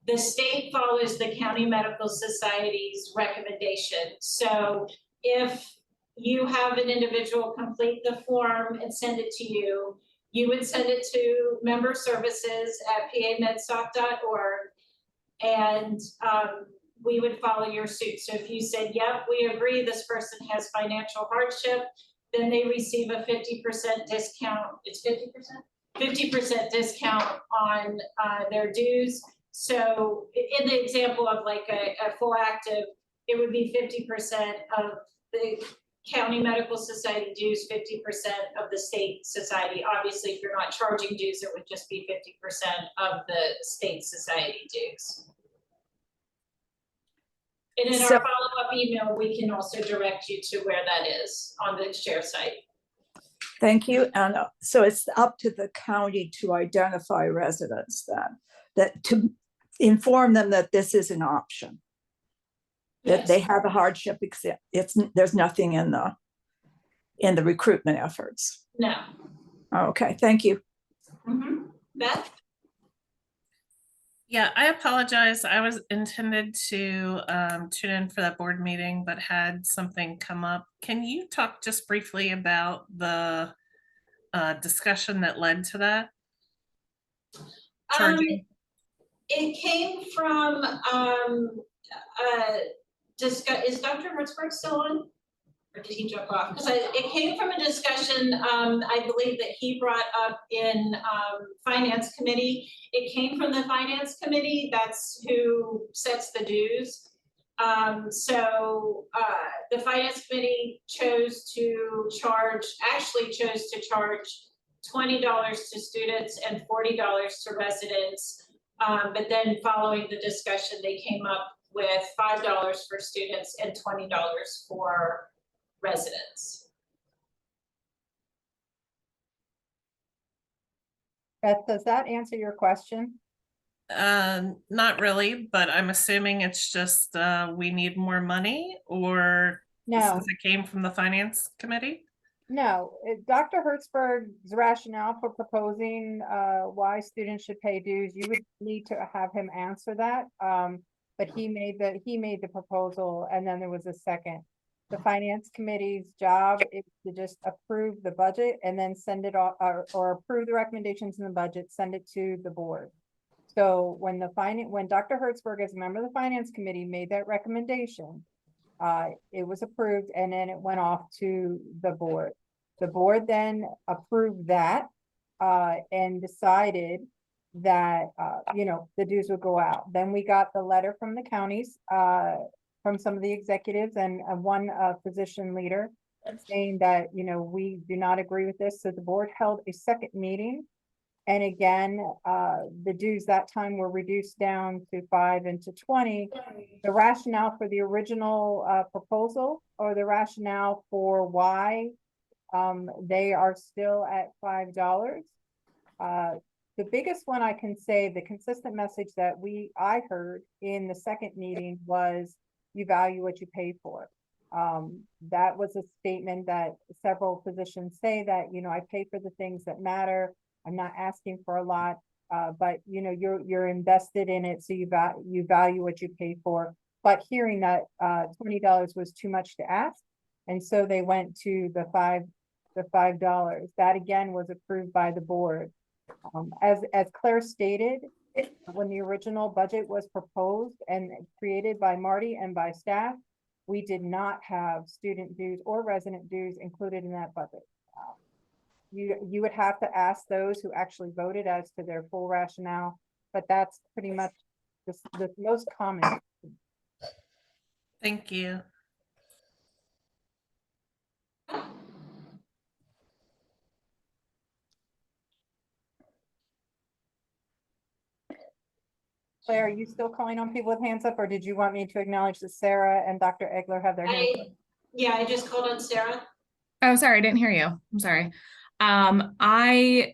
The state follows the county medical society's recommendation. So if you have an individual complete the form and send it to you, you would send it to member services at pamedsoc.org, and we would follow your suit. So if you said, yep, we agree this person has financial hardship, then they receive a 50% discount. It's 50%? 50% discount on their dues. So in the example of like a full active, it would be 50% of the county medical society dues, 50% of the state society. Obviously, if you're not charging dues, it would just be 50% of the state society dues. And in our follow-up email, we can also direct you to where that is on the share site. Thank you. And so it's up to the county to identify residents then, that to inform them that this is an option. That Yes. they have a hardship, except there's nothing in the recruitment efforts. No. Okay, thank you. Beth? Yeah, I apologize. I was intended to tune in for that board meeting, but had something come up. Can you talk just briefly about the discussion that led to that? Charging? It came from is Dr. Hertzberg still on? Or did he jump off? Because it came from a discussion I believe that he brought up in finance committee. It came from the finance committee. That's who sets the dues. So the finance committee chose to charge $20 to students and $40 to residents. But then following the discussion, they came up with $5 for students and $20 for residents. Beth, does that answer your question? Not really, but I'm assuming it's just we need more money, or No. since it came from the finance committee? No, Dr. Hertzberg's rationale for proposing why students should pay dues, you would need to have him answer that. But he made the proposal, and then there was a second. The finance committee's job is to just approve the budget and then send it off, or approve the recommendations in the budget, send it to the board. So when Dr. Hertzberg, as a member of the finance committee, made that recommendation, it was approved, and then it went off to the board. The board then approved that and decided that the dues would go out. Then we got the letter from the counties, from some of the executives and one physician leader saying that we do not agree with this. So the board held a second meeting. And again, the dues that time were reduced down to 5 and to 20. The rationale for the original proposal, or the rationale for why they are still at $5. The biggest one I can say, the consistent message that I heard in the second meeting was, you value what you pay for. That was a statement that several physicians say, that I pay for the things that matter. I'm not asking for a lot, but you're invested in it, so you value what you pay for. but hearing that $20 was too much to ask. And so they went to the $5. That again was approved by the board. As Claire stated, when the original budget was proposed and created by Marty and by staff, we did not have student dues or resident dues included in that budget. You would have to ask those who actually voted as to their full rationale, but that's pretty much the most common. Thank you. Claire, are you still calling on people with hands up, or did you want me to acknowledge that Sarah and Dr. Egler have their hands up? Yeah, I just called on Sarah. Oh, sorry, I didn't hear you. I'm sorry. I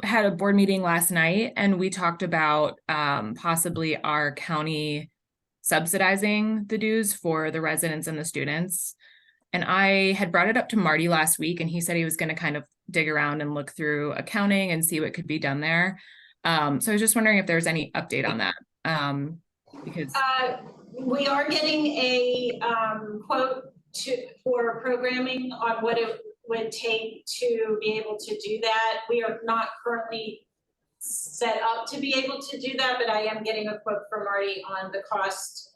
had a board meeting last night and we talked about possibly our county subsidizing the dues for the residents and the students. And I had brought it up to Marty last week and he said he was going to kind of dig around and look through accounting and see what could be done there. So I was just wondering if there's any update on that. Because we are getting a quote for programming on what it would take to be able to do that. We are not currently set up to be able to do that, but I am getting a quote from Marty on the cost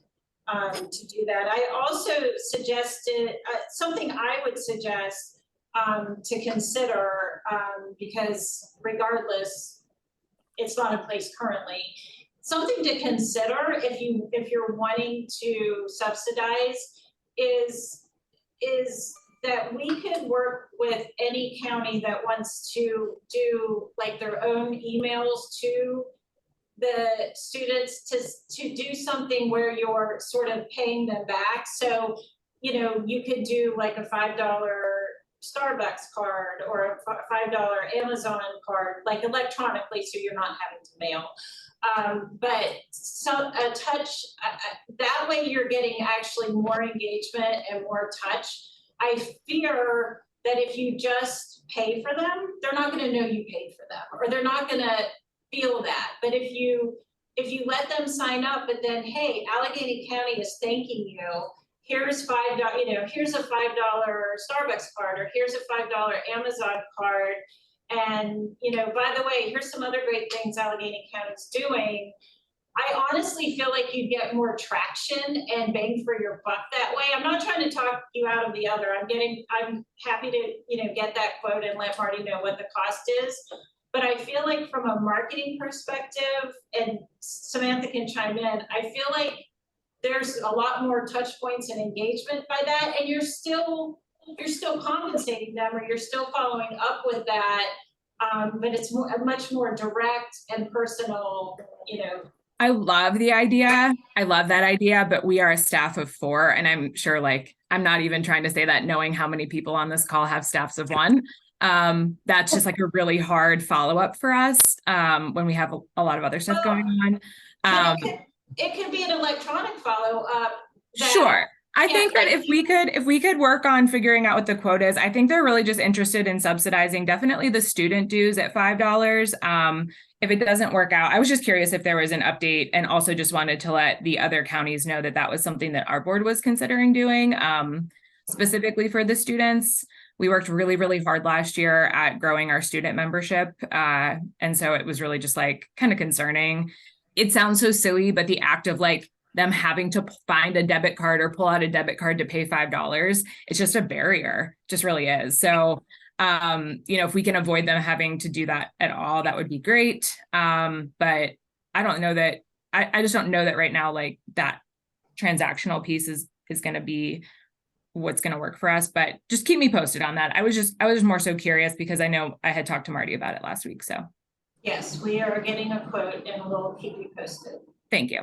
to do that. I also suggested something I would suggest to consider because regardless, it's not in place currently. Something to consider if you're wanting to subsidize is that we could work with any county that wants to do like their own emails to the students to do something where you're sort of paying them back. So, you know, you could do like a $5 Starbucks card or a $5 Amazon card, like electronically, so you're not having to mail. But so a touch, that way you're getting actually more engagement and more touch. I fear that if you just pay for them, they're not going to know you paid for them, or they're not going to feel that. But if you let them sign up, but then, hey, Allegheny County is thanking you. Here's $5, you know, here's a $5 Starbucks card, or here's a $5 Amazon card. And, you know, by the way, here's some other great things Allegheny County's doing. I honestly feel like you get more traction and bang for your buck that way. I'm not trying to talk you out of the other. I'm happy to, you know, get that quote and let Marty know what the cost is. But I feel like from a marketing perspective, and Samantha can chime in, I feel like there's a lot more touch points and engagement by that, and you're still compensating them, or you're still following up with that. But it's much more direct and personal, you know. I love the idea. I love that idea, but we are a staff of 4. And I'm sure, like, I'm not even trying to say that knowing how many people on this call have staffs of 1. That's just like a really hard follow-up for us when we have a lot of other stuff going on. It could be an electronic follow-up. Sure. I think that if we could work on figuring out what the quote is, I think they're really just interested in subsidizing definitely the student dues at $5. If it doesn't work out, I was just curious if there was an update, and also just wanted to let the other counties know that that was something that our board was considering doing, specifically for the students. We worked really, really hard last year at growing our student membership. And so it was really just like kind of concerning. It sounds so silly, but the act of like them having to find a debit card or pull out a debit card to pay $5, it's just a barrier, just really is. So, you know, if we can avoid them having to do that at all, that would be great. But I don't know that, I just don't know that right now, like that transactional piece is going to be what's going to work for us, but just keep me posted on that. I was just more so curious because I know I had talked to Marty about it last week. So Yes, we are getting a quote and we'll keep you posted. Thank you.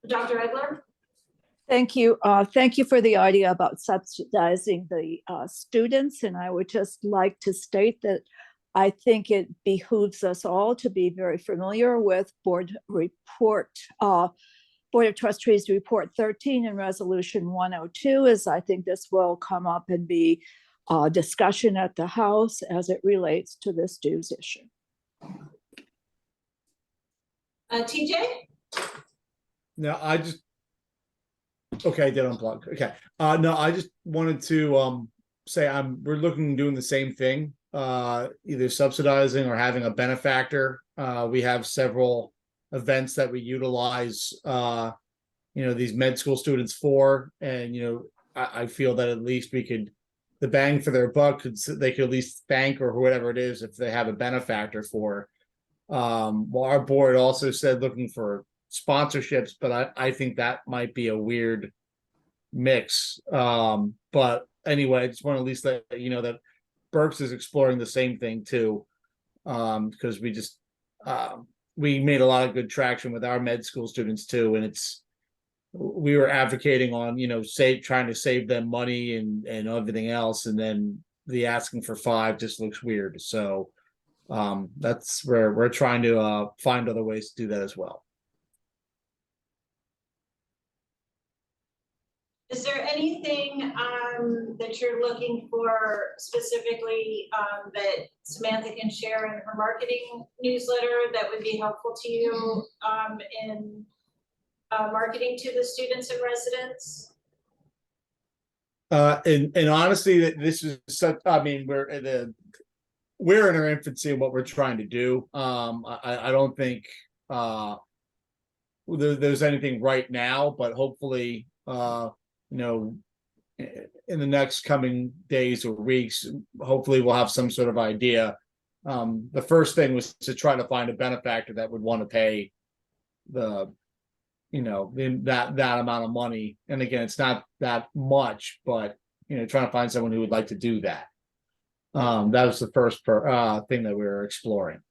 Dr. Egler? Thank you. Thank you for the idea about subsidizing the students. And I would just like to state that I think it behooves us all to be very familiar with Board of Trustees Report 13 and Resolution 102, as I think this will come up and be discussion at the House as it relates to this dues issue. TJ? No, I just, okay, I did unplug. Okay. No, I just wanted to say we're looking doing the same thing, either subsidizing or having a benefactor. We have several events that we utilize these med school students for, and I feel that at least we could, the bang for their buck, they could at least thank or whatever it is if they have a benefactor for. Well, our board also said looking for sponsorships, but I think that might be a weird mix. But anyway, I just want to at least let you know that Berks is exploring the same thing too. Because we made a lot of good traction with our med school students too, and we were advocating on trying to save them money and everything else, and then the asking for 5 just looks weird. So that's where we're trying to find other ways to do that as well. Is there anything that you're looking for specifically that Samantha can share in her marketing newsletter that would be helpful to you in marketing to the students and residents? And honestly, this is such, I mean, we're in our infancy in what we're trying to do. I don't think there's anything right now, but hopefully in the next coming days or weeks, hopefully we'll have some sort of idea. The first thing was to try to find a benefactor that would want to pay that amount of money. And again, it's not that much, but trying to find someone who would like to do that. That was the first thing that we were exploring.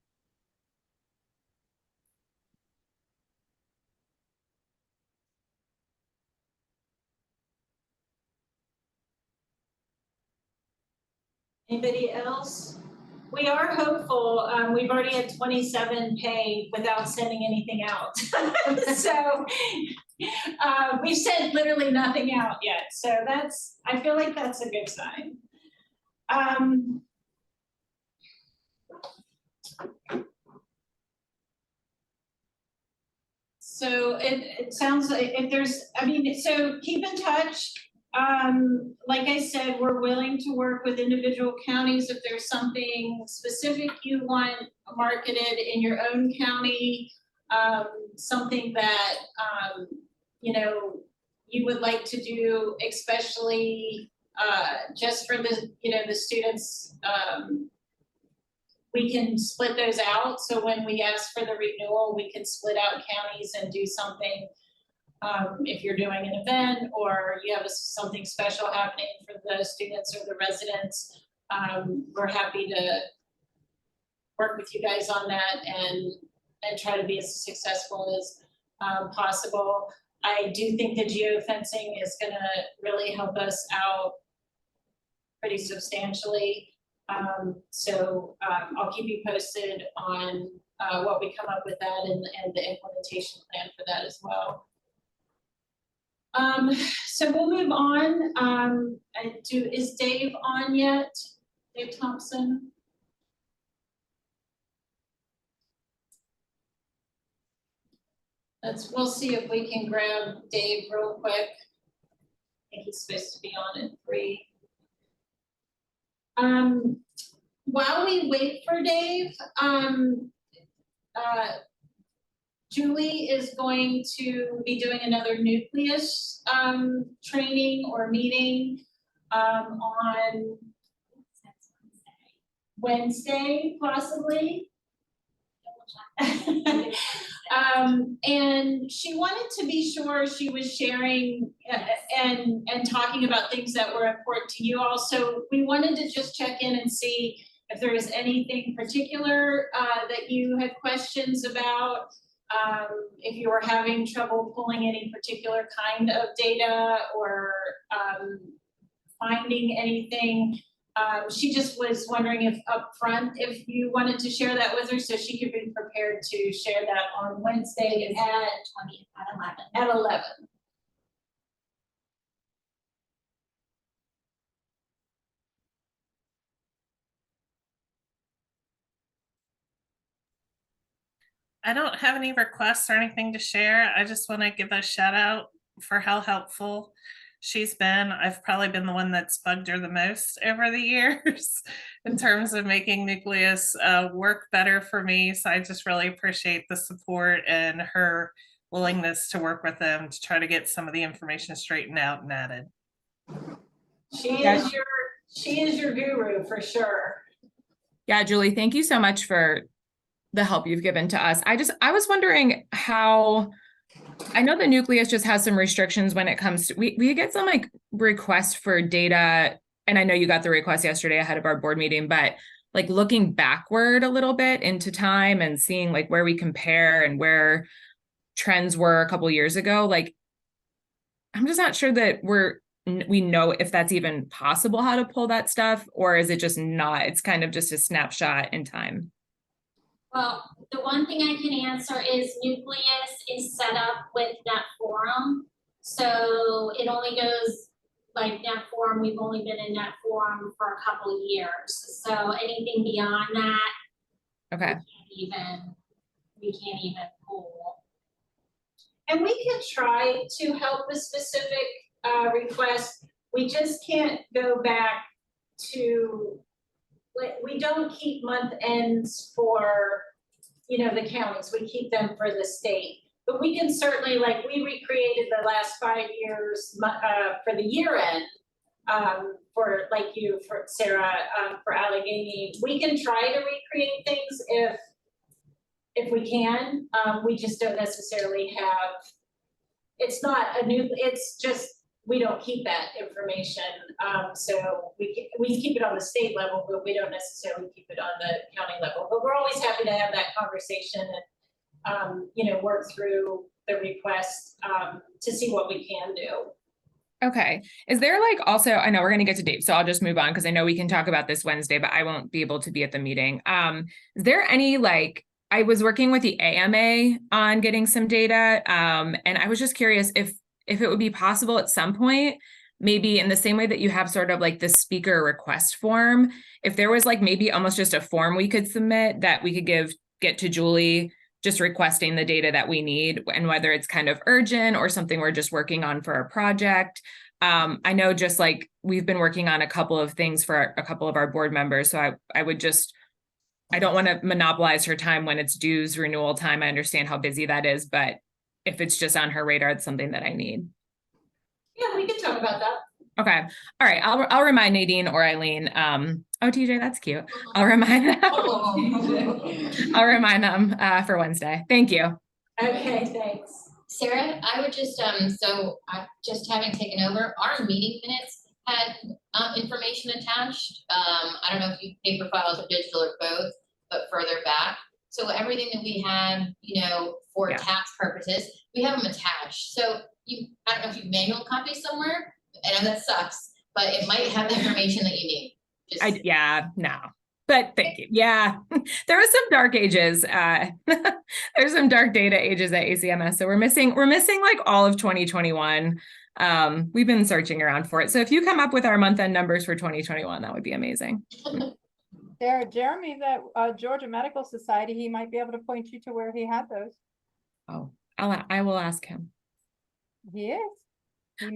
Anybody else? We are hopeful. We've already had 27 pay without sending anything out. So we've sent literally nothing out yet. So I feel like that's a good sign. So it sounds like so keep in touch. Like I said, we're willing to work with individual counties if there's something specific you want marketed in your own county, something that you would like to do, especially just for the students. We can split those out. So when we ask for the renewal, we can split out counties and do something. If you're doing an event or you have something special happening for the students or the residents, we're happy to work with you guys on that and try to be as successful as possible. I do think the geofencing is going to really help us out pretty substantially. So I'll keep you posted on what we come up with that and the implementation plan for that as well. So we'll move on. Is Dave on yet? Dave Thompson? We'll see if we can grab Dave real quick. I think he's supposed to be on at 3. While we wait for Dave, Julie is going to be doing another nucleus training or meeting on Wednesday, possibly. And she wanted to be sure she was sharing and talking about things that were important to you all. So we wanted to just check in and see if there was anything particular that you had questions about, if you were having trouble pulling any particular kind of data or finding anything. She just was wondering if upfront, if you wanted to share that with her so she could be prepared to share that on Wednesday at 11. I don't have any requests or anything to share. I just want to give a shout out for how helpful she's been. I've probably been the one that's bugged her the most over the years in terms of making Nucleus work better for me. So I just really appreciate the support and her willingness to work with them to try to get some of the information straightened out and added. She is your guru for sure. Yeah, Julie, thank you so much for the help you've given to us. I was wondering how, I know the Nucleus just has some restrictions when it comes to, we get some like requests for data, and I know you got the request yesterday ahead of our board meeting, but like looking backward a little bit into time and seeing like where we compare and where trends were a couple years ago, like I'm just not sure that we know if that's even possible, how to pull that stuff, or is it just not? It's kind of just a snapshot in time. Well, the one thing I can answer is Nucleus is set up with NetForum. So it only goes like NetForum, we've only been in NetForum for a couple of years. So anything beyond that, okay, we can't even pull. And we can try to help with specific requests. We just can't go back to, we don't keep month ends for, the counties, we keep them for the state. But we can certainly, like, we recreated the last 5 years for the year end, for like you, for Sarah, for Allegheny. We can try to recreate things if we can. We just don't necessarily have, it's not a new, it's just, we don't keep that information. So we keep it on the state level, but we don't necessarily keep it on the county level. But we're always happy to have that conversation and, work through the request to see what we can do. Okay. Is there like also, I know we're going to get to Dave, so I'll just move on because I know we can talk about this Wednesday, but I won't be able to be at the meeting. Is there any like, I was working with the AMA on getting some data, and I was just curious if it would be possible at some point, maybe in the same way that you have sort of like the speaker request form, if there was like maybe almost just a form we could submit that we could get to Julie, just requesting the data that we need, and whether it's kind of urgent or something we're just working on for a project. I know just like we've been working on a couple of things for a couple of our board members. So I don't want to monopolize her time when it's dues renewal time. I understand how busy that is, but if it's just on her radar, it's something that I need. Yeah, we can talk about that. Okay. All right. I'll remind Nadine or Eileen. Oh, TJ, that's cute. I'll remind them. I'll remind them for Wednesday. Thank you. Okay, thanks. Sarah, I would just, so I just having taken over, our meeting minutes had information attached. I don't know if you paper files or digital or both, but further back. So everything that we had, for tax purposes, we have them attached. So I don't know if you manual copy somewhere. I know that sucks, but it might have the information that you need. No. But thank you. Yeah, there was some dark ages. There's some dark data ages at ACMS. So we're missing like all of 2021. We've been searching around for it. So if you come up with our month-end numbers for 2021, that would be amazing. There, Jeremy, that Georgia Medical Society, he might be able to point you to where he had those. Oh, I will ask him. He is.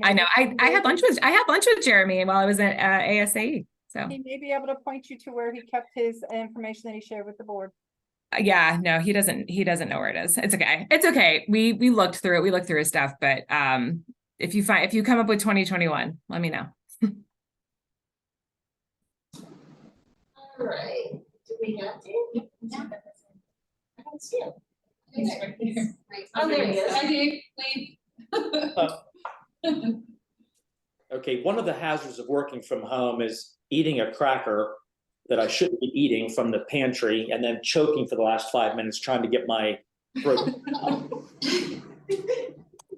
I know. I had lunch with Jeremy while I was at ASAE. So he may be able to point you to where he kept his information that he shared with the board. Yeah, no, he doesn't know where it is. It's okay. It's okay. We looked through it. We looked through his stuff, but if you come up with 2021, let me know. All right. Do we have Dave? I don't see him. He's right here. Oh, there he is. Hi, Dave. Okay, one of the hazards of working from home is eating a cracker that I shouldn't be eating from the pantry and then choking for the last 5 minutes trying to get my throat.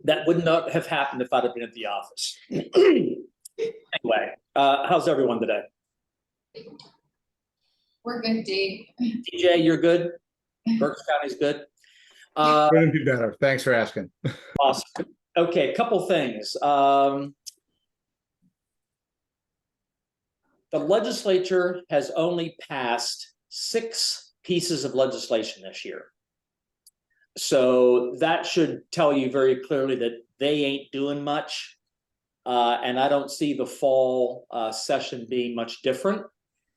That would not have happened if I'd have been at the office. Anyway, how's everyone today? We're good, Dave. TJ, you're good? Berks County's good? Couldn't be better. Thanks for asking. Awesome. Okay, a couple things. The legislature has only passed 6 pieces of legislation this year. So that should tell you very clearly that they ain't doing much. And I don't see the fall session being much different.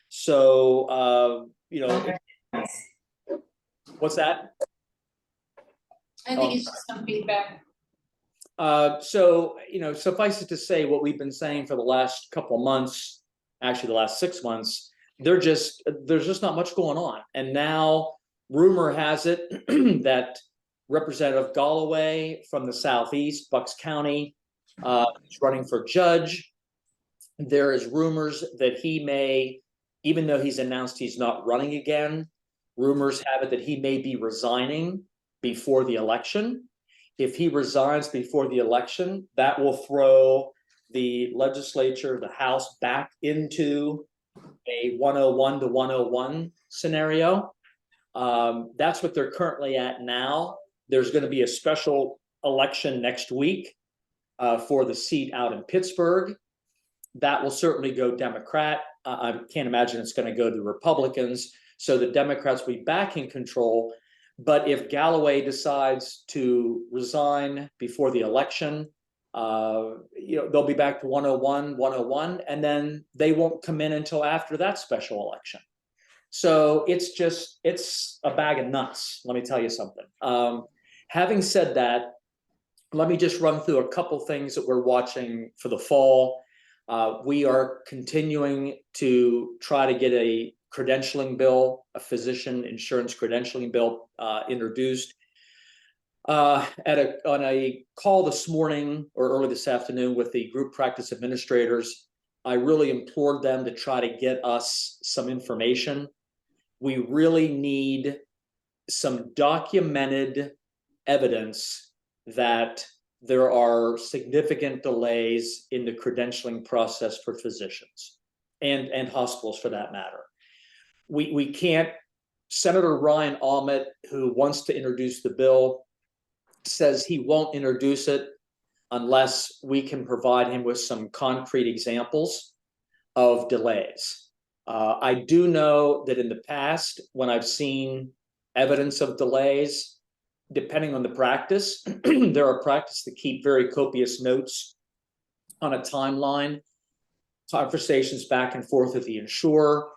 So, you know, what's that? I think it's just some feedback. So, you know, suffice it to say, what we've been saying for the last couple of months, actually the last 6 months, there's just not much going on. And now rumor has it that Representative Galloway from the Southeast, Bucks County, is running for judge. There is rumors that he may, even though he's announced he's not running again, rumors have it that he may be resigning before the election. If he resigns before the election, that will throw the legislature, the House, back into a 101 to 101 scenario. That's what they're currently at now. There's going to be a special election next week for the seat out in Pittsburgh. That will certainly go Democrat. I can't imagine it's going to go to Republicans. So the Democrats will be back in control. But if Galloway decides to resign before the election, you know, they'll be back to 101, and then they won't come in until after that special election. So it's a bag of nuts. Let me tell you something. Having said that, let me just run through a couple things that we're watching for the fall. We are continuing to try to get a credentialing bill, a physician insurance credentialing bill introduced. On a call this morning or early this afternoon with the group practice administrators, I really implored them to try to get us some information. We really need some documented evidence that there are significant delays in the credentialing process for physicians and hospitals for that matter. We can't, Senator Ryan Ahmet, who wants to introduce the bill, says he won't introduce it unless we can provide him with some concrete examples of delays. I do know that in the past, when I've seen evidence of delays, depending on the practice, there are practices that keep very copious notes on a timeline, conversations back and forth with the insurer.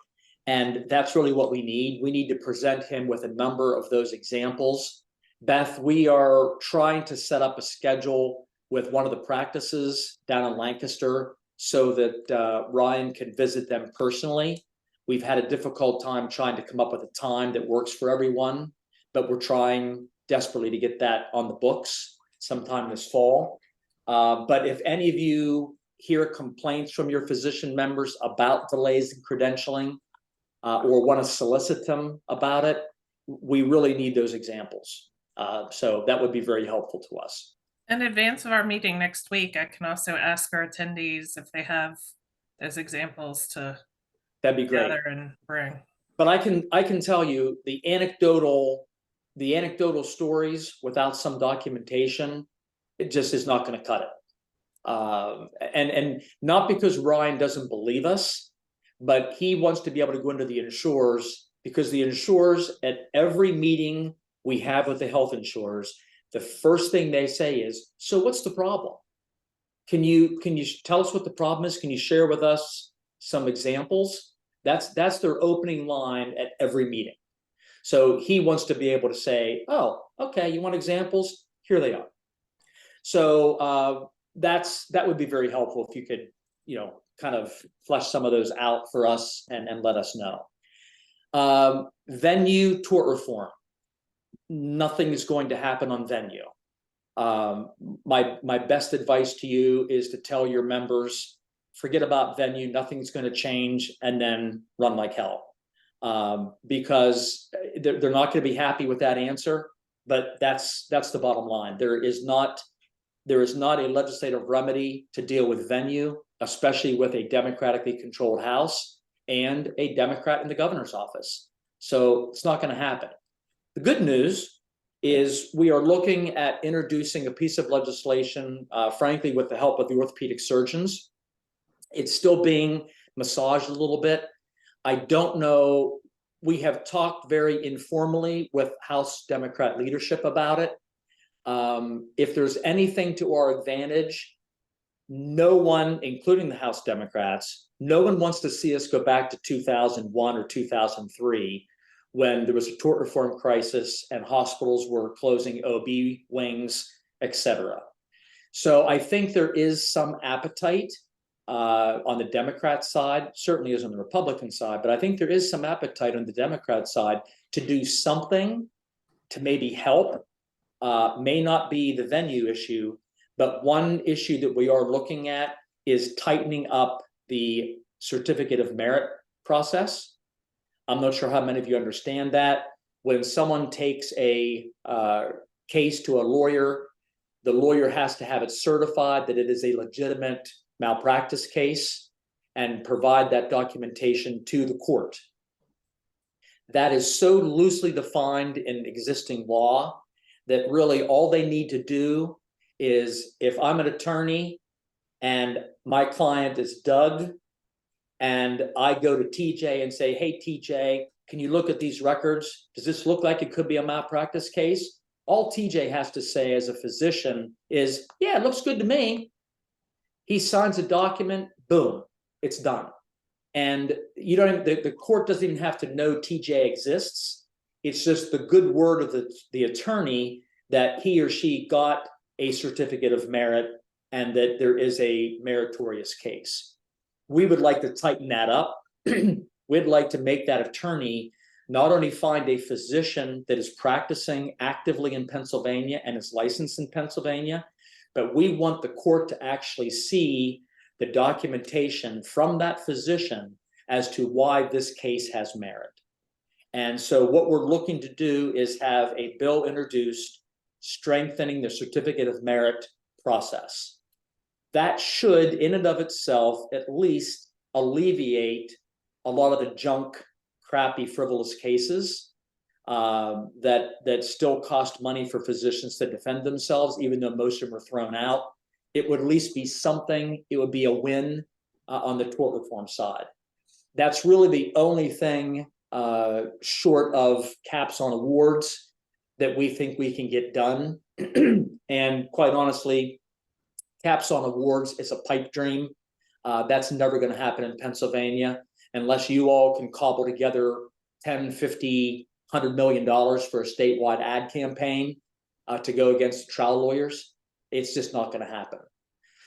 And that's really what we need. We need to present him with a number of those examples. Beth, we are trying to set up a schedule with one of the practices down in Lancaster so that Ryan can visit them personally. We've had a difficult time trying to come up with a time that works for everyone, but we're trying desperately to get that on the books sometime this fall. But if any of you hear complaints from your physician members about delays in credentialing, or want to solicit them about it, we really need those examples. So that would be very helpful to us. In advance of our meeting next week, I can also ask our attendees if they have those examples to That'd be great. gather and bring. But I can tell you the anecdotal stories without some documentation, it just is not going to cut it. And not because Ryan doesn't believe us, but he wants to be able to go into the insurers, because the insurers at every meeting we have with the health insurers, the first thing they say is, so what's the problem? Can you tell us what the problem is? Can you share with us some examples? That's their opening line at every meeting. So he wants to be able to say, oh, okay, you want examples? Here they are. So that would be very helpful if you could, you know, kind of flesh some of those out for us and let us know. Venue tort reform. Nothing is going to happen on venue. My best advice to you is to tell your members, forget about venue, nothing's going to change, and then run like hell. Because they're not going to be happy with that answer, but that's the bottom line. There is not a legislative remedy to deal with venue, especially with a democratically controlled House and a Democrat in the governor's office. So it's not going to happen. The good news is we are looking at introducing a piece of legislation, frankly, with the help of the orthopedic surgeons. It's still being massaged a little bit. I don't know we have talked very informally with House Democrat leadership about it. If there's anything to our advantage, no one, including the House Democrats, no one wants to see us go back to 2001 or 2003 when there was a tort reform crisis and hospitals were closing OB wings, etc. So I think there is some appetite on the Democrat side, certainly is on the Republican side, but I think there is some appetite on the Democrat side to do something to maybe help. May not be the venue issue, but one issue that we are looking at is tightening up the certificate of merit process. I'm not sure how many of you understand that. When someone takes a case to a lawyer, the lawyer has to have it certified that it is a legitimate malpractice case and provide that documentation to the court. That is so loosely defined in existing law that really all they need to do is, if I'm an attorney and my client is Doug, and I go to TJ and say, hey, TJ, can you look at these records? Does this look like it could be a malpractice case? All TJ has to say as a physician is, yeah, it looks good to me. He signs a document, boom, it's done. And you don't even, the court doesn't even have to know TJ exists. It's just the good word of the attorney that he or she got a certificate of merit and that there is a meritorious case. We would like to tighten that up. We'd like to make that attorney not only find a physician that is practicing actively in Pennsylvania and is licensed in Pennsylvania, but we want the court to actually see the documentation from that physician as to why this case has merit. And so what we're looking to do is have a bill introduced strengthening the certificate of merit process. That should, in and of itself, at least alleviate a lot of the junk, crappy, frivolous cases that still cost money for physicians to defend themselves, even though most of them are thrown out. It would at least be something, it would be a win on the tort reform side. That's really the only thing short of caps on awards that we think we can get done. And quite honestly, caps on awards is a pipe dream. That's never going to happen in Pennsylvania unless you all can cobble together 10, 50, $100 million for a statewide ad campaign to go against trial lawyers. It's just not going to happen.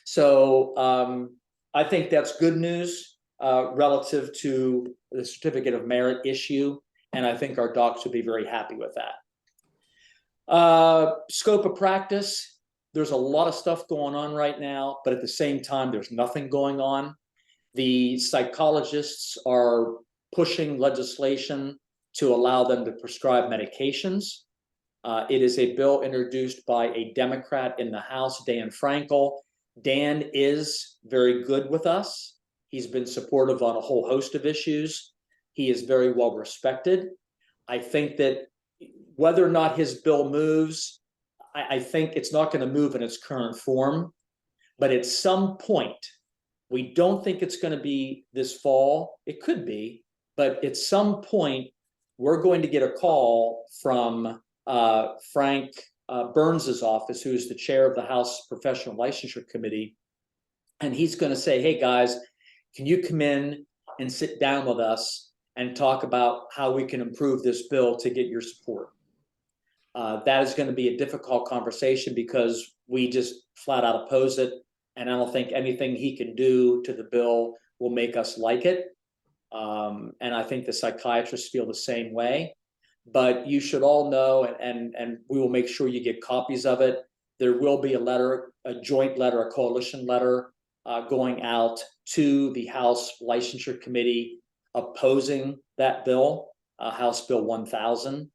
So I think that's good news relative to the certificate of merit issue. And I think our docs would be very happy with that. Scope of practice, there's a lot of stuff going on right now, but at the same time, there's nothing going on. The psychologists are pushing legislation to allow them to prescribe medications. It is a bill introduced by a Democrat in the House, Dan Frankel. Dan is very good with us. He's been supportive on a whole host of issues. He is very well respected. I think that whether or not his bill moves, I think it's not going to move in its current form. But at some point, we don't think it's going to be this fall. It could be, but at some point, we're going to get a call from Frank Burns's office, who is the chair of the House Professional Licensure Committee. And he's going to say, hey, guys, can you come in and sit down with us and talk about how we can improve this bill to get your support? That is going to be a difficult conversation because we just flat out oppose it. And I don't think anything he can do to the bill will make us like it. And I think the psychiatrists feel the same way. But you should all know, and we will make sure you get copies of it. There will be a letter, a joint letter, a coalition letter going out to the House Licensure Committee opposing that bill, House Bill 1000.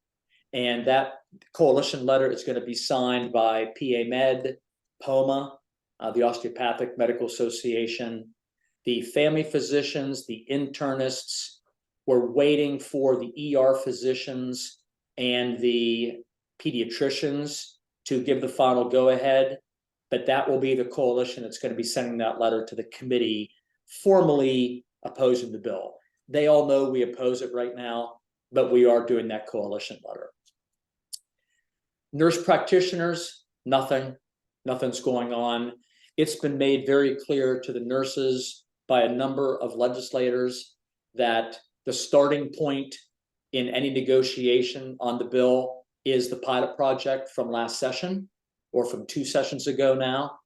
And that coalition letter is going to be signed by PA Med, POMA, the Osteopathic Medical Association, the family physicians, the internists. We're waiting for the ER physicians and the pediatricians to give the final go-ahead, but that will be the coalition that's going to be sending that letter to the committee formally opposing the bill. They all know we oppose it right now. but we are doing that coalition letter. Nurse practitioners, nothing's going on. It's been made very clear to the nurses by a number of legislators that the starting point in any negotiation on the bill is the pilot project from last session or from 2 sessions ago now.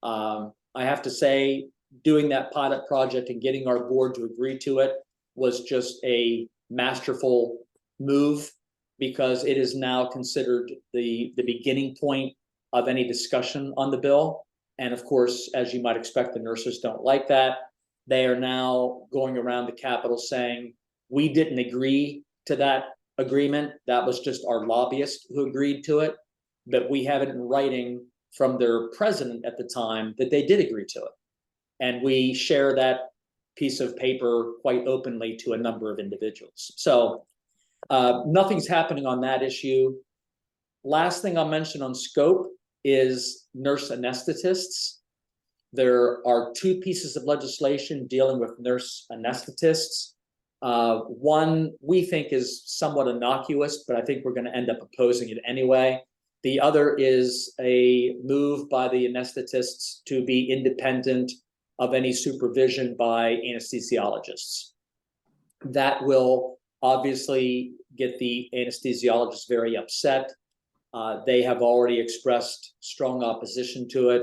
I have to say, doing that pilot project and getting our board to agree to it was just a masterful move, because it is now considered the beginning point of any discussion on the bill. And of course, as you might expect, the nurses don't like that. They are now going around the Capitol saying, we didn't agree to that agreement. That was just our lobbyist who agreed to it. But we have it in writing from their president at the time that they did agree to it. And we share that piece of paper quite openly to a number of individuals. So nothing's happening on that issue. Last thing I'll mention on scope is nurse anesthetists. There are 2 pieces of legislation dealing with nurse anesthetists. One we think is somewhat innocuous, but I think we're going to end up opposing it anyway. The other is a move by the anesthetists to be independent of any supervision by anesthesiologists. That will obviously get the anesthesiologists very upset. They have already expressed strong opposition to it.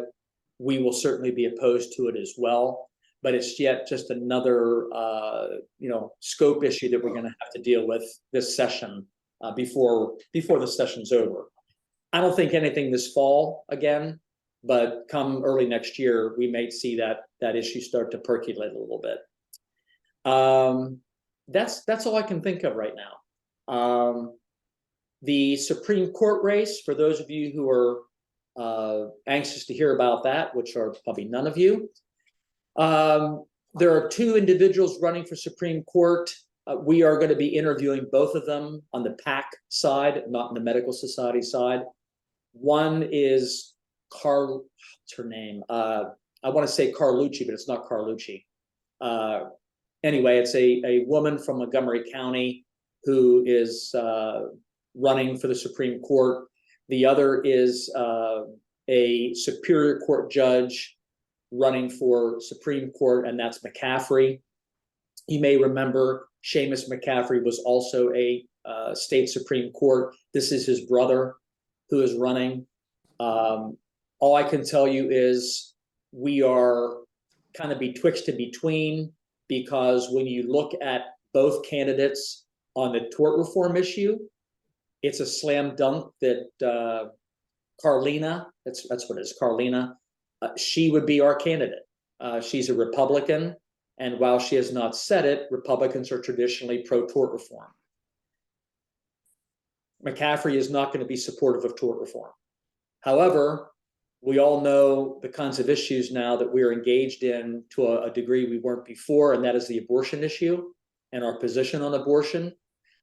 We will certainly be opposed to it as well, but it's yet just another scope issue that we're going to have to deal with this session before the session's over. I don't think anything this fall again, but come early next year, we may see that issue start to percolate a little bit. That's all I can think of right now. The Supreme Court race, for those of you who are anxious to hear about that, which are probably none of you, there are 2 individuals running for Supreme Court. We are going to be interviewing both of them on the PAC side, not on the Medical Society side. One is what's her name? I want to say Carlucci, but it's not Carlucci. Anyway, it's a woman from Montgomery County who is running for the Supreme Court. The other is a Superior Court judge running for Supreme Court, and that's McCaffrey. You may remember Seamus McCaffrey was also a state Supreme Court. This is his brother who is running. All I can tell you is we are kind of betwixt and between, because when you look at both candidates on the tort reform issue, it's a slam dunk that Carlina, that's what it is, Carlina, she would be our candidate. She's a Republican, and while she has not said it, Republicans are traditionally pro-tort reform. McCaffrey is not going to be supportive of tort reform. However, we all know the kinds of issues now that we're engaged in to a degree we weren't before, and that is the abortion issue and our position on abortion.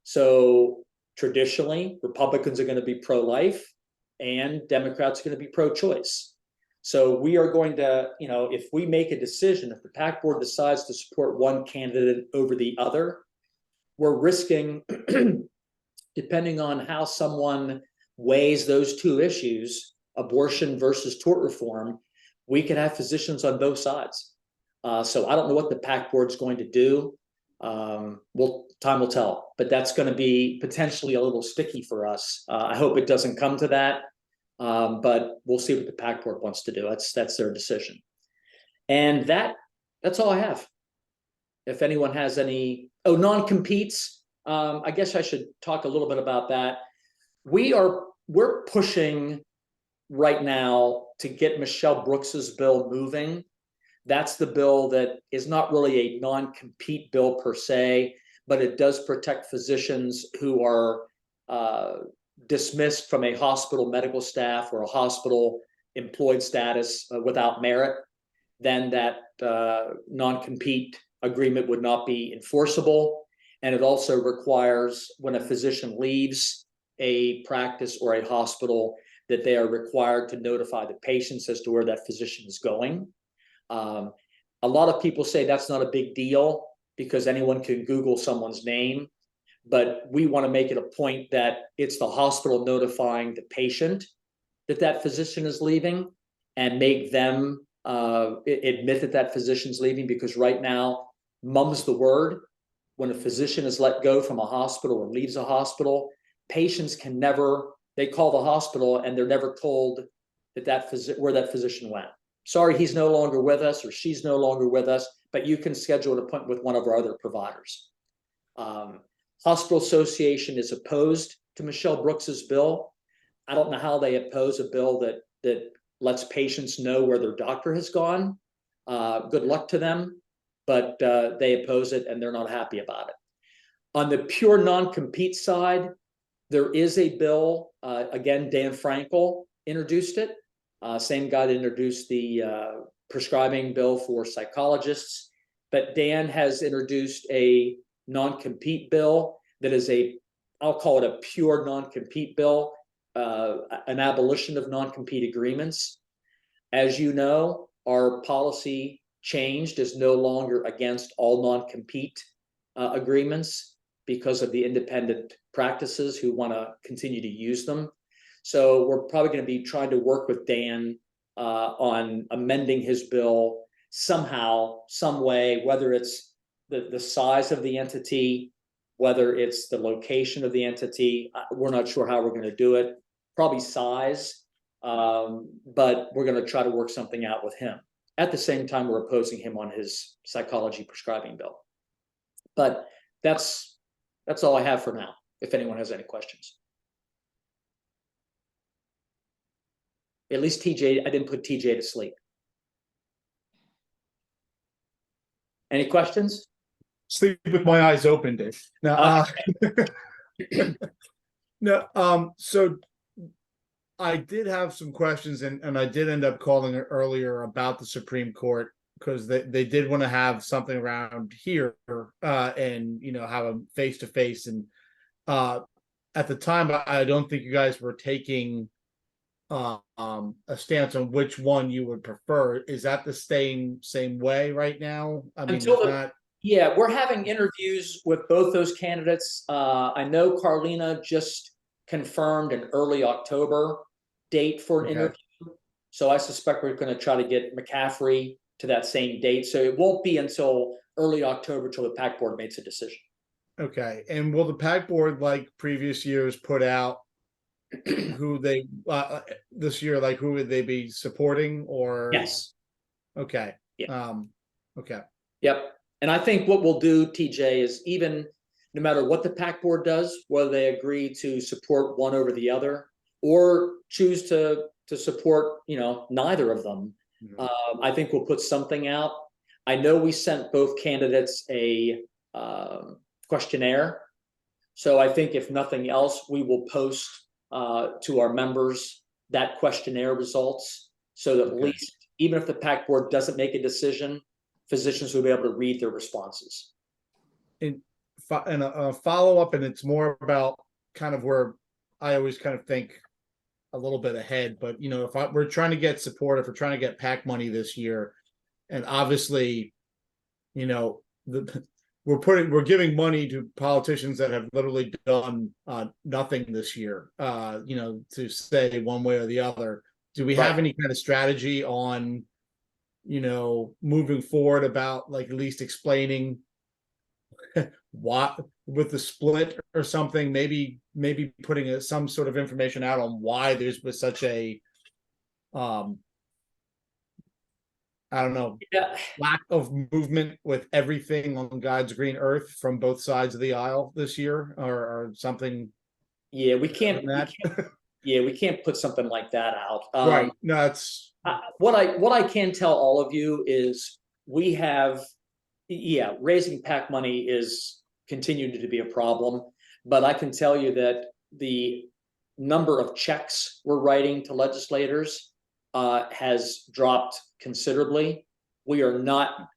So traditionally, Republicans are going to be pro-life and Democrats are going to be pro-choice. So we are going to, if we make a decision, if the PAC board decides to support one candidate over the other, we're risking, depending on how someone weighs those 2 issues, abortion versus tort reform, we can have physicians on both sides. So I don't know what the PAC board's going to do. Time will tell, but that's going to be potentially a little sticky for us. I hope it doesn't come to that, but we'll see what the PAC board wants to do. That's their decision. And that's all I have. If anyone has any, non-competes, I guess I should talk a little bit about that. We're pushing right now to get Michelle Brooks's bill moving. That's the bill that is not really a non-compete bill per se, but it does protect physicians who are dismissed from a hospital medical staff or a hospital employed status without merit. Then that non-compete agreement would not be enforceable. And it also requires, when a physician leaves a practice or a hospital, that they are required to notify the patients as to where that physician is going. A lot of people say that's not a big deal because anyone can Google someone's name, but we want to make it a point that it's the hospital notifying the patient that physician is leaving, and make them admit that physician's leaving, because right now, mum's the word. When a physician is let go from a hospital or leaves a hospital, patients can never, they call the hospital and they're never told where that physician went. Sorry, he's no longer with us, or she's no longer with us, but you can schedule an appointment with one of our other providers. Hospital Association is opposed to Michelle Brooks's bill. I don't know how they oppose a bill that lets patients know where their doctor has gone. Good luck to them, but they oppose it and they're not happy about it. On the pure non-compete side, there is a bill, again, Dan Frankel introduced it. Same guy that introduced the prescribing bill for psychologists, but Dan has introduced a non-compete bill that is I'll call it a pure non-compete bill, an abolition of non-compete agreements. As you know, our policy changed, is no longer against all non-compete agreements because of the independent practices who want to continue to use them. So we're probably going to be trying to work with Dan on amending his bill somehow, some way, whether it's the size of the entity, whether it's the location of the entity. We're not sure how we're going to do it. Probably size, but we're going to try to work something out with him. At the same time, we're opposing him on his psychology prescribing bill. But that's all I have for now, if anyone has any questions. At least TJ, I didn't put TJ to sleep. Any questions? Sleep with my eyes open, Dave. Now, no, so I did have some questions, and I did end up calling earlier about the Supreme Court, because they did want to have something around here, and have a face-to-face. And at the time, I don't think you guys were taking a stance on which one you would prefer. Is that the same way right now? I mean, yeah, we're having interviews with both those candidates. I know Carlina just confirmed an early October date for an interview. So I suspect we're going to try to get McCaffrey to that same date. So it won't be until early October till the PAC board makes a decision. Okay. And will the PAC board, like previous years, put out who they this year, like who would they be supporting? Or yes. Okay. Yeah. Okay. Yep. And I think what we'll do, TJ, is even no matter what the PAC board does, whether they agree to support one over the other or choose to support, neither of them, I think we'll put something out. I know we sent both candidates a questionnaire. So I think if nothing else, we will post to our members that questionnaire results, so that at least, even if the PAC board doesn't make a decision, physicians will be able to read their responses. And a follow-up, and it's more about kind of where I always kind of think a little bit ahead, but if we're trying to get support, if we're trying to get PAC money this year, and obviously, we're giving money to politicians that have literally done nothing this year, to say one way or the other. Do we have any kind of strategy on moving forward about, like, at least explaining what with the split or something, maybe putting some sort of information out on why there's been such a I don't know, lack of movement with everything on God's green earth from both sides of the aisle this year, or something. Yeah, we can't put something like that out. Right. No, it's what I can tell all of you is we have, raising PAC money is continuing to be a problem, but I can tell you that the number of checks we're writing to legislators has dropped considerably. We are not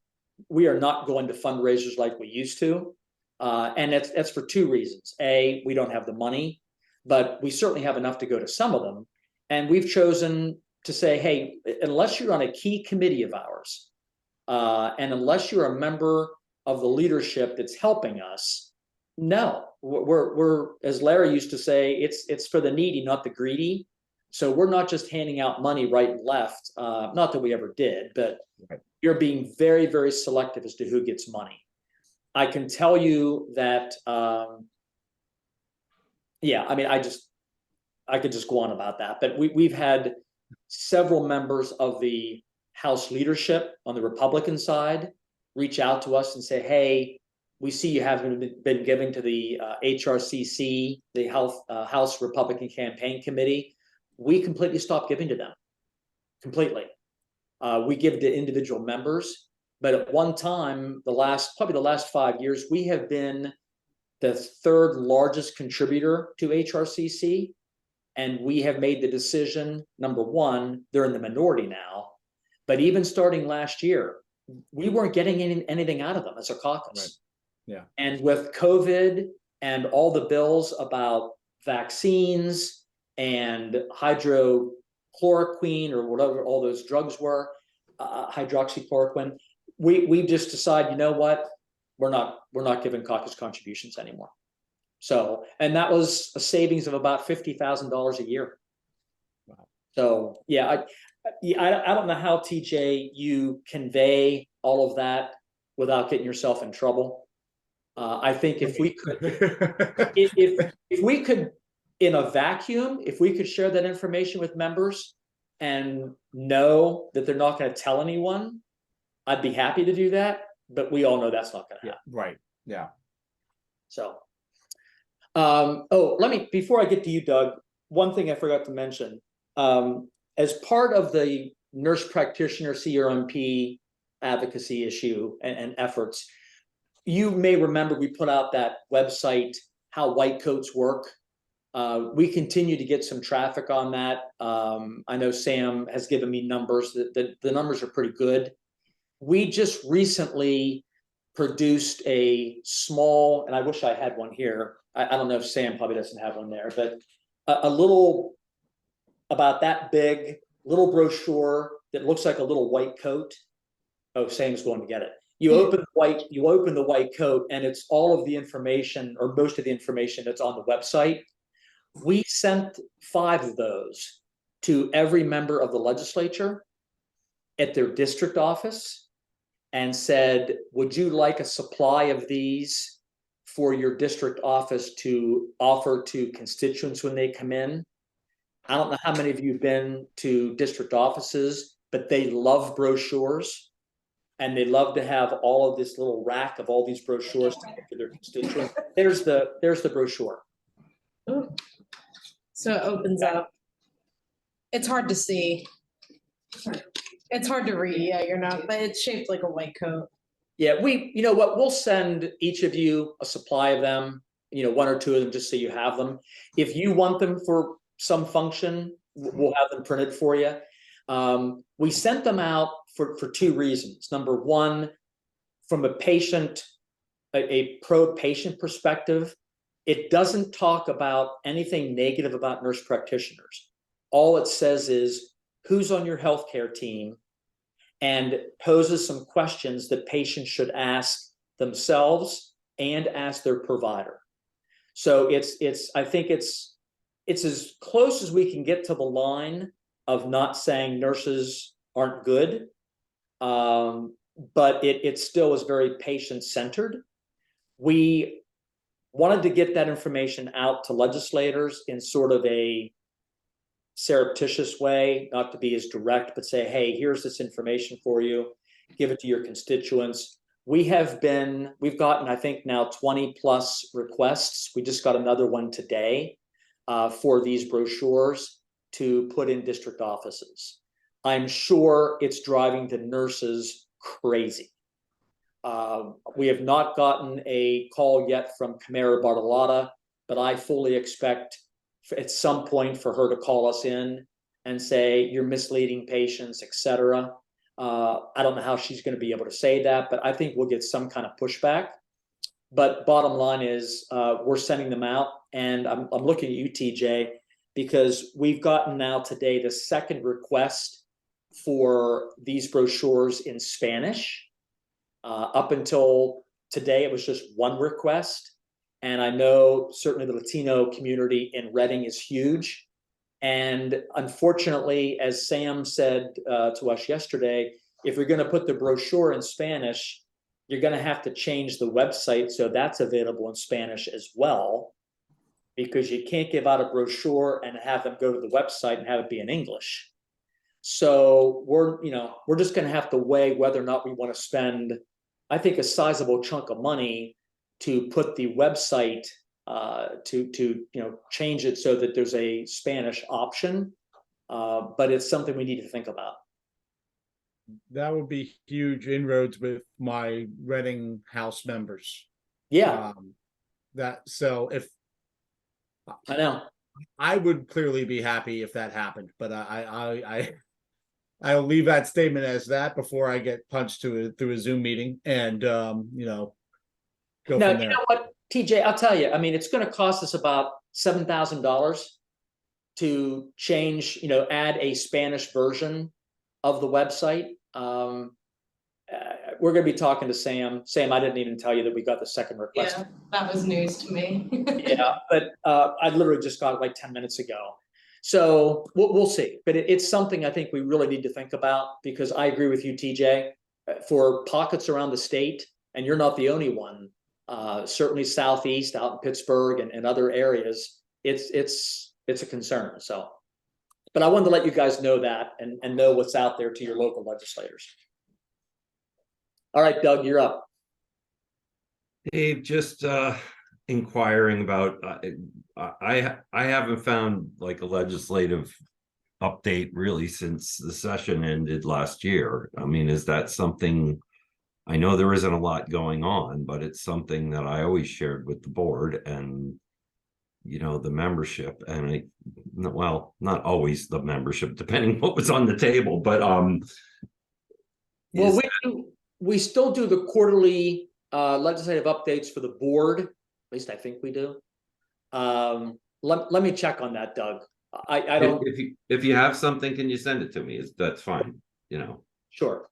going to fundraisers like we used to, and that's for two reasons. A, we don't have the money, but we certainly have enough to go to some of them, and we've chosen to say, hey, unless you're on a key committee of ours, and unless you're a member of the leadership that's helping us, No, we're, as Larry used to say, it's for the needy, not the greedy. So we're not just handing out money right and left, not that we ever did, but you're being very, very selective as to who gets money. I can tell you that, yeah, I mean, I could just go on about that, but we've had several members of the House leadership on the Republican side reach out to us and say, hey, we see you haven't been giving to the HRCC, the House Republican Campaign Committee. We completely stopped giving to them, completely. We give to individual members, but at one time, probably the last 5 years, we have been the third largest contributor to HRCC. And we have made the decision, number one, they're in the minority now, but even starting last year, we weren't getting anything out of them as a caucus. Right. Yeah. And with COVID and all the bills about vaccines and hydrochloroquine or whatever all those drugs were, hydroxychloroquine, we just decided, you know what, we're not giving caucus contributions anymore. So, and that was a savings of about $50,000 a year. Wow. So yeah, I don't know how, TJ, you convey all of that without getting yourself in trouble. I think if we could, if we could, in a vacuum, if we could share that information with members and know that they're not going to tell anyone, I'd be happy to do that. But we all know that's not going to happen. Right. Yeah. So. Before I get to you, Doug, one thing I forgot to mention, as part of the nurse practitioner CRMP advocacy issue and efforts, you may remember we put out that website, How White Coats Work. We continue to get some traffic on that. I know Sam has given me numbers, the numbers are pretty good. We just recently produced a small, and I wish I had one here. I don't know if Sam probably doesn't have one there, but a little, about that big, little brochure that looks like a little white coat. Oh, Sam's going to get it. You open the white coat, and it's all of the information, or most of the information that's on the website. We sent 5 of those to every member of the legislature at their district office and said, would you like a supply of these for your district office to offer to constituents when they come in? I don't know how many of you have been to district offices, but they love brochures, and they love to have all of this little rack of all these brochures to give to their constituents. There's the brochure. So it opens up. It's hard to see. It's hard to read. Yeah, you're not, but it's shaped like a white coat. Yeah, you know what, we'll send each of you a supply of them, 1 or 2 of them, just so you have them. If you want them for some function, we'll have them printed for you. We sent them out for 2 reasons. Number one, from a pro-patient perspective, it doesn't talk about anything negative about nurse practitioners. All it says is who's on your healthcare team, and poses some questions that patients should ask themselves and ask their provider. So I think it's as close as we can get to the line of not saying nurses aren't good, but it still is very patient-centered. We wanted to get that information out to legislators in sort of a surreptitious way, not to be as direct, but say, hey, here's this information for you, give it to your constituents. We've gotten, I think now 20 plus requests. We just got another one today for these brochures to put in district offices. I'm sure it's driving the nurses crazy. We have not gotten a call yet from Camara Bartolotta, but I fully expect at some point for her to call us in and say, you're misleading patients, etc. I don't know how she's going to be able to say that, but I think we'll get some kind of pushback. But bottom line is we're sending them out, and I'm looking at you, TJ, because we've gotten now today the 2nd request for these brochures in Spanish. Up until today, it was just 1 request. And I know certainly the Latino community in Reading is huge. And unfortunately, as Sam said to us yesterday, if you're going to put the brochure in Spanish, you're going to have to change the website so that's available in Spanish as well, because you can't give out a brochure and have them go to the website and have it be in English. So we're just going to have to weigh whether or not we want to spend, I think, a sizable chunk of money to put the website to change it so that there's a Spanish option, but it's something we need to think about. That would be huge inroads with my Reading House members. Yeah. So if I know, I would clearly be happy if that happened, but I'll leave that statement as that before I get punched through a Zoom meeting and go now, from there. you know what, TJ, I'll tell you, I mean, it's going to cost us about $7,000 to change, add a Spanish version of the website. We're going to be talking to Sam. Sam, I didn't even tell you that we got the second request. Yeah, that was news to me. Yeah, but I literally just got it like 10 minutes ago. So we'll see. But it's something I think we really need to think about, because I agree with you, TJ. For pockets around the state, and you're not the only one, certainly Southeast, out in Pittsburgh and other areas, it's a concern. So, but I wanted to let you guys know that and know what's out there to your local legislators. All right, Doug, you're up. Dave, just inquiring about, I haven't found like a legislative update really since the session ended last year. I mean, is that something, I know there isn't a lot going on, but it's something that I always shared with the board and, the membership, and well, not always the membership, depending what was on the table, but well, we still do the quarterly legislative updates for the board. At least I think we do. Let me check on that, Doug. I don't. If you have something, can you send it to me? That's fine. Sure.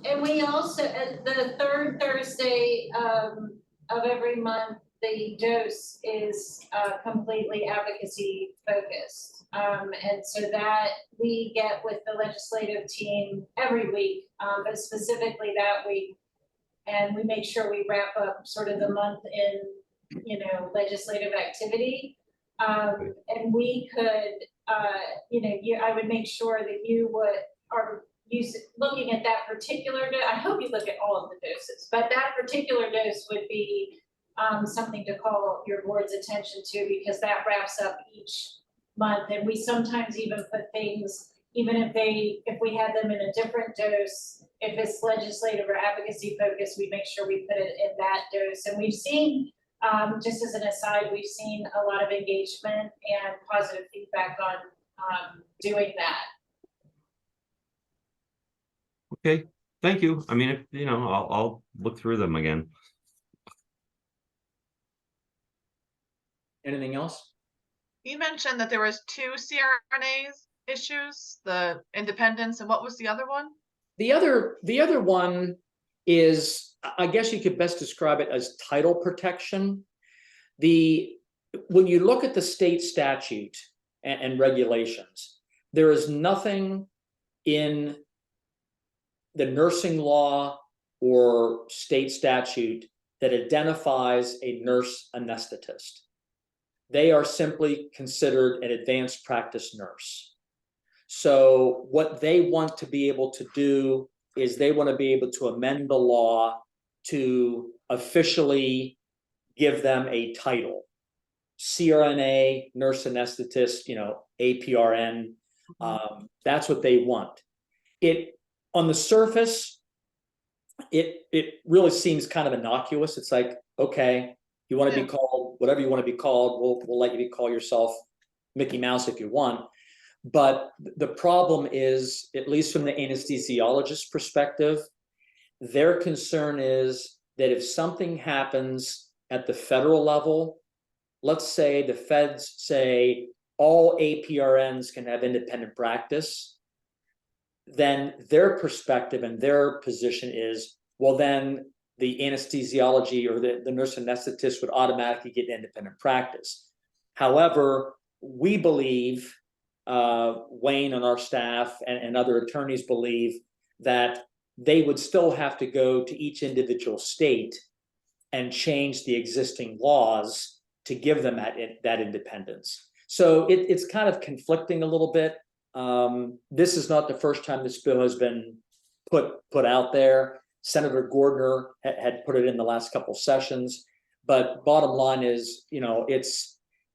And we also, the third Thursday of every month, the dose is completely advocacy focused. And so that we get with the legislative team every week, but specifically that week. And we make sure we wrap up sort of the month in, legislative activity. And we could, I would make sure that you are looking at that particular dose. I hope you look at all of the doses, but that particular dose would be something to call your board's attention to, because that wraps up each month. And we sometimes even put things, even if we had them in a different dose, if it's legislative or advocacy focused, we make sure we put it in that dose. And we've seen, just as an aside, we've seen a lot of engagement and positive feedback on doing that. Okay, thank you. I mean, I'll look through them again. Anything else? You mentioned that there was 2 CRNAs issues, the independence, and what was the other one? The other one is, I guess you could best describe it as title protection. When you look at the state statute and regulations, there is nothing in the nursing law or state statute that identifies a nurse anesthetist. They are simply considered an advanced practice nurse. So what they want to be able to do is they want to be able to amend the law to officially give them a title. CRNA, nurse anesthetist, APRN, that's what they want. On the surface, it really seems kind of innocuous. It's like, okay, you want to be called whatever you want to be called. We'll let you call yourself Mickey Mouse if you want. But the problem is, at least from the anesthesiologist's perspective, their concern is that if something happens at the federal level, let's say the feds say all APRNs can have independent practice, then their perspective and their position is, well, then the anesthesiology or the nurse anesthetist would automatically get independent practice. However, we believe, Wayne and our staff and other attorneys believe that they would still have to go to each individual state and change the existing laws to give them that independence. So it's kind of conflicting a little bit. This is not the first time this bill has been put out there. Senator Gordner had put it in the last couple sessions, but bottom line is,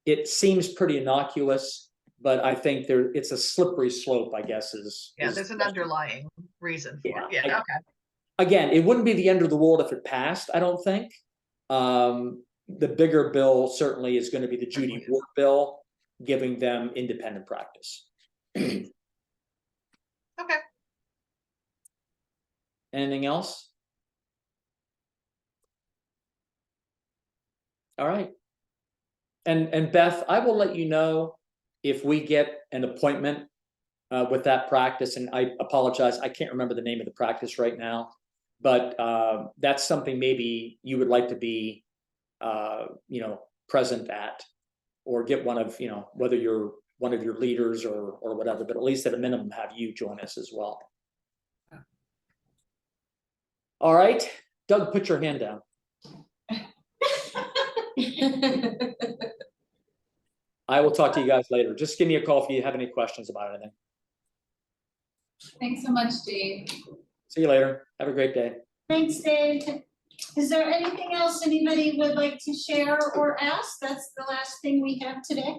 it seems pretty innocuous, but I think it's a slippery slope, I guess There's an underlying reason for it. Okay. Again, it wouldn't be the end of the world if it passed, I don't think. The bigger bill certainly is going to be the Judy Ward bill, giving them independent practice. Okay. Anything else? All right. And Beth, I will let you know if we get an appointment with that practice. And I apologize, I can't remember the name of the practice right now, but that's something maybe you would like to be, present at, or get one of, whether you're one of your leaders or whatever, but at least at a minimum, have you join us as well. All right, Doug, put your hand down. I will talk to you guys later. Just give me a call if you have any questions about anything. Thanks so much, Dave. See you later. Have a great day. Thanks, Dave. Is there anything else anybody would like to share or ask? That's the last thing we have today.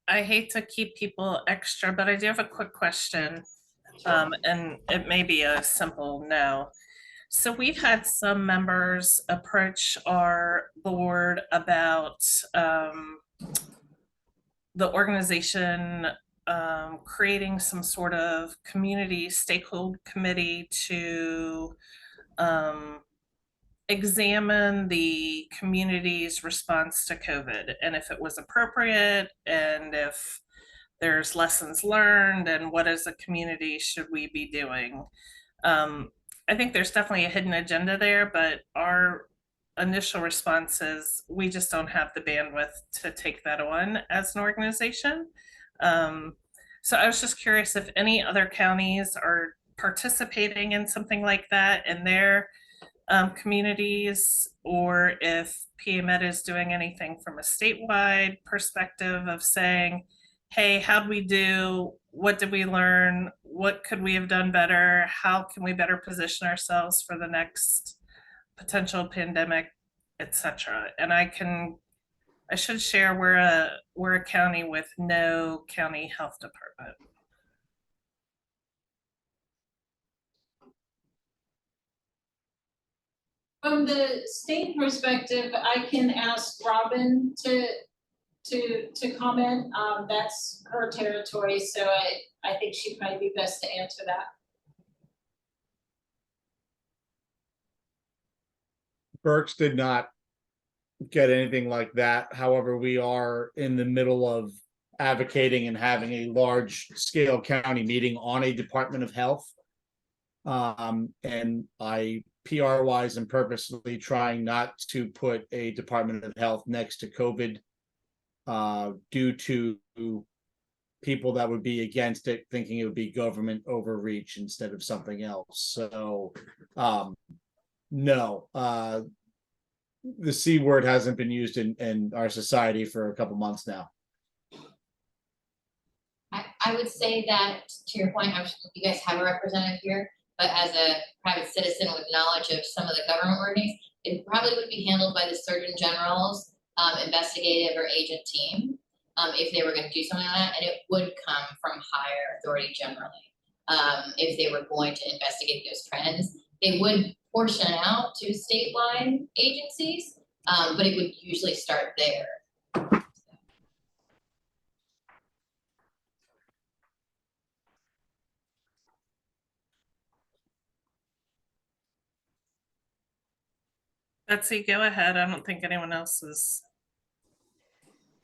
I hate to keep people extra, but I do have a quick question. And it may be a simple no. So we've had some members approach our board about the organization creating some sort of community stakeholder committee to examine the community's response to COVID and if it was appropriate and if there's lessons learned and what as a community should we be doing. I think there's definitely a hidden agenda there, but our initial response is we just don't have the bandwidth to take that on as an organization. So I was just curious if any other counties are participating in something like that in their communities, or if PMed is doing anything from a statewide perspective of saying, hey, how'd we do? What did we learn? What could we have done better? How can we better position ourselves for the next potential pandemic, etc. And I should share we're a county with no county health department. From the state perspective, I can ask Robin to comment. That's her territory, so I think she'd probably be best to answer that. Berks did not get anything like that. However, we are in the middle of advocating and having a large scale county meeting on a Department of Health. And I PR wise and purposely trying not to put a Department of Health next to COVID due to people that would be against it, thinking it would be government overreach instead of something else. So no, the C word hasn't been used in our society for a couple months now. I would say that, to your point, I'm sure you guys have a representative here, but as a private citizen with knowledge of some of the government wordings, it probably would be handled by the Surgeon General's investigative or agent team if they were going to do something like that, and it would come from higher authority generally. If they were going to investigate those trends, they would portion out to statewide agencies, but it would usually start there. Betsy, go ahead. I don't think anyone else is.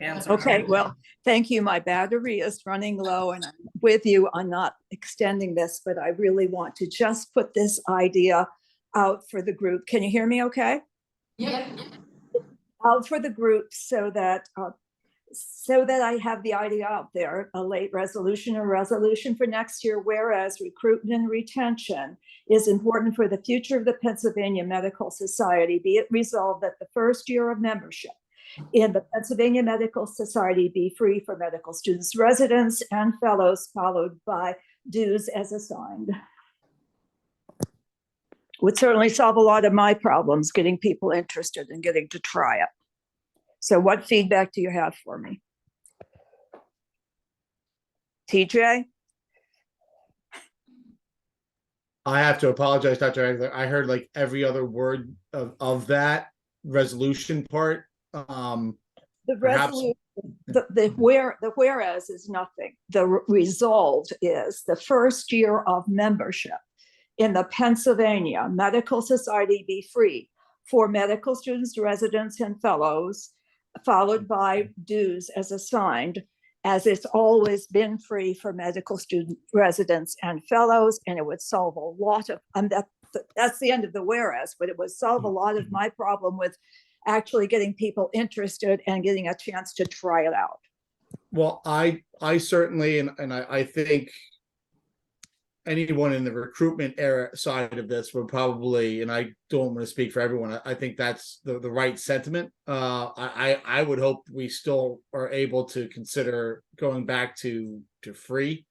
answer. Okay, well, thank you. My battery is running low and I'm with you on not extending this, but I really want to just put this idea out for the group. Can you hear me okay? Yep. Out for the group so that I have the idea out there, a late resolution or resolution for next year, whereas recruitment and retention is important for the future of the Pennsylvania Medical Society. Be it resolved that the first year of membership in the Pennsylvania Medical Society be free for medical students, residents, and fellows, followed by dues as assigned. Would certainly solve a lot of my problems, getting people interested and getting to try it. So what feedback do you have for me? TJ? I have to apologize, Dr. Egler. I heard like every other word of that resolution part. The Perhaps- resolution, the whereas is nothing. The resolved is the first year of membership in the Pennsylvania Medical Society be free for medical students, residents, and fellows, followed by dues as assigned, as it's always been free for medical student residents and fellows, and it would solve a lot of, that's the end of the whereas, but it would solve a lot of my problem with actually getting people interested and getting a chance to try it out. Well, I certainly, and I think anyone in the recruitment era side of this would probably, and I don't want to speak for everyone, I think that's the right sentiment. I would hope we still are able to consider going back to free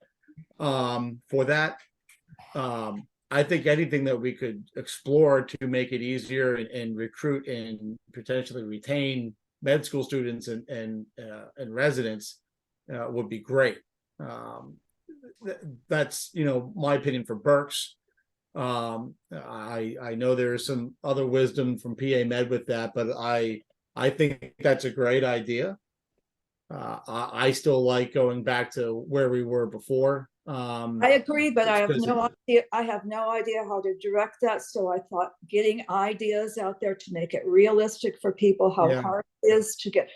for that. I think anything that we could explore to make it easier and recruit and potentially retain med school students and residents would be great. That's, you know, my opinion for Berks. I know there's some other wisdom from PA Med with that, but I think that's a great idea. I still like going back to where we were before. I agree, but I have no idea. I have no idea how to direct that. So I thought getting ideas out there to make it realistic for people, how hard it is to get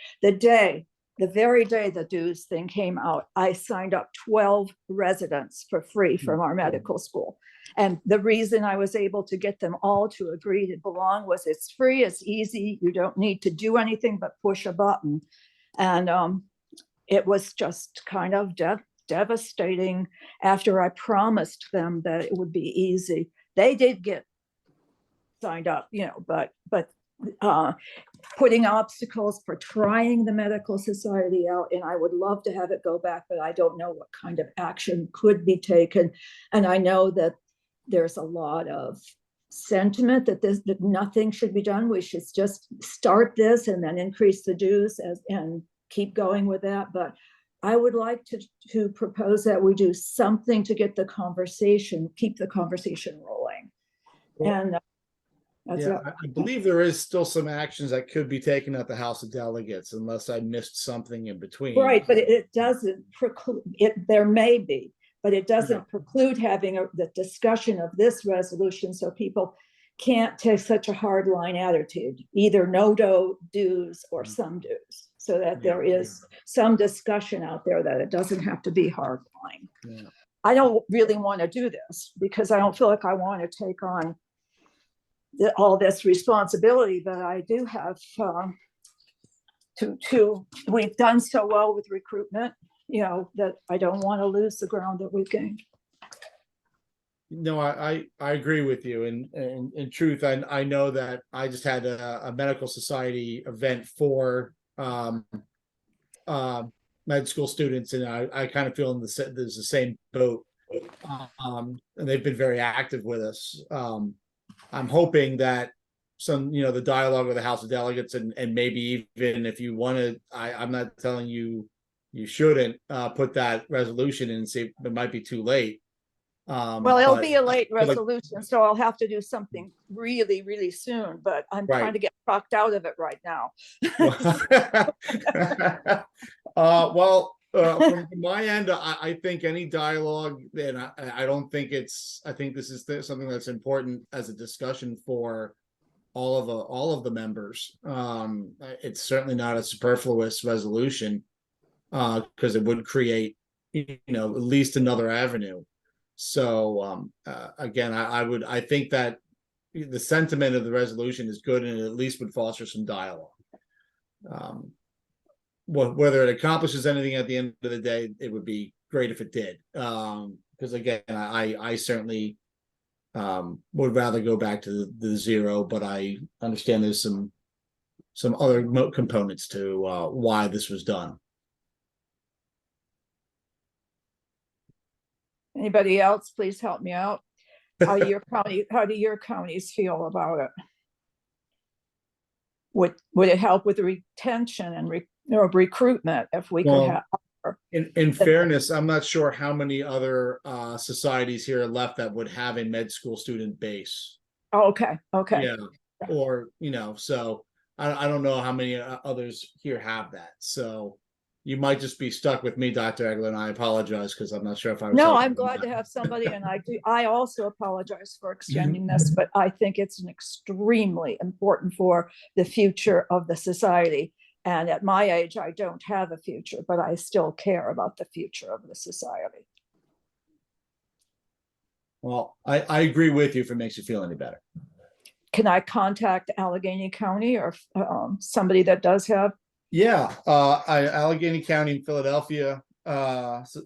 the very day the dues thing came out, I signed up 12 residents for free from our medical school. And the reason I was able to get them all to agree to belong was it's free, it's easy, you don't need to do anything but push a button. And it was just kind of devastating after I promised them that it would be easy. They did get signed up, you know, but putting obstacles for trying the medical society out, and I would love to have it go back, but I don't know what kind of action could be taken. And I know that there's a lot of sentiment that that nothing should be done. We should just start this and then increase the dues and keep going with that. But I would like to propose that we do something to get the conversation, keep the conversation rolling. And I believe there is still some actions that could be taken at the House of Delegates, unless I missed something in between. Right, but it doesn't preclude it. There may be, but it doesn't preclude having the discussion of this resolution, so people can't take such a hard line attitude, either no dues or some dues, so that there is some discussion out there that it doesn't have to be hard line. I don't really want to do this because I don't feel like I want to take on all this responsibility, but I do have we've done so well with recruitment, you know, that I don't want to lose the ground that we've gained. No, I agree with you. And in truth, I know that I just had a medical society event for med school students, and I kind of feel in there's the same boat. And they've been very active with us. I'm hoping that some, you know, the dialogue with the House of Delegates and maybe even if you want to, I'm not telling you you shouldn't put that resolution in and see it might be too late. Well, it'll be a late resolution, so I'll have to do something really, really soon, but I'm trying to get fucked out of it right now. From my end, I think any dialogue, and I don't think I think this is something that's important as a discussion for all of the members. It's certainly not a superfluous resolution, because it would create, you know, at least another avenue. So again, I think that the sentiment of the resolution is good, and it at least would foster some dialogue. Whether it accomplishes anything at the end of the day, it would be great if it did. Because again, I certainly would rather go back to the zero, but I understand there's some other components to why this was done. Anybody else, please help me out. How do your counties feel about it? Would it help with the retention and recruitment if we could Well, have? In fairness, I'm not sure how many other societies here are left that would have a med school student base. Oh, okay, okay. Yeah, or, you know, so I don't know how many others here have that. So you might just be stuck with me, Dr. Egler, and I apologize because I'm not sure if I was. No, I'm glad to have somebody, and I also apologize for extending this, but I think it's an extremely important for the future of the society. And at my age, I don't have a future, but I still care about the future of the society. Well, I agree with you if it makes you feel any better. Can I contact Allegheny County or somebody that does have? Yeah, Allegheny County and Philadelphia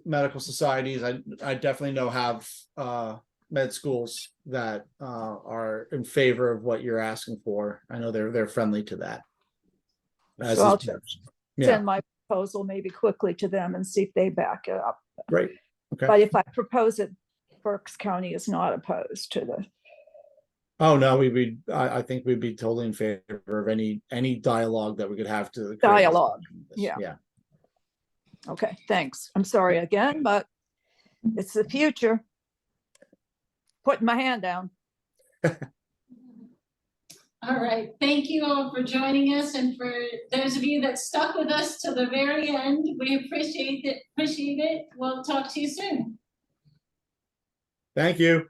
medical societies, I definitely know have med schools that are in favor of what you're asking for. I know they're friendly to that. So I'll send my proposal maybe quickly to them and see if they back it up. Great. Okay. But if I propose it, Berks County is not opposed to the. Oh, no, I think we'd be totally in favor of any dialogue that we could have to. Dialogue, Yeah. yeah. Okay, thanks. I'm sorry again, but it's the future. Putting my hand down. All right, thank you all for joining us, and for those of you that stuck with us to the very end, we appreciate it. We'll talk to you soon. Thank you.